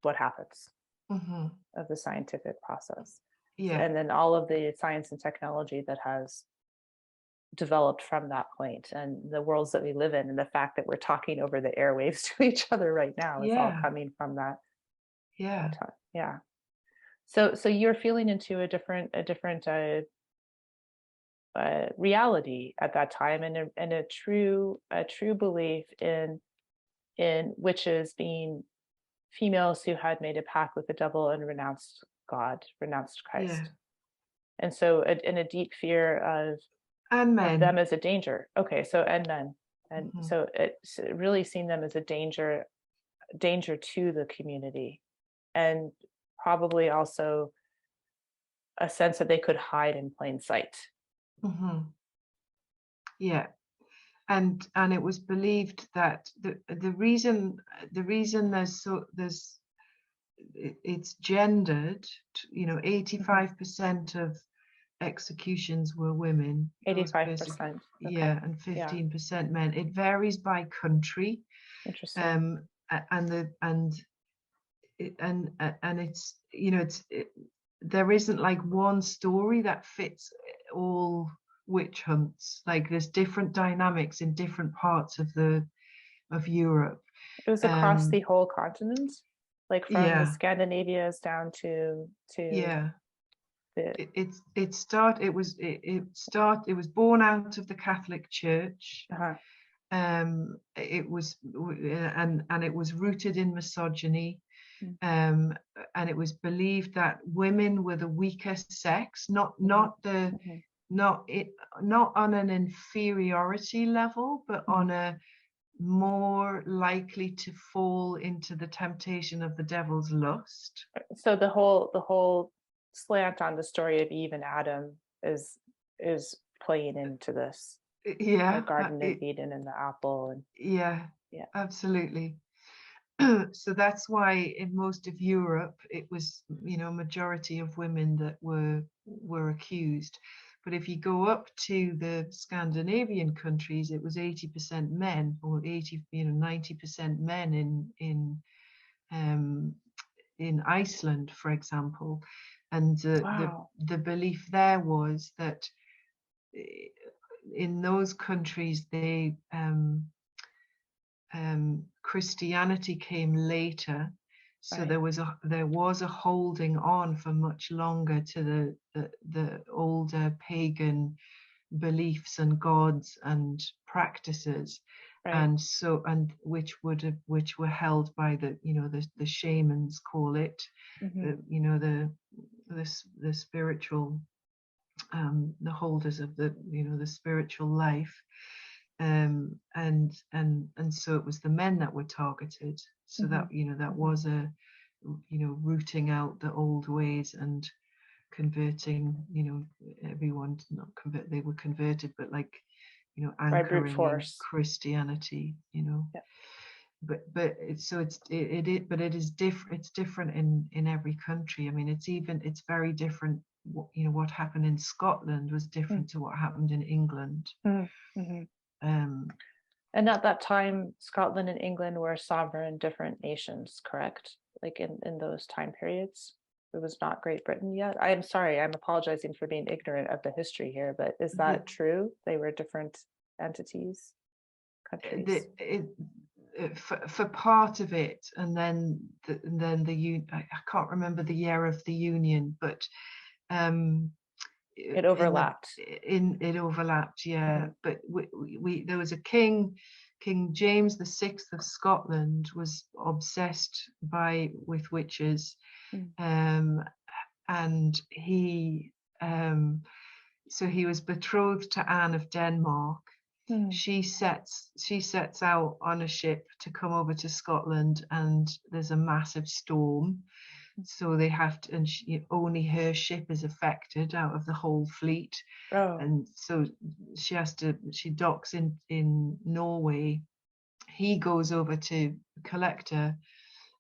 what happens mhm. of the scientific process. Yeah, And then all of the science and technology that has developed from that point, and the worlds that we live in, and the fact that we're talking over the airwaves to each other right now is all yeah, coming from that yeah, time. Yeah. So you're feeling into a different reality at that time, and a true belief in witches being females who had made a pact with the devil and renounced God, renounced yeah. Christ. And so in a deep fear And of them men. as a danger. Okay, so and then and Mhm, so it's really seeing them as a danger to the community, and probably also a sense that they could hide in plain sight. mhm. Yeah. And it was believed that the reason it's gendered, you know, Mhm. 85% of executions were women, those basically, 85%. Okay. yeah, and Yeah. 15% men. It varies by country. Interesting. And the and it's, you know, there isn't like one story that fits all witch hunts. Like there's different dynamics in different parts of Europe. It was across the whole continent, like from the Yeah, Scandinavias down to yeah. the It was born out of the Catholic Church. uh-huh, It was and it was rooted in misogyny. mm, And it was believed that women were the weaker sex, mhm, mhm, not it not on an inferiority level, but mhm. on a more likely to fall into the temptation of the devil's lust. So the whole slant on the story of Eve and Adam is playing into this, the Yeah, Garden of Eden and the apple and yeah, yeah. absolutely. So that's why in most of Europe it was, majority of women that were accused. But if you go up to the Scandinavian countries, it was 80% men, or 90% men um, in Iceland, for example. And Wow. the belief there was that eh, in those countries Christianity came later, so Right. there was a holding on for much longer to the older pagan beliefs and gods and practices, Right. and so and which were held by the shamans, call it, Hmm. the spiritual, the holders of the spiritual life. And so it was the men that were targeted, so Hmm. that that Hmm. was a rooting out the old ways and converting everyone, not convert, they were converted, but like By brute anchoring in force. Christianity. Yeah. But it is different. It's different in every country. I mean, it's very different. What happened in Scotland was different to what happened in England. Mm-hmm. um And at that time, Scotland and England were sovereign different nations, correct? Like in those time periods. It was not Great Britain yet. I am sorry, I'm apologizing for being ignorant of the history here, but is the, that true? They were different entities, countries. the it, for part of it, and then I can't remember the year of the union, but um It in the overlapped. in it overlapped, yeah. Mhm, But we there was a king. King James VI of Scotland was obsessed with witches, mm, um and he was betrothed to Anne of Denmark. mm, She sets out on a ship to come over to Scotland, and there's a massive storm. mm. So they have to, and only her ship is affected out of the whole fleet. Oh, And so she docks in Norway. He goes over to collect her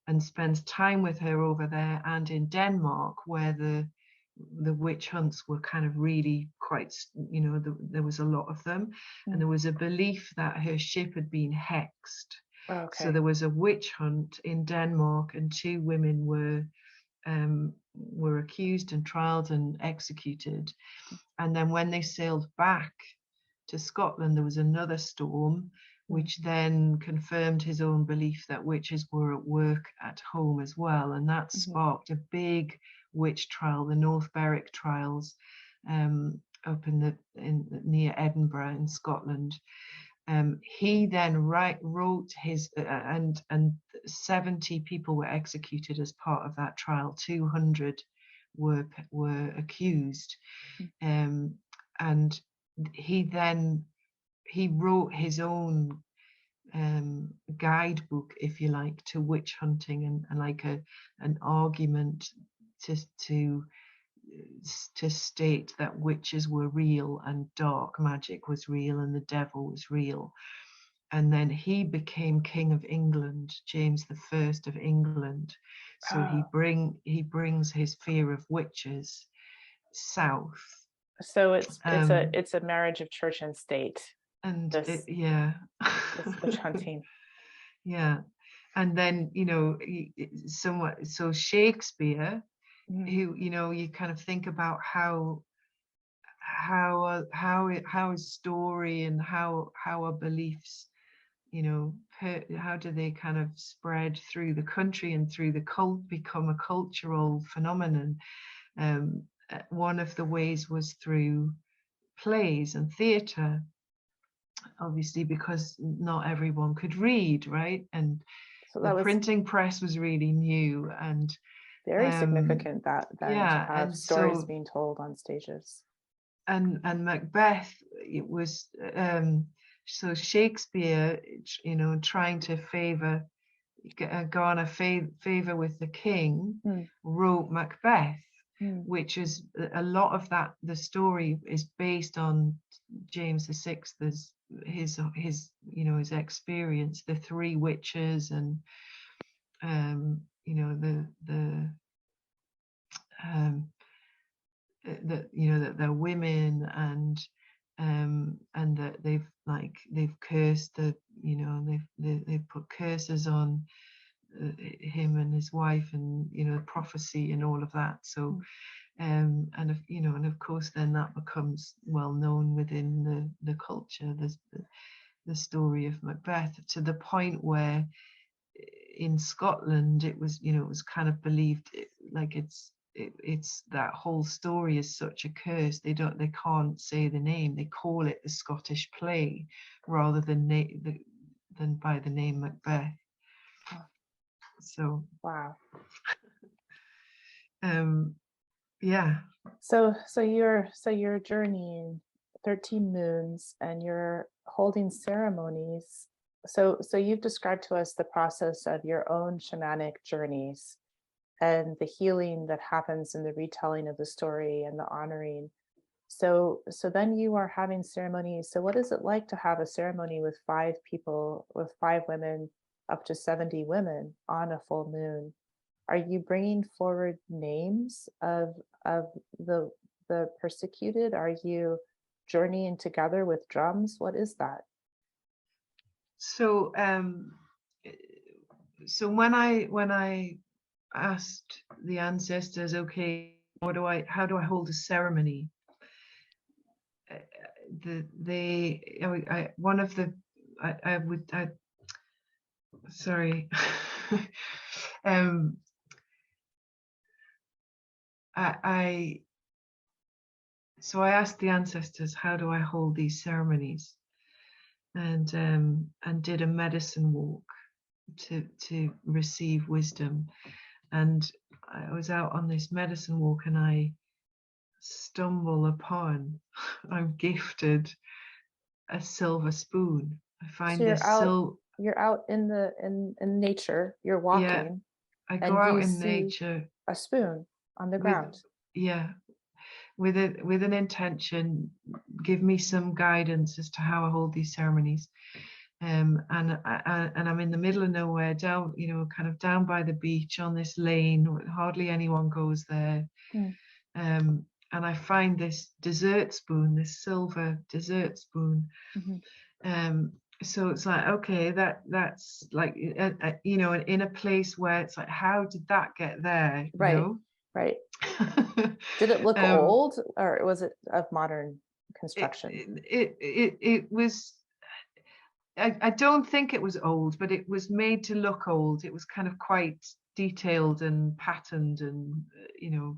and spends time with her over there, and in Denmark, where the witch hunts were kind of really quite, there was a lot of them, and mm, there was a belief that her ship had been hexed. So okay. there was a witch hunt in Denmark, and two women were accused and trialed and executed. And then when they sailed back to Scotland, there was another storm, Mm, which then confirmed his own belief that witches were at work at home as well. And that mhm, sparked a big witch trial, the North Berwick trials, up near Edinburgh in Scotland. He then wrote his, and 70 people were executed as part of that trial. 200 were accused, mm. and he wrote his own guidebook, if you like, to witch hunting, and like an argument to to to state that witches were real and dark magic was real and the devil was real. And then he became King of England, James I of England. So Oh, he brings his fear of witches south. so it's a Um, it's a marriage of church and state. and This yeah. this witch hunting. Yeah. And then somewhat, so Shakespeare, Mhm. who, you kind of think about how is story and how are beliefs, how do they kind of spread through the country and through the cult, become a cultural phenomenon. One of the ways was through plays and theatre, obviously, because not everyone could read, right? And So the that was printing press was really new, and very um, significant that then to yeah, have and stories so being told on stages. and Macbeth, it was so Shakespeare, trying to garner favor with the king, Mm, wrote Macbeth, mm. which is a lot of that. The story is based on James the Sixth, his experience, the three witches, and the um, that they're women, and that they've cursed they've put curses on him and his wife, and prophecy and all of that. So Mm. and of course then that becomes well known within the culture. There's the story of Macbeth, to the point where in Scotland it was kind of believed, it's that whole story is such a curse. They can't say the name. They call it the Scottish play rather than by the name Macbeth. Oh, So wow. um yeah. So you're journeying 13 moons and you're holding ceremonies. So you've described to us the process of your own shamanic journeys and the healing that happens in the retelling of the story and the honoring. So then you are having ceremonies. So what is it like to have a ceremony with 5 people, with 5 women, up to 70 women on a full moon? Are you bringing forward names of the the persecuted? Are you journeying together with drums? What is that? So when I asked the ancestors, okay, how do I hold a ceremony? Uh, one of the I would I sorry um I so I asked the ancestors, how do I hold these ceremonies, and did a medicine walk to receive wisdom. And I was out on this medicine walk, and I stumble upon I'm gifted a silver spoon. I So find this you're out in in nature, you're yeah, walking, I go and out you in see nature a spoon on the with ground. yeah, with an intention, give me some guidance as to how I hold these ceremonies. And I'm in the middle of nowhere, down, kind of down by the beach on this lane. Hardly anyone goes there. Mm, And I find this dessert spoon, this silver dessert spoon. mhm. Um, so it's like, okay, that's like, in a place where it's like, how did that get there? Right, right. Did it look um, old or was it of modern it, construction? it was. I don't think it was old, but it was made to look old. It was kind of quite detailed and patterned, and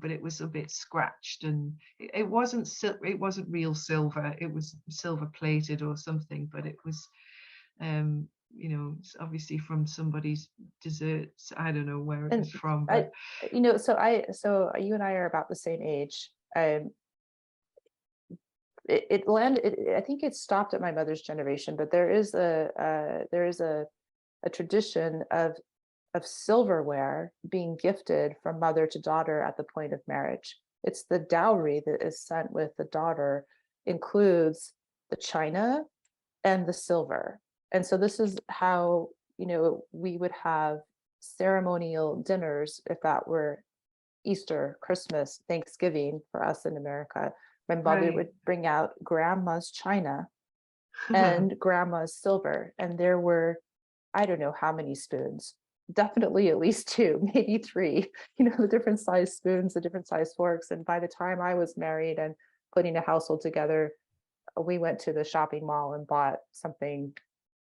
but it was a bit scratched, and it wasn't it wasn't real silver. It was silver plated or something, but it was it's obviously from somebody's desserts. I don't know where it And was from, I, but so you and I are about the same age. It landed. I think it stopped at my mother's generation, but there is a tradition of silverware being gifted from mother to daughter at the point of marriage. It's the dowry that is sent with the daughter, includes the china and the silver. And so this is how, we would have ceremonial dinners if that were Easter, Christmas, Thanksgiving for us in America. My mother right. would bring out grandma's china and grandma's silver, and there were, I don't know how many spoons, definitely at least two, maybe three, the different size spoons, the different size forks. And by the time I was married and putting a household together, we went to the shopping mall and bought something,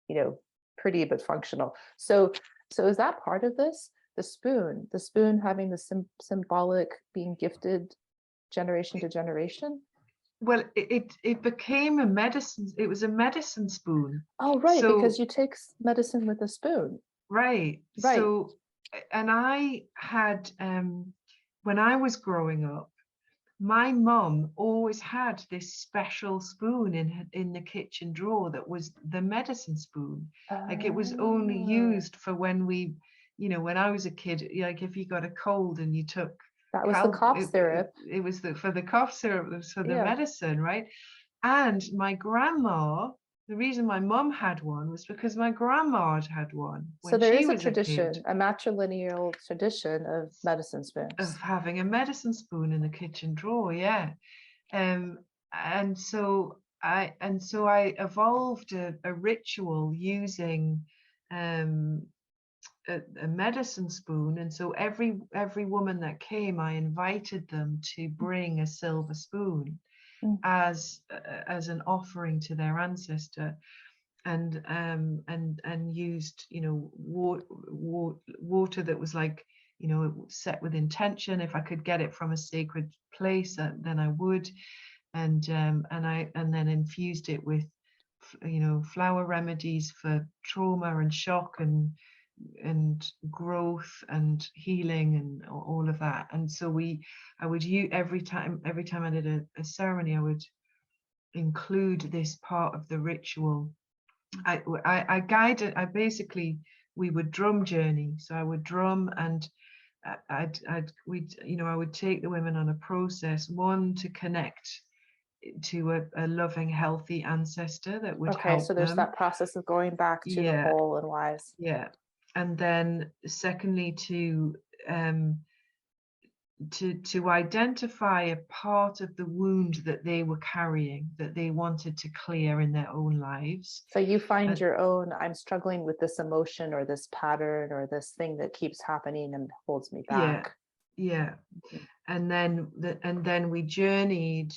you know, pretty but functional. So is that part of this? The spoon having the symbolic being gifted generation to generation? Well, it became a medicine. It was a medicine spoon. Oh, right, because So you take medicine with a spoon. right. Right. So and I had when I was growing up, my mum always had this special spoon in the kitchen drawer that was the medicine spoon. Like it was only Oh, used for when we, when I was a kid, like if you got a cold and you took that was the cough syrup. it was for the cough syrup, it was for the Yeah. medicine, right? And my grandma, the reason my mum had one was because my grandma had one So when there she is a was a kid tradition, a matrilineal tradition of medicine of spoons. having a medicine spoon in the kitchen drawer, yeah. Um, and so I evolved a ritual using um, a medicine spoon, and so every woman that came, I invited them to bring a silver spoon Mm. as an offering to their ancestor, and used water that was like set with intention. If I could get it from a sacred place, then I would, and then infused it with flower remedies for trauma and shock and growth and healing and all of that. And so I would use every time I did a ceremony, I would include this part of the ritual. I guided. I basically we would drum journey. So I would drum, and I would take the women on a process, one to connect to a loving, healthy ancestor that would Okay, so help there's them. that process of going back to the Yeah, whole and wise. yeah. And then secondly, um, to identify a part of the wound that they were carrying, that they wanted to clear in their own lives. So you find And your own, I'm struggling with this emotion or this pattern or this thing that keeps happening and holds me yeah, back. yeah. Mhm. And then we journeyed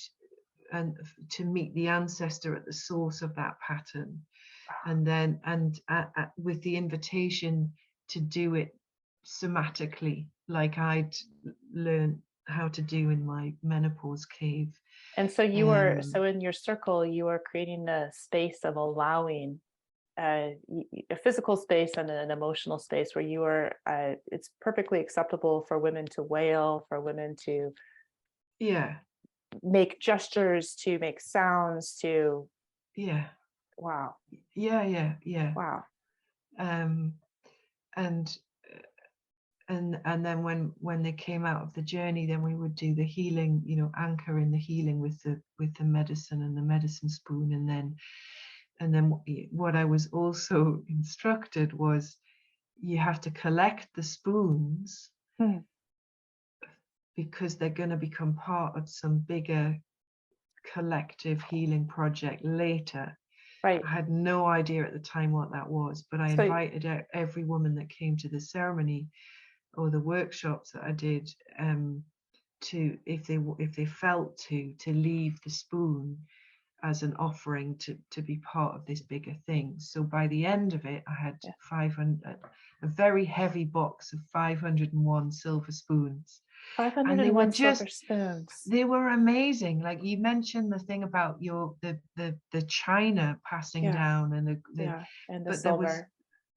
and to meet the ancestor at the source of that pattern, and then with the invitation to do it somatically, like I'd learned how to do in my menopause cave. And so you were, um so in your circle, you are creating a space of allowing a physical space and an emotional space where you are, it's perfectly acceptable for women to wail, for women to yeah, make gestures, to make sounds, to, yeah, wow, yeah. wow. um and and then when they came out of the journey, then we would do the healing, anchor in the healing with the medicine and the medicine spoon. And then what I was also instructed was, you have to collect the spoons Hmm. because they're going to become part of some bigger collective healing project later. Right. I had no idea at the time what that was, but I So, invited every woman that came to the ceremony or the workshops that I did, to, if they felt to leave the spoon as an offering to be part of this bigger thing. So by the end of it, I had yeah, 500, a very heavy box of 501 silver spoons, and they were 501 silver just spoons. they were amazing. Like you mentioned the thing about the china passing Yeah, down, and the yeah. And the but silver.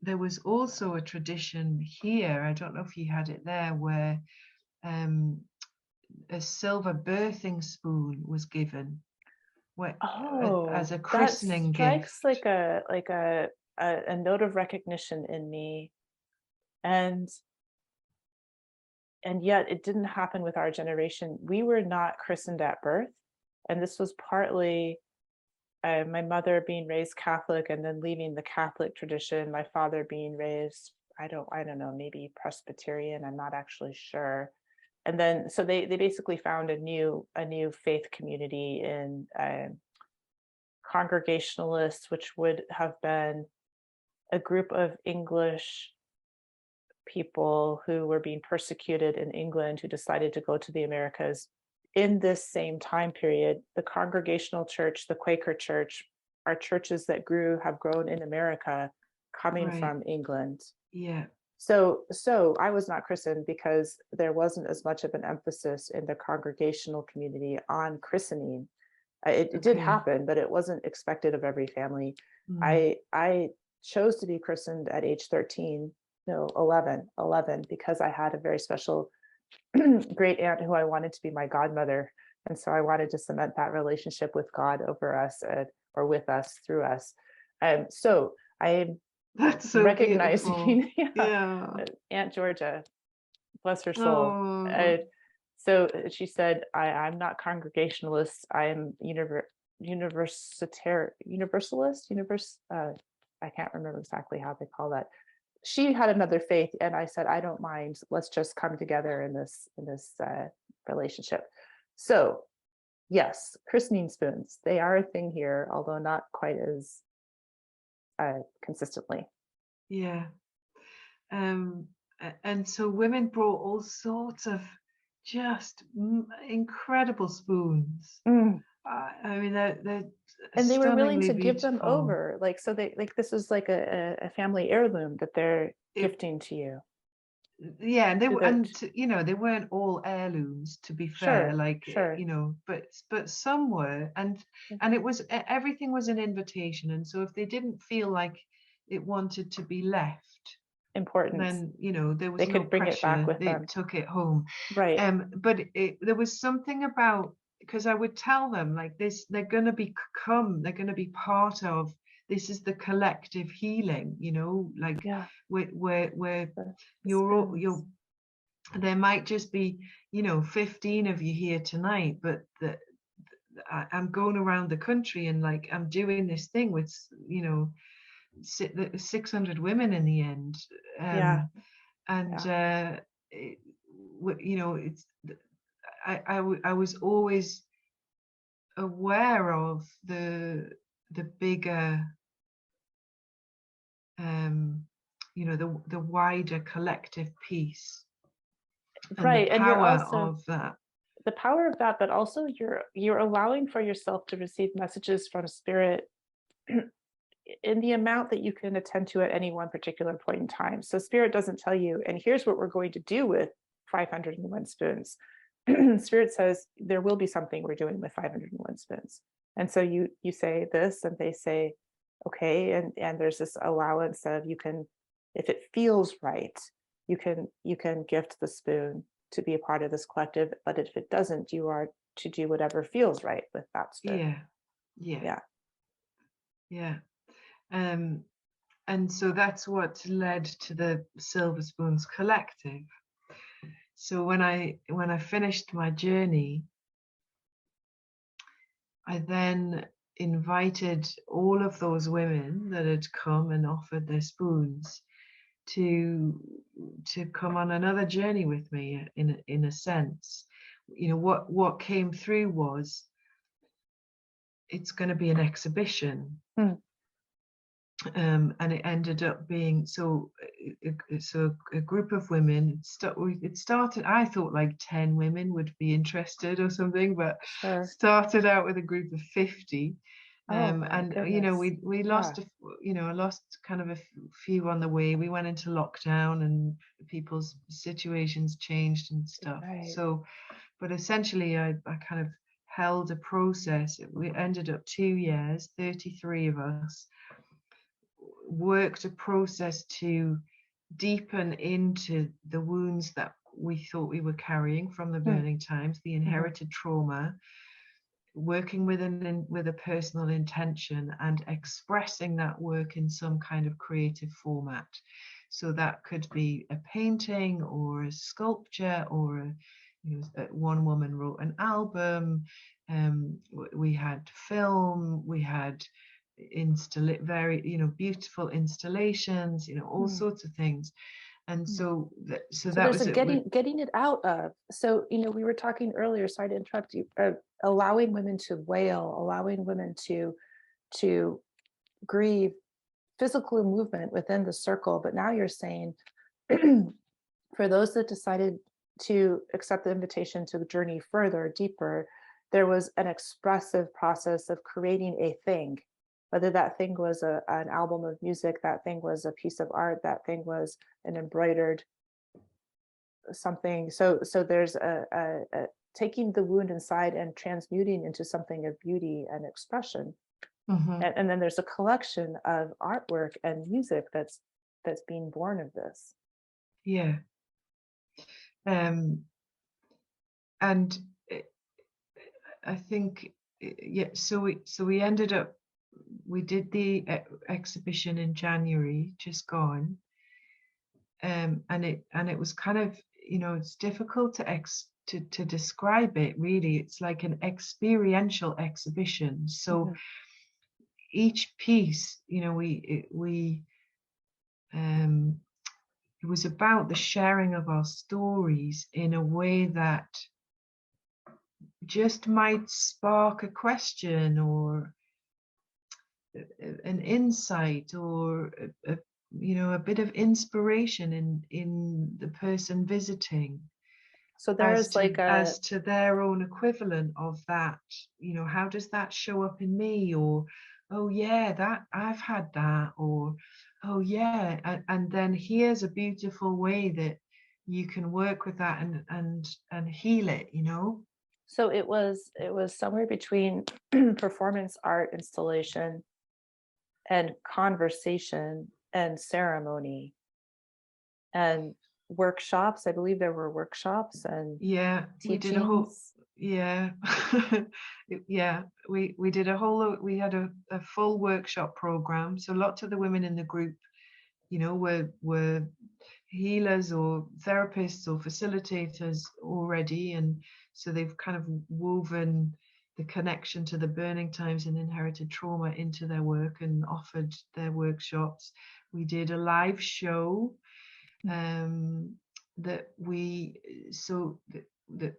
there was also a tradition here, I don't know if you had it there, where um a silver birthing spoon was given, where, as Oh, a that christening strikes gift. like a note of recognition in me. And and yet it didn't happen with our generation. We were not christened at birth. And this was partly my mother being raised Catholic and then leaving the Catholic tradition, my father being raised, I don't know, maybe Presbyterian, I'm not actually sure. And then so they basically found a new faith community in Congregationalists, which would have been a group of English people who were being persecuted in England who decided to go to the Americas. In this same time period, the Congregational Church, the Quaker Church, are churches that have grown in America, coming Right. from England. Yeah. So I was not christened because there wasn't as much of an emphasis in the congregational community on christening. It did Okay. happen, but it wasn't expected of every family. Mm. I chose to be christened at age 13, no, 11, because I had a very special great aunt who I wanted to be my godmother. And so I wanted to cement that relationship with God over us, or with us, through us. So I am That's so beautiful. recognizing, yeah, Yeah. Aunt Georgia, bless her soul. Oh, Uh, so she said, I'm not Congregationalist. I'm universalist, I can't remember exactly how they call that. She had another faith, and I said, I don't mind. Let's just come together in this relationship. So yes, christening spoons, they are a thing here, although not quite as consistently. yeah. And so women brought all sorts of just incredible spoons. Mm. I mean, they're And they were willing stunningly to give them beautiful. over, like, so they, like, this is like a family heirloom that they're It, gifting to you. yeah, and To the you know, they weren't all heirlooms, to be fair, Sure, like sure. you know, but some were, and it was everything was an invitation, and so if they didn't feel like it wanted to be left, Importance. then you know there They was no could bring it back pressure, with they them. took it home. Right. But there was something about, because I would tell them like this, they're going to they're going to be part of, this is the collective healing, you know, like Yeah. where The you're spoons. there might just be, you know, 15 of you here tonight, but I'm going around the country and like I'm doing this thing with, you know, 600 women in the end. Yeah. And Yeah. it, you know, I was always aware of the bigger, um, you know, the wider collective piece and the Right. And you're power also of that. the power of that, but also you're allowing for yourself to receive messages from spirit in the amount that you can attend to at any one particular point in time. So spirit doesn't tell you, and here's what we're going to do with 501 spoons. Spirit says there will be something we're doing with 501 spoons. And so you say this, and they say, okay, and there's this allowance of, you can, if it feels right, you can gift the spoon to be a part of this collective, but if it doesn't, you are to do whatever feels right with that spoon. Yeah, yeah, Yeah. yeah. Um, and so that's what led to the Silver Spoons Collective. So when I finished my journey, I then invited all of those women that had come and offered their spoons to come on another journey with me, in a sense. You know, what came through was, it's going to be an exhibition. Hmm. And it ended up being, so a group of women, it started, I thought like 10 women would be interested or something, but Sure. started out with a group of 50. Oh my And you know, goodness. we Yeah. lost you know, I lost kind of a few on the way. We went into lockdown and people's situations changed and stuff, Right. so but essentially I kind of held a process. We ended up 2 years, 33 of us worked a process to deepen into the wounds that we thought we were carrying from the Hmm. burning times, the Mhm. inherited trauma, working with a personal intention and expressing that work in some kind of creative format. So that could be a painting or a sculpture, or you know, one woman wrote an album. We had film, we had very, you know, beautiful installations, you know, all Hmm. sorts of things. And Hmm. so So that there's a was it. getting it out of. So, we were talking earlier, sorry to interrupt you, allowing women to wail, allowing women to grieve physical movement within the circle. But now you're saying For those that decided to accept the invitation to journey further, deeper, there was an expressive process of creating a thing. Whether that thing was an album of music, that thing was a piece of art, that thing was an embroidered something. So there's a taking the wound inside and transmuting into something of beauty and expression. Hmm. And then there's a collection of artwork and music that's being born of this. Yeah. Um, and I think, yeah. So we ended up. We did the exhibition in January, just gone, and it was kind of, it's difficult to describe it really. It's like an experiential exhibition. So Mhm. each piece, we um, it was about the sharing of our stories in a way that just might spark a question or an insight or a bit of inspiration in the person visiting So as there's to like a as to their own equivalent of that. How does that show up in me? Or, oh yeah, that I've had that. Or, oh yeah, and then here's a beautiful way that you can work with that and heal it. so it was somewhere between performance art installation and conversation and ceremony and workshops. I believe there were workshops and Yeah, we did a whole, teachings. yeah. Yeah, we did a whole, we had a full workshop program. So lots of the women in the group, were healers or therapists or facilitators already, and so they've kind of woven the connection to the burning times and inherited trauma into their work and offered their workshops. We did a live show, um, that we so the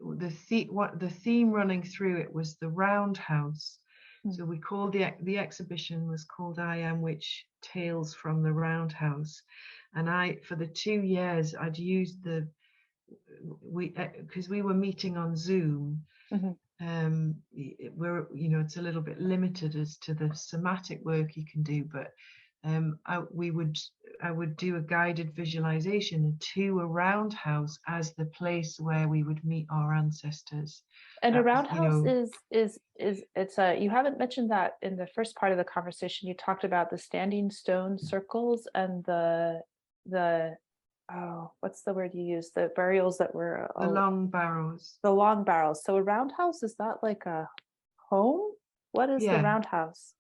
theme running through it was the roundhouse. Mm. So we called the exhibition was called I Am Witch Tales from the Roundhouse, and I for the 2 years I'd used the we because we were meeting on Zoom. Mhm. We're it's a little bit limited as to the somatic work you can do, but I would do a guided visualization to a roundhouse as the place where we would meet our ancestors. And a That was, roundhouse is it's a you haven't mentioned that in the first part of the conversation. You talked about the standing stone circles and the oh, what's the word you use? The burials that were the long barrows. the long barrels. So a roundhouse, is that like a home? What is the Yeah, roundhouse?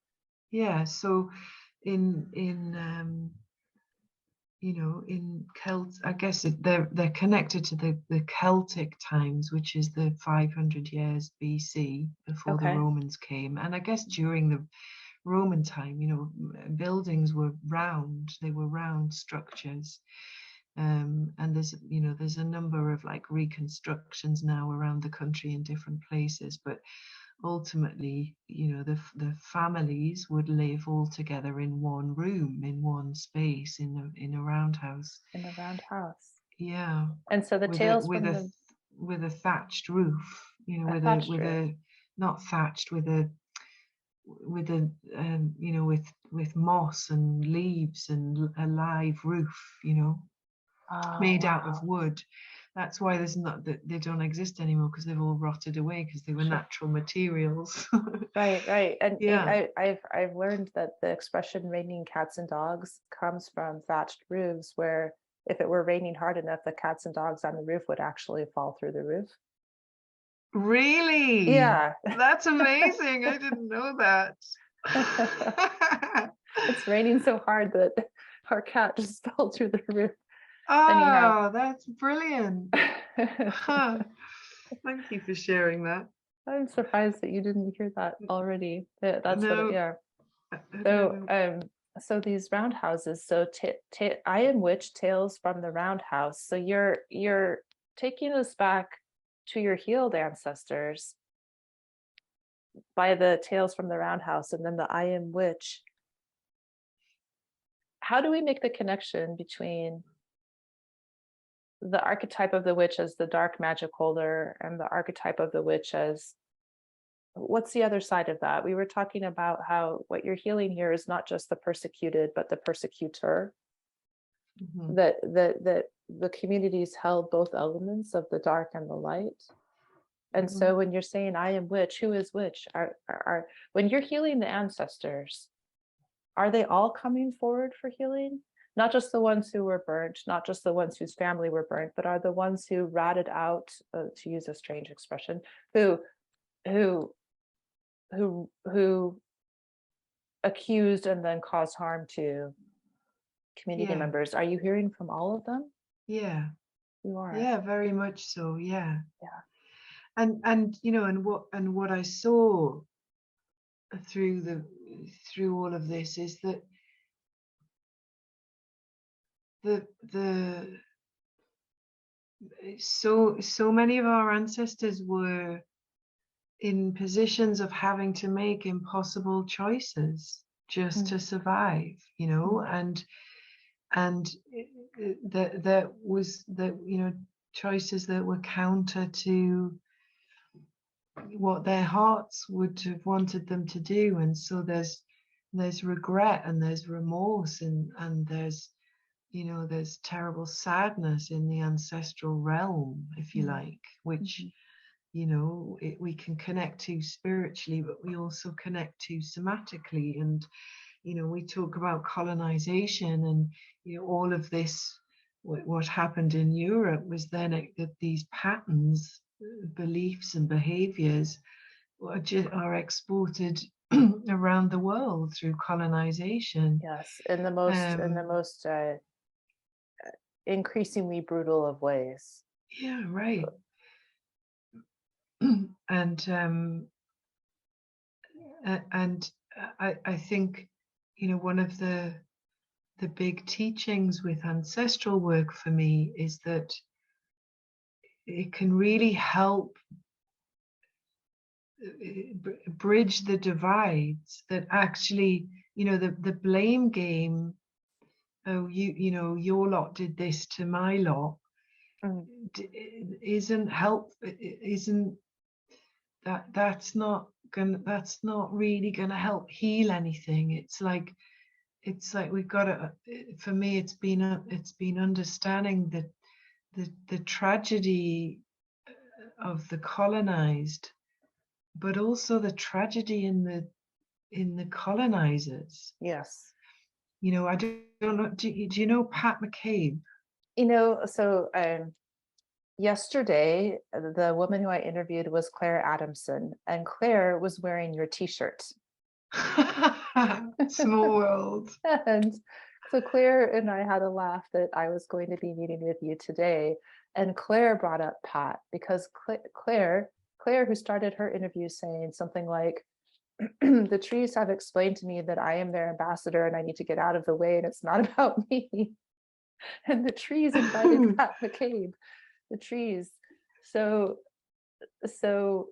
yeah. So in in Celt, I guess they're connected to the Celtic times, which is the 500 years BC before the Okay. Romans came. And I guess during the Roman time, buildings were round, they were round structures. And there's a number of like reconstructions now around the country in different places, but ultimately, the families would live all together in one room, in one space, in a roundhouse. In a roundhouse. Yeah, And so the with a tales from the with a thatched roof. a With a thatched roof. not thatched, with moss and leaves and a live roof. Oh, Made out of wow. wood. That's why there's not that they don't exist anymore, because they've all rotted away because they were Sure. natural materials. Right, right. And Yeah. I've learned that the expression raining cats and dogs comes from thatched roofs, where if it were raining hard enough, the cats and dogs on the roof would actually fall through the roof. Really? Yeah. That's amazing. I didn't know that. It's raining so hard that our cat just fell through the roof. Anyhow. Oh, that's brilliant. Huh. Thank you for sharing that. I'm surprised that you didn't hear that already. That's what, No, yeah. I don't So, know. so these roundhouses. So, I am witch tales from the roundhouse. So you're taking us back to your healed ancestors by the tales from the roundhouse, and then the I am witch. How do we make the connection between the archetype of the witch as the dark magic holder, and the archetype of the witch as, what's the other side of that? We were talking about how what you're healing here is not just the persecuted, but the persecutor. Mhm. That the communities held both elements of the dark and the light. And Mhm. so when you're saying I am witch, who is witch? Are when you're healing the ancestors, are they all coming forward for healing? Not just the ones who were burnt, not just the ones whose family were burnt, but are the ones who ratted out, to use a strange expression, who who accused and then caused harm to community Yeah, members? Are you hearing from all of them? yeah, You are. yeah, very much so. Yeah. Yeah. And and what I saw through the through all of this is that the so many of our ancestors were in positions of having to make impossible choices just to Mm, survive, mm, and that choices that were counter to what their hearts would have wanted them to do. And so there's regret and there's remorse, and there's terrible sadness in the ancestral realm, if you mm, like, which mhm. we can connect to spiritually, but we also connect to somatically. And we talk about colonization, and all of this. What happened in Europe was then that these patterns, beliefs, and behaviors are exported around the world through colonization. Yes, in the most increasingly brutal of ways. Yeah, right. and and I think one of the big teachings with ancestral work for me is that it can really help bridge the divides that actually the blame game. Oh, your lot did this to my lot, Mm, isn't help, isn't that's not really gonna help heal anything. It's like we've got to, for me it's been understanding the tragedy of the colonized, but also the tragedy in the colonizers. yes. I don't know, do you know Pat McCabe? So yesterday, the woman who I interviewed was Claire Adamson, and Claire was wearing your T-shirt. Small world. And so Claire and I had a laugh that I was going to be meeting with you today. And Claire brought up Pat because Claire, who started her interview saying something like, the trees have explained to me that I am their ambassador and I need to get out of the way and it's not about me. And the trees invited Pat McCabe, the trees. So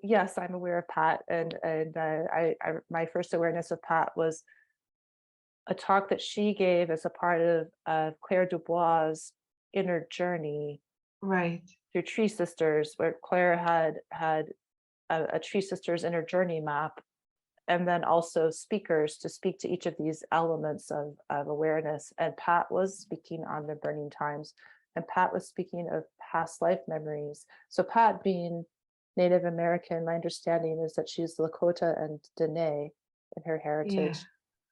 yes, I'm aware of Pat, and I my first awareness of Pat was a talk that she gave as a part of Claire Dubois' inner journey Right. through Tree Sisters, where Claire had a Tree Sisters inner journey map, and then also speakers to speak to each of these elements of awareness. And Pat was speaking on the burning times, and Pat was speaking of past life memories. So Pat, being Native American, my understanding is that she's Lakota and Dene in her Yeah. heritage,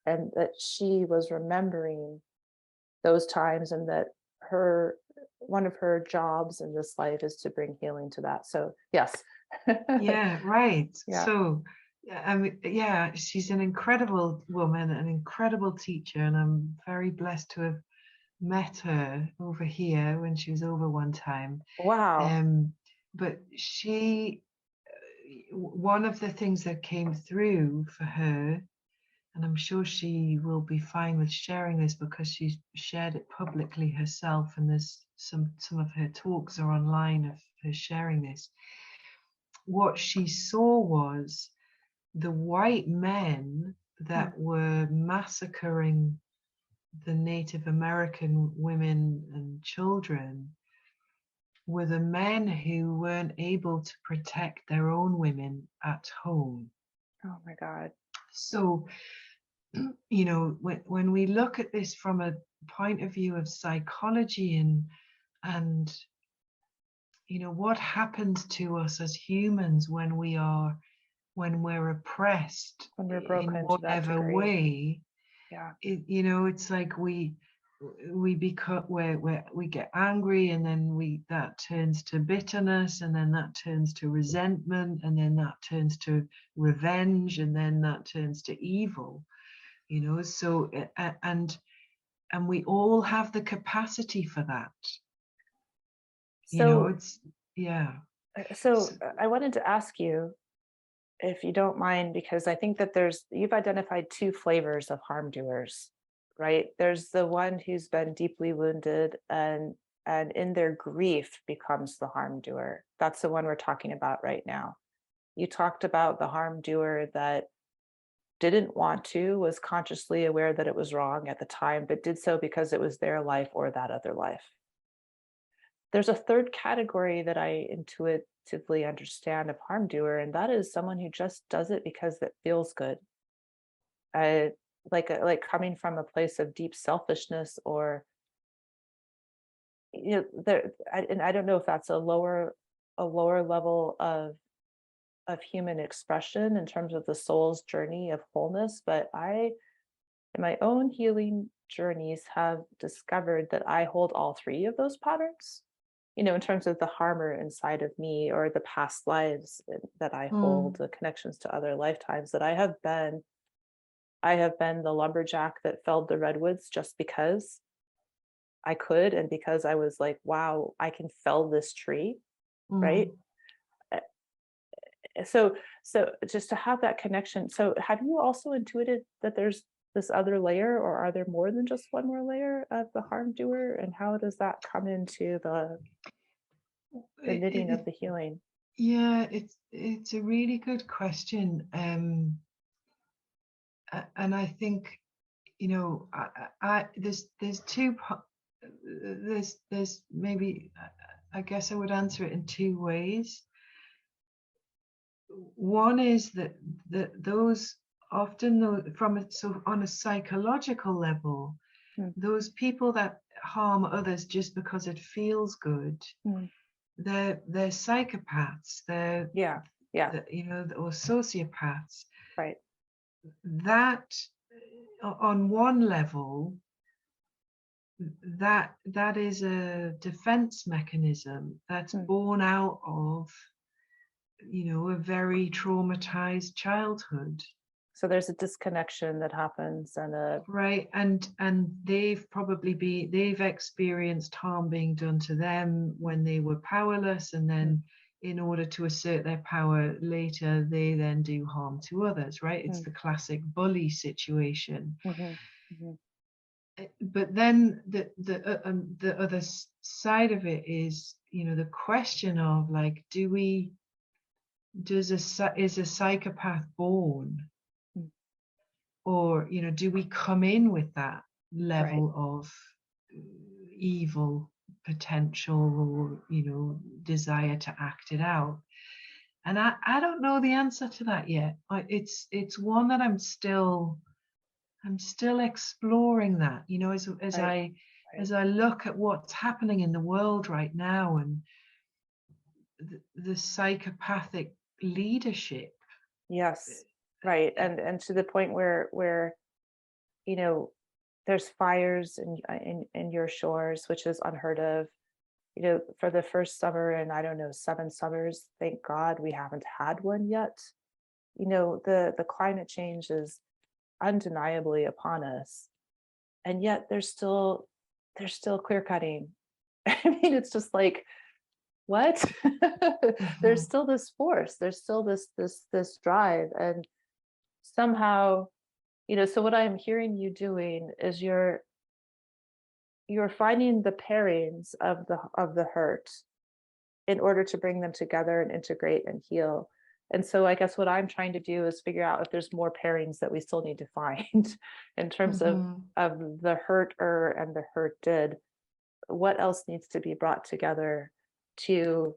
and that she was remembering those times, and that her one of her jobs in this life is to bring healing to that. So yes. Yeah, right. Yeah. So, yeah, I mean, yeah, she's an incredible woman, an incredible teacher, and I'm very blessed to have met her over here when she was over one time. Wow. But one of the things that came through for her, and I'm sure she will be fine with sharing this because she's shared it publicly herself, and there's some of her talks are online of her sharing this. What she saw was the white men Mm, that were massacring the Native American women and children were the men who weren't able to protect their own women at home. Oh my God. So, you know, when we look at this from a point of view of psychology and you know what happens to us as humans when we're oppressed When we're in broken to that whatever degree. way, Yeah. you know, it's like we become where we get angry, and then we that turns to bitterness, and then that turns to resentment, and then that turns to revenge, and then that turns to evil, you know. So and we all have the capacity for that, you know. So, It's yeah. so So, I wanted to ask you, if you don't mind, because I think that you've identified two flavors of harm doers, right? There's the one who's been deeply wounded and in their grief becomes the harm doer. That's the one we're talking about right now. You talked about the harm doer that didn't want to, was consciously aware that it was wrong at the time, but did so because it was their life or that other life. There's a third category that I intuitively understand of harm doer, and that is someone who just does it because it feels good. Uh, like coming from a place of deep selfishness, or and I don't know if that's a lower level of human expression in terms of the soul's journey of wholeness, but I, in my own healing journeys, have discovered that I hold all three of those patterns, in terms of the harmer inside of me, or the past lives that I hold, mm, the connections to other lifetimes, that I have been the lumberjack that felled the redwoods just because I could, and because I was like, wow, I can fell this tree, right? mm. Uh, so just to have that connection. So have you also intuited that there's this other layer, or are there more than just one more layer of the harm doer? And how does that come into the It, knitting of it, the healing? yeah, it's a really good question, and I think, you know, there's there's maybe, I guess I would answer it in two ways. One is that those often, though, so on a psychological level, Mm, those people that harm others just because it feels good, mm. they're psychopaths, Yeah, yeah, you know, or sociopaths. right. That on one level, that is a defense mechanism that's Mm. born out of, you know, a very traumatized childhood. So there's a disconnection that happens, and a Right. And they've experienced harm being done to them when they were powerless, and mm, then in order to assert their power later, they then do harm to others, right? It's mm, the classic bully situation. mhm, mhm, But then the other side of it is, you know, the question of like, is a psychopath born, mm. or, you know, do we come in with that Right. level of evil potential, or, you know, desire to act it out? And I don't know the answer to that yet. It's one that I'm still exploring that, you know, Right. Right. as I look at what's happening in the world right now, and the psychopathic leadership. Yes. Right. And to the point where you know there's fires in your shores, which is unheard of. For the first summer in, I don't know, 7 summers, thank God we haven't had one yet. The climate change is undeniably upon us, and yet there's still clear cutting. I mean, it's just like, what? There's Mhm, still this force, there's still this drive, and somehow, so what I'm hearing you doing is you're finding the pairings of the hurt in order to bring them together and integrate and heal. And so I guess what I'm trying to do is figure out if there's more pairings that we still need to find in terms of mhm. of the hurter and the hurt did. What else needs to be brought together to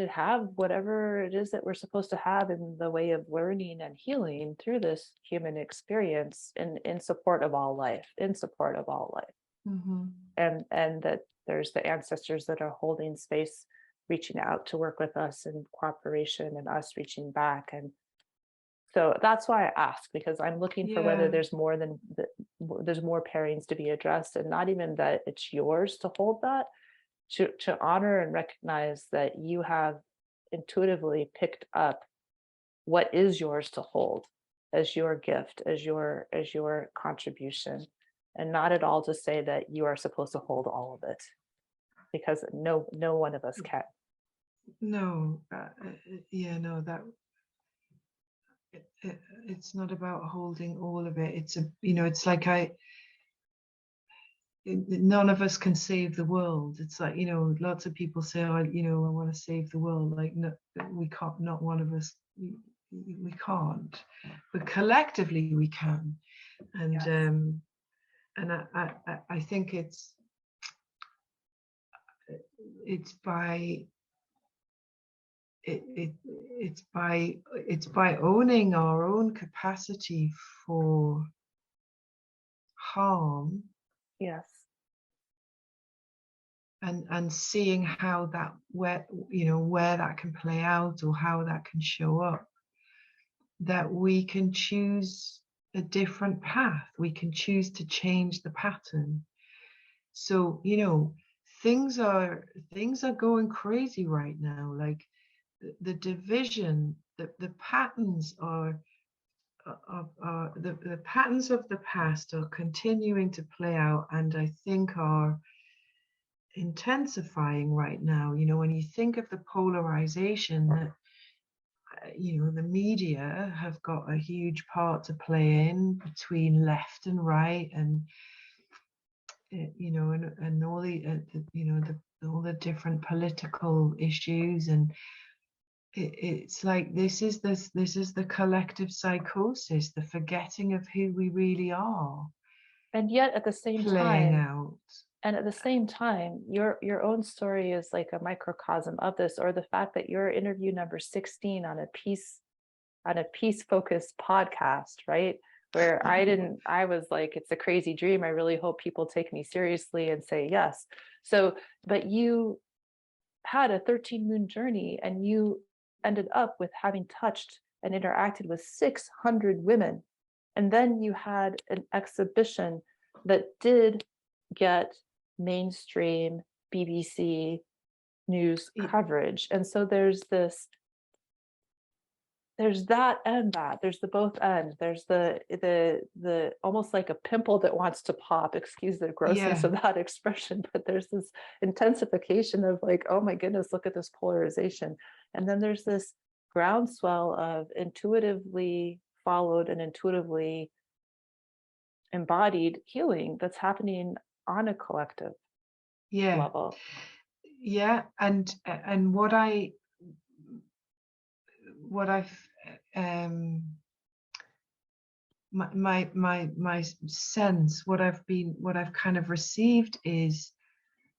have whatever it is that we're supposed to have in the way of learning and healing through this human experience in support of all life, in support of all life. Mm-hmm. And that there's the ancestors that are holding space, reaching out to work with us in cooperation, and us reaching back. And so that's why I ask, because I'm looking for whether Yeah. there's more there's more pairings to be addressed, and not even that it's yours to hold that, to honor and recognize that you have intuitively picked up what is yours to hold as your gift, as your contribution, and not at all to say that you are supposed to hold all of it, because no one of us can. No, yeah, no, that it's not about holding all of it. It's it's like none of us can save the world. It's like, lots of people say, oh, I want to save the world. Like, no, we can't. Not one of us. We can't, but collectively we can. And Yes. I think it's by it's by owning our own capacity for harm, Yes. and seeing how that, where that can play out or how that can show up, that we can choose a different path. We can choose to change the pattern. So, things are going crazy right now. Like the division, the patterns the patterns of the past are continuing to play out, and I think are intensifying right now. When you think of the polarization that the media have got a huge part to play in, between left and right, and and all all the different political issues, and it's like this is the collective psychosis, the forgetting of who we really are, And yet at the same playing time, out. your own story is like a microcosm of this, or the fact that you're interview number 16 on a peace focused podcast, right? Where I was like, it's a crazy dream. I really hope people take me seriously and say yes. So, but you had a 13 moon journey, and you ended up with having touched and interacted with 600 women. And then you had an exhibition that did get mainstream BBC news coverage. And so there's that and that. There's the both end. There's the almost like a pimple that wants to pop, excuse the grossness Yeah, of that expression, but there's this intensification of like, oh my goodness, look at this polarization. And then there's this groundswell of intuitively followed and intuitively embodied healing that's happening on a collective yeah, level. yeah. And what I've my sense, what I've kind of received is,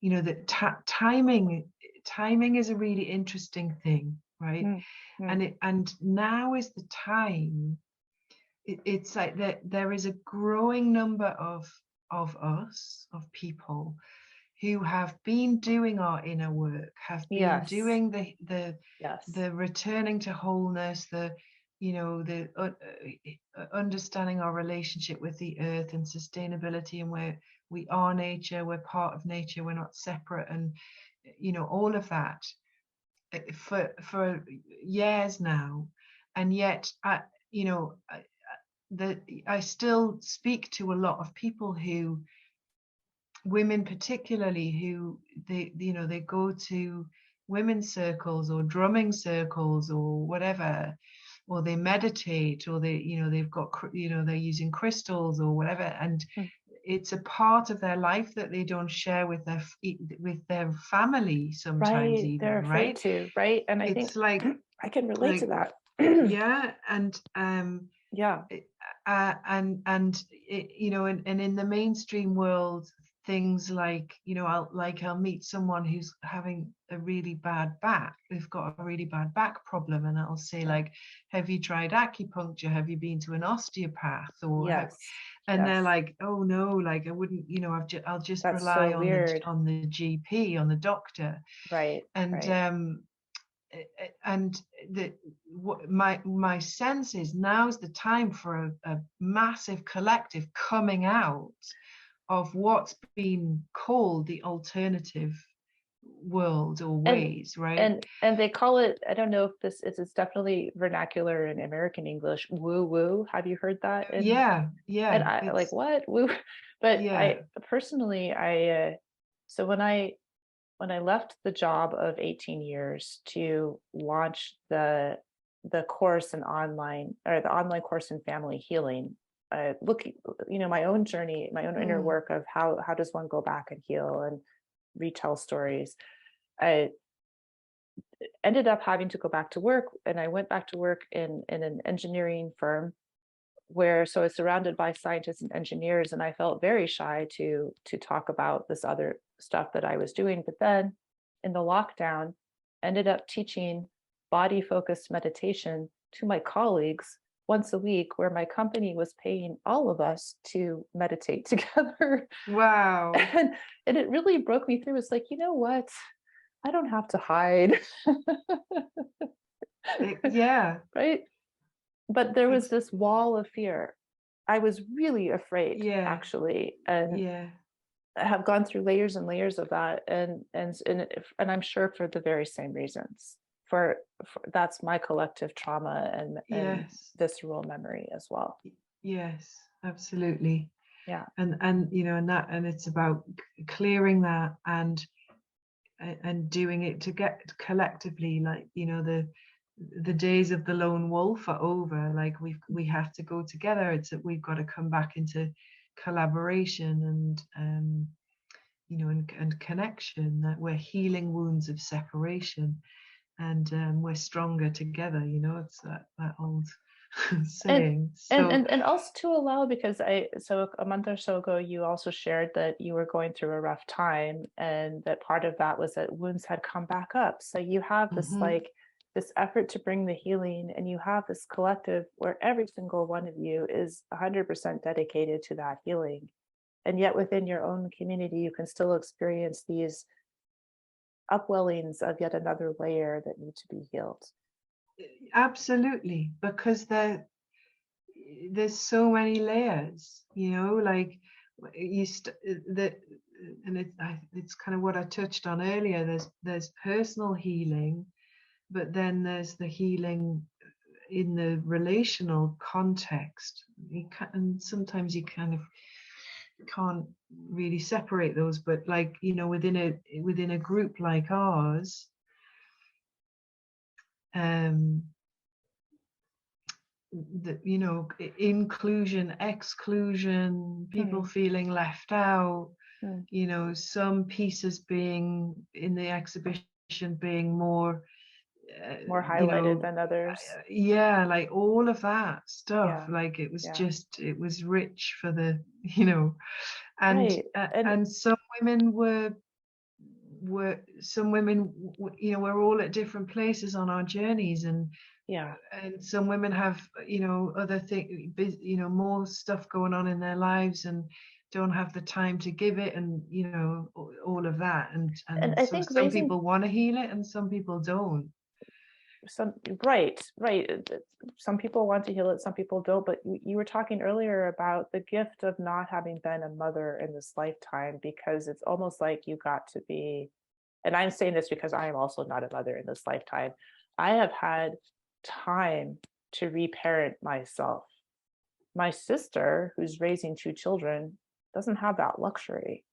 that timing is a really interesting thing, right? Mm, mm. And now is the time. It's like that there is a growing number of us, of people, who have been doing our inner work, have been Yes, doing the yes. returning to wholeness, the understanding our relationship with the earth and sustainability, and where we are nature, we're part of nature, we're not separate, and all of that, for years now. And yet I still speak to a lot of people, women particularly, who they go to women's circles or drumming circles or whatever, or they meditate, or they've got they're using crystals or whatever, and Mm. it's a part of their life that they don't share with their family sometimes, Right, they're even, afraid right? to, right? And I think It's like I can relate to like that. yeah. And Yeah. and in the mainstream world, things like, I'll meet someone who's having a really bad back. They've got a really bad back problem, and I'll say Yeah. like, have you tried acupuncture? Have you been to an osteopath? Or Yes. and they're Yes. like, oh no, like I wouldn't, I'll just That's so rely on the weird. GP, on the doctor. Right. And Right. and the what my sense is, now's the time for a massive collective coming out of what's been called the alternative world or And ways, right? and they call it, I don't know if this is, it's definitely vernacular in American English, woo woo. Have you heard that? Yeah, And yeah, I like, it's what? Woo. But yeah. I personally, so when I left the job of 18 years to launch the course in online, or the online course in family healing, looking, my own journey, my own inner Mm, work of how does one go back and heal and retell stories. I ended up having to go back to work, and I went back to work in an engineering firm where, so I was surrounded by scientists and engineers, and I felt very shy to talk about this other stuff that I was doing. But then in the lockdown, ended up teaching body focused meditation to my colleagues once a week, where my company was paying all of us to meditate together. wow. And it really broke me through. It's like, you know what? I don't have to hide. Yeah, Right? But there was it's this wall of fear. I was really afraid, yeah, actually, and yeah, I have gone through layers and layers of that, and I'm sure for the very same reasons. For that's my collective trauma and yes, visceral memory as well. yes, absolutely. Yeah. And and it's about clearing that, and doing it to get collectively, like, the days of the lone wolf are over. Like, we have to go together. It's that we've got to come back into collaboration, and and connection, that we're healing wounds of separation, and we're stronger together. It's that old and saying. and So and and also to allow, because I so a month or so ago you also shared that you were going through a rough time, and that part of that was that wounds had come back up, so you have this, mhm, like, this effort to bring the healing, and you have this collective where every single one of you is 100% dedicated to that healing, and yet within your own community you can still experience these upwellings of yet another layer that need to be healed. absolutely, because there's so many layers, like, you st- the and it's kind of what I touched on earlier. There's personal healing, but then there's the healing in the relational context. And sometimes you kind of can't really separate those, but, like, within a group like ours, um the inclusion, exclusion, people Hmm. feeling left out, Hmm. some pieces being in the exhibition being more, uh, More you highlighted know than others. yeah, like all of that stuff, Yeah. like, Yeah. it was rich for the and Right. And and some women, we're all at different places on our journeys, yeah. some women have, other thing, more stuff going on in their lives, and don't have the time to give it, and all of that, And and I so think some raising people want to heal it and some people don't. some, right, right. Some people want to heal it, some people don't. But you were talking earlier about the gift of not having been a mother in this lifetime, because it's almost like you got to be, and I'm saying this because I am also not a mother in this lifetime. I have had time to reparent myself. My sister, who's raising two children, doesn't have that luxury.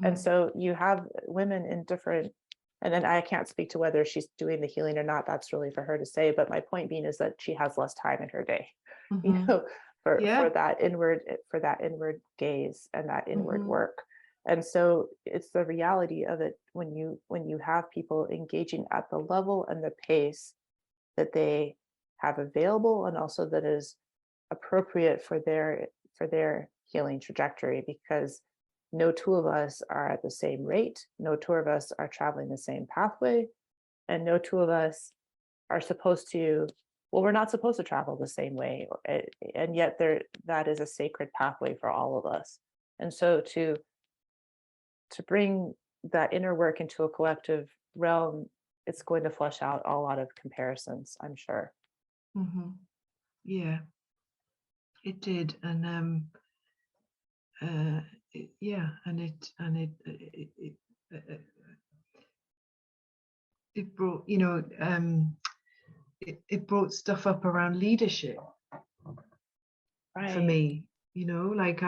And Hmm. so you have women in different, and then I can't speak to whether she's doing the healing or not. That's really for her to say. But my point being is that she has less time in her day, you Hmm. know, for Yeah. that inward gaze and that inward Hmm. work. And so it's the reality of it when you have people engaging at the level and the pace that they have available, and also that is appropriate for their healing trajectory. Because no two of us are at the same rate, no two of us are traveling the same pathway, and no two of us are supposed to, well, we're not supposed to travel the same way, and yet there, that is a sacred pathway for all of us. And so to bring that inner work into a collective realm, it's going to flush out a lot of comparisons, I'm sure. Yeah, it did. And yeah, and it brought, it brought stuff up around leadership for Right. me, like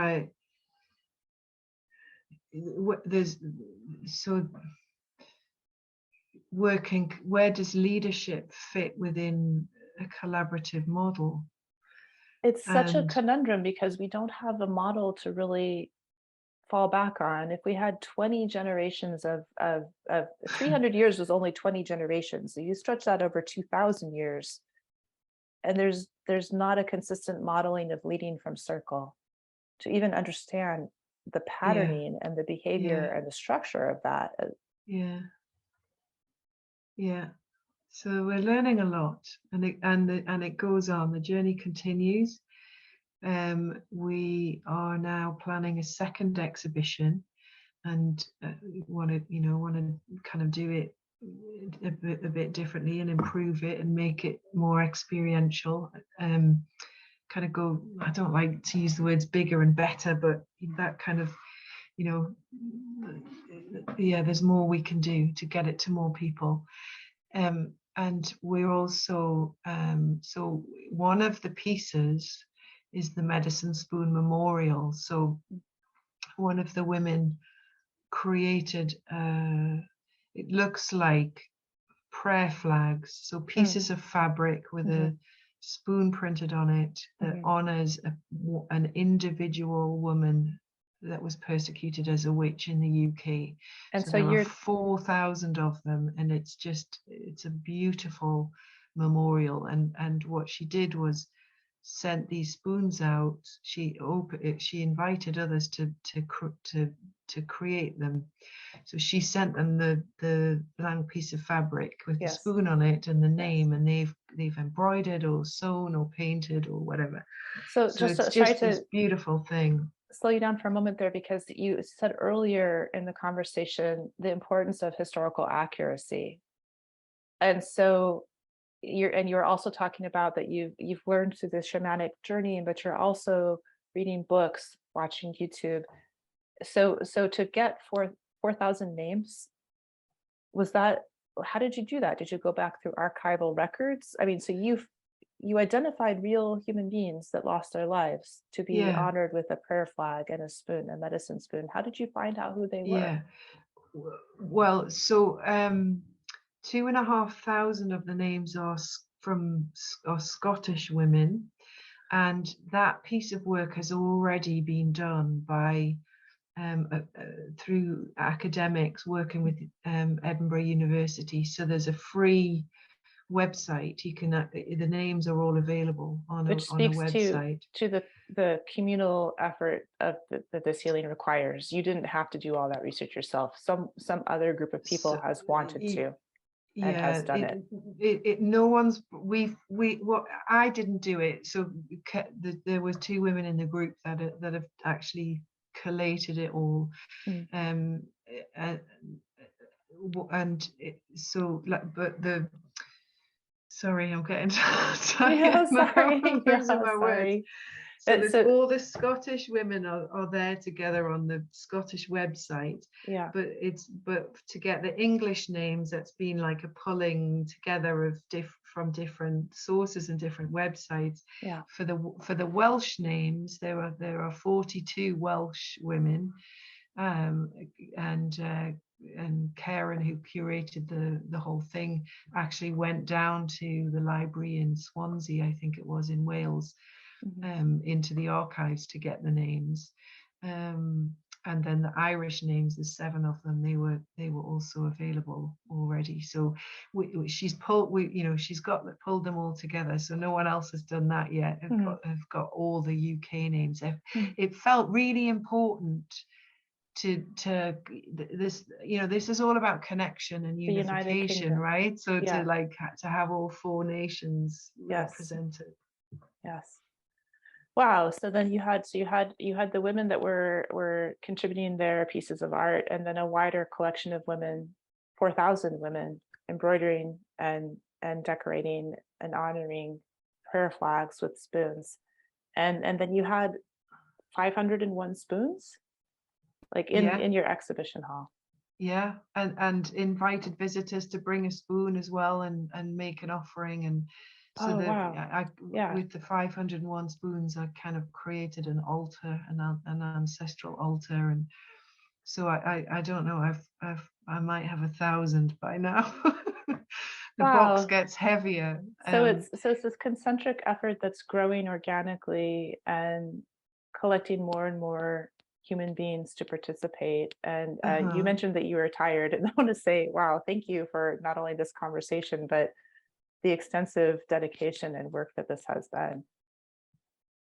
there's so working, where does leadership fit within a collaborative model? It's such a And conundrum because we don't have a model to really fall back on. If we had 20 generations of 300 years was only 20 generations. So you stretch that over 2000 years, and there's not a consistent modeling of leading from circle to even understand the yeah, patterning and the behavior yeah, and the structure of that. yeah, yeah. So we're learning a lot, and it goes on. The journey continues. We are now planning a second exhibition, and want to kind of do it a bit differently and improve it and make it more experiential. Kind of go. I don't like to use the words bigger and better, but that kind of, yeah, there's more we can do to get it to more people. And we're also, so one of the pieces is the Medicine Spoon Memorial. So one of the women created, it looks like prayer flags, so pieces of fabric with a spoon printed on it that honors an individual woman that was persecuted as a witch in the UK. And So so there are you're 4,000 of them, and it's a beautiful memorial. And what she did was sent these spoons out. She invited others to create them. So she sent them the blank piece of fabric with the yes, spoon on it and the yes. name, and they've embroidered or sewn or painted or whatever. So So just it's try just this to beautiful thing. slow you down for a moment there, because you said earlier in the conversation the importance of historical accuracy. And so you're also talking about that you've learned through this shamanic journey, but you're also reading books, watching YouTube. So to get 4,000 names, was that, how did you do that? Did you go back through archival records? I mean, so you identified real human beings that lost their lives to be Yeah, honored with a prayer flag and a spoon, a medicine spoon. How did you find out who they were? yeah. Well, so 2,500 of the names are Scottish women, and that piece of work has already been done by through academics working with Edinburgh University. So there's a free website. You can the names are all available on Which a speaks website. to the communal effort of that this healing requires. You didn't have to do all that research yourself. Some other group of people So, has wanted to and yeah, has done it. no one's we what I didn't do it. So there was two women in the group that have actually collated it all. Mm. uh, and so like, but the sorry, I'm getting Yeah, tired now. sorry. I'm Yeah, losing my words. sorry. So there's So all the Scottish women are there together on the Scottish website, yeah. but to get the English names, that's been like a pulling together of from different sources and different websites. Yeah. For the Welsh names, there are 42 Welsh women, and Karen, who curated the whole thing, actually went down to the library in Swansea, I think it was, in Wales, into the archives to get the names. And then the Irish names, there's 7 of them. They were also available already. So she's pulled pulled them all together. So no one else has done that yet. Have got all the UK names. It felt really important this, this is all about connection and The United unification, Kingdom. right? So to Yeah. like to have all four nations Yes. represented. Yes. Wow. So then you had the women that were contributing their pieces of art, and then a wider collection of women, 4,000 women embroidering and decorating and honoring prayer flags with spoons. And then you had 501 spoons, like Yeah, in your exhibition hall. yeah, and invited visitors to bring a spoon as well, and make an offering. And so Oh, that wow. Yeah. with the 501 spoons, I kind of created an altar, an ancestral altar. And so I don't know, I might have 1,000 by now. The box Wow. gets heavier. So it's this concentric effort that's growing organically and collecting more and more human beings to participate. And you Uh-huh. mentioned that you were tired, and I want to say, wow, thank you for not only this conversation, but the extensive dedication and work that this has been.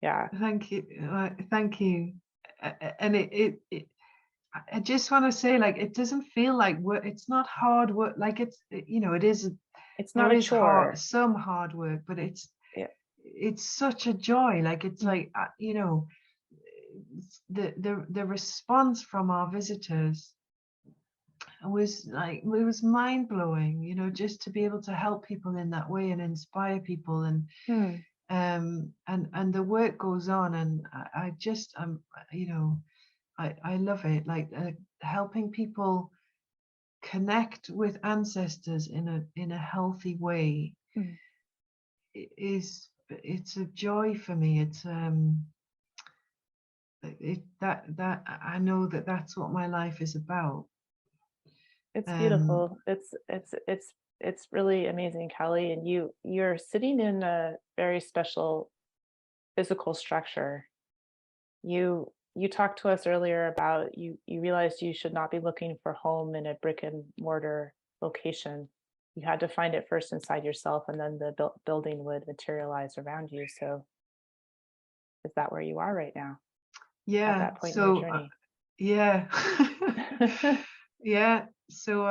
Yeah. Thank you. Thank you. And I just want to say, like, it doesn't feel like work. It's not hard work. Like it is. It's not There a is chore. some hard work, but Yeah. it's such a joy. Like it's Mm. like the response from our visitors was like, it was mind blowing. Just to be able to help people in that way and inspire people. Hmm. And the work goes on, and I just I love it, like helping people connect with ancestors in a healthy way Hmm. it's a joy for me. It's that I know that that's what my life is about. It's um beautiful. It's really amazing, Kelly. And you're sitting in a very special physical structure. You talked to us earlier about you realized you should not be looking for home in a brick and mortar location. You had to find it first inside yourself, and then the building would materialize around you. So is that where you are right now at yeah, that point in your so journey? yeah. Yeah, so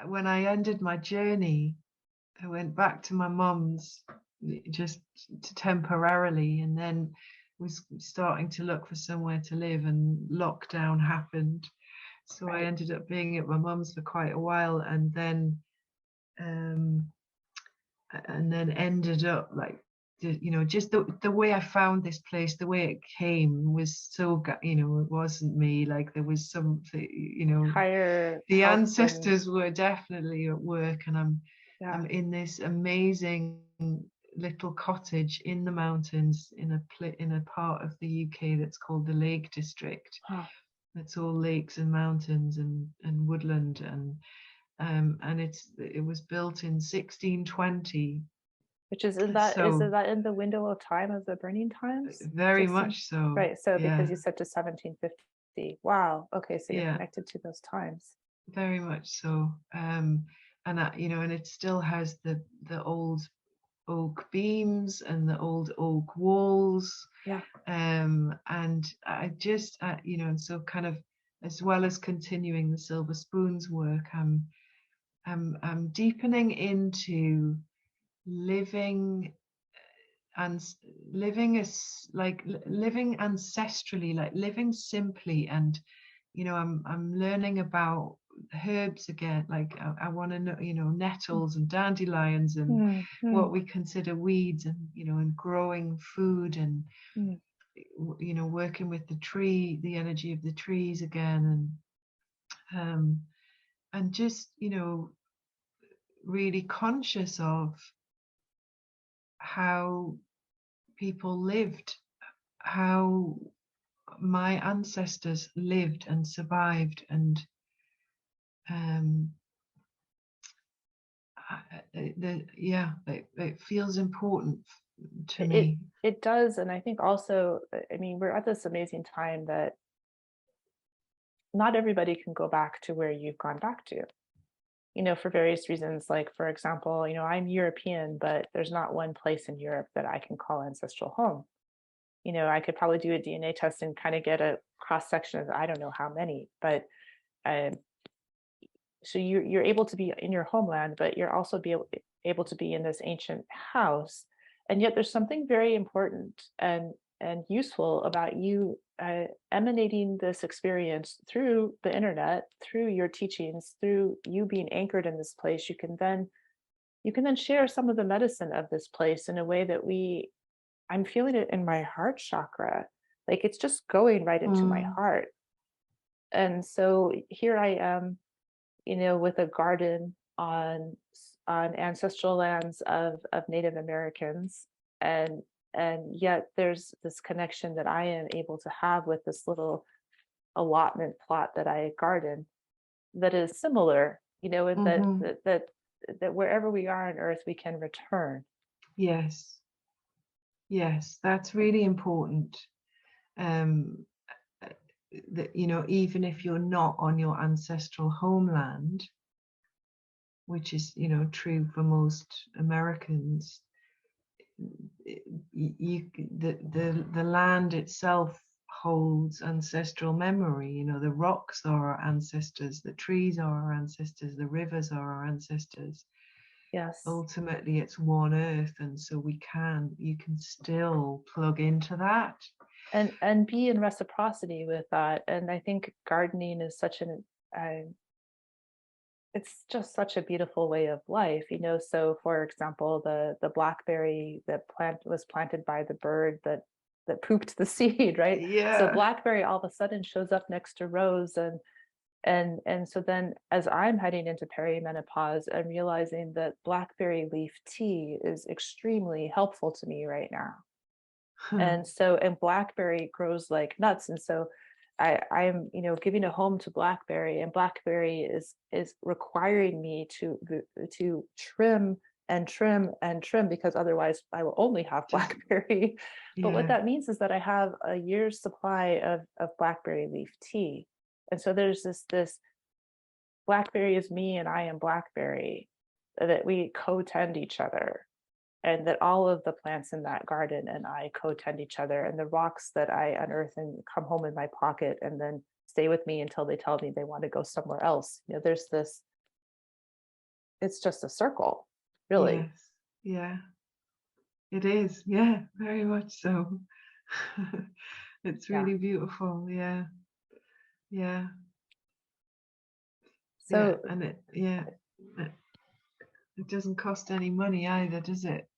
when I ended my journey, I went back to my mum's just temporarily, and then was starting to look for somewhere to live, and lockdown happened. So I Right. ended up being at my mum's for quite a while, um, and then ended up like, just the way I found this place, the way it came was so, it wasn't me. Like there was something, Higher the health and ancestors were definitely at work. And I'm yeah. in this amazing little cottage in the mountains, in a part of the UK that's called the Lake District. Huh. It's all lakes and mountains and woodland. And it was built in 1620. Which is So that in the window of time of the burning times? very 16, much so. right. So because Yeah, you said to 1750. Wow. Okay, so you're yeah, connected to those times. very much so. And it still has the old oak beams and the old oak walls. Yeah. And I just, and so kind of, as well as continuing the Silver Spoons work, I'm deepening into living and living as like living ancestrally, like living simply. And I'm learning about herbs again. Like I want to know, nettles and dandelions, and Mm, what mm, we consider weeds, and growing food, and mm. working with the energy of the trees again. And just really conscious of how people lived, how my ancestors lived and survived. And um yeah, it feels important to It me. it does, and I think also, I mean, we're at this amazing time that not everybody can go back to where you've gone back to, for various reasons. Like, for example, I'm European, but there's not one place in Europe that I can call ancestral home. I could probably do a DNA test and kind of get a cross section of I don't know how many, but um, so you're able to be in your homeland, but you're also able to be in this ancient house, and yet there's something very important and useful about you emanating this experience through the internet, through your teachings, through you being anchored in this place. You can then share some of the medicine of this place in a way that I'm feeling it in my heart chakra. Like it's just going right into my Mm, heart. And so here I am, with a garden on ancestral lands of Native Americans, and yet there's this connection that I am able to have with this little allotment plot that I garden that is similar, and that mhm. that that that wherever we are on earth we can return. Yes, yes, that's really important. Um, that, even if you're not on your ancestral homeland, which is, true for most Americans, the land itself holds ancestral memory. The rocks are our ancestors, the trees are our ancestors, the rivers are our ancestors. Yes. Ultimately, it's one earth, and so you can still plug into that. And be in reciprocity with that. And I think gardening is uh, it's just such a beautiful way of life. So for example, the blackberry, that plant was planted by the bird that pooped the seed, right? So Yeah. blackberry all of a sudden shows up next to rose, and so then as I'm heading into perimenopause, I'm realizing that blackberry leaf tea is extremely helpful to me right now. And blackberry grows like nuts, and so I'm giving a home to blackberry, and blackberry is requiring me to trim and trim and trim, because otherwise I will only have Just, blackberry. But what yeah. that means is that I have a year's supply of blackberry leaf tea. And so there's this blackberry is me and I am blackberry, that we co-tend each other, and that all of the plants in that garden and I co-tend each other, and the rocks that I unearth and come home in my pocket and then stay with me until they tell me they want to go somewhere else. There's this, it's just a circle, really. Yes. Yeah. It is. Yeah. Very much so. It's Yeah. really beautiful. Yeah. Yeah. Yeah. So, And it, it doesn't cost any money either, does it?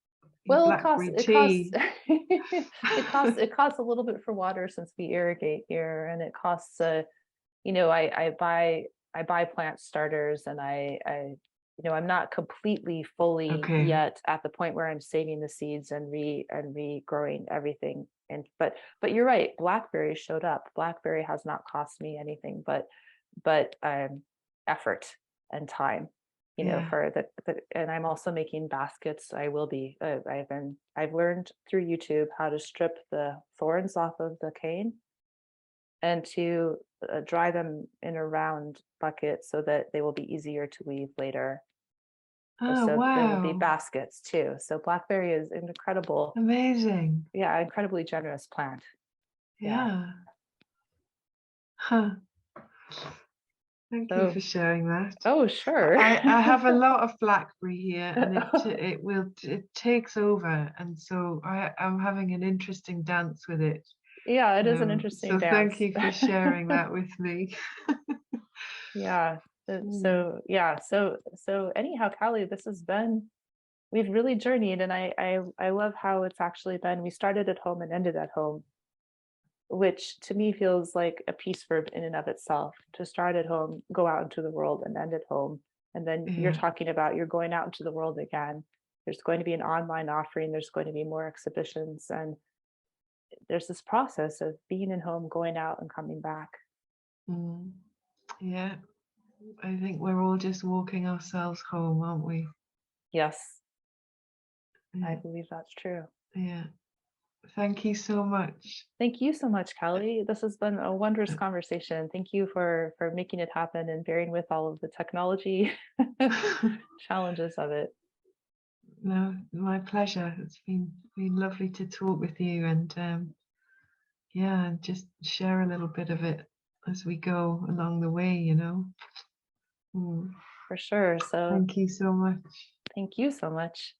Your well, blackberry it costs tea. it costs a little bit for water since we irrigate here, and it costs I buy plant starters, and I'm not completely fully Okay. yet at the point where I'm saving the seeds and regrowing everything. But you're right, blackberry showed up. Blackberry has not cost me anything but effort and time, Yeah. for and I'm also making baskets. I will be I've learned through YouTube how to strip the thorns off of the cane, and to dry them in a round bucket so that they will be easier to weave later. Oh, So there will be wow. baskets too. So blackberry is an incredible, Amazing. yeah, incredibly generous plant. Yeah. Yeah. Huh. Thank you So, for sharing that. oh, sure. I have a lot of blackberry here, and it takes over, and so I'm having an interesting dance with it. Yeah, it is an interesting So thank dance. you for sharing that with me. Yeah. Mm, So anyhow, Callie, we've really journeyed, and I love how it's actually been. We started at home and ended at home, which to me feels like a piece verb in and of itself. To start at home, go out into the world, and end at home. And then you're yeah. talking about you're going out into the world again. There's going to be an online offering, there's going to be more exhibitions, and there's this process of being in home, going out, and coming back. Mm, yeah. I think we're all just walking ourselves home, aren't we? Yes, I Yeah. believe that's true. Yeah. Thank you so much. Thank you so much, Kelly. This has been a wondrous conversation. Thank you for making it happen and bearing with all of the technology challenges of it. No, my pleasure. It's been lovely to talk with you, and yeah, and just share a little bit of it as we go along the way, you know. Mm. For sure. So Thank you so much. thank you so much.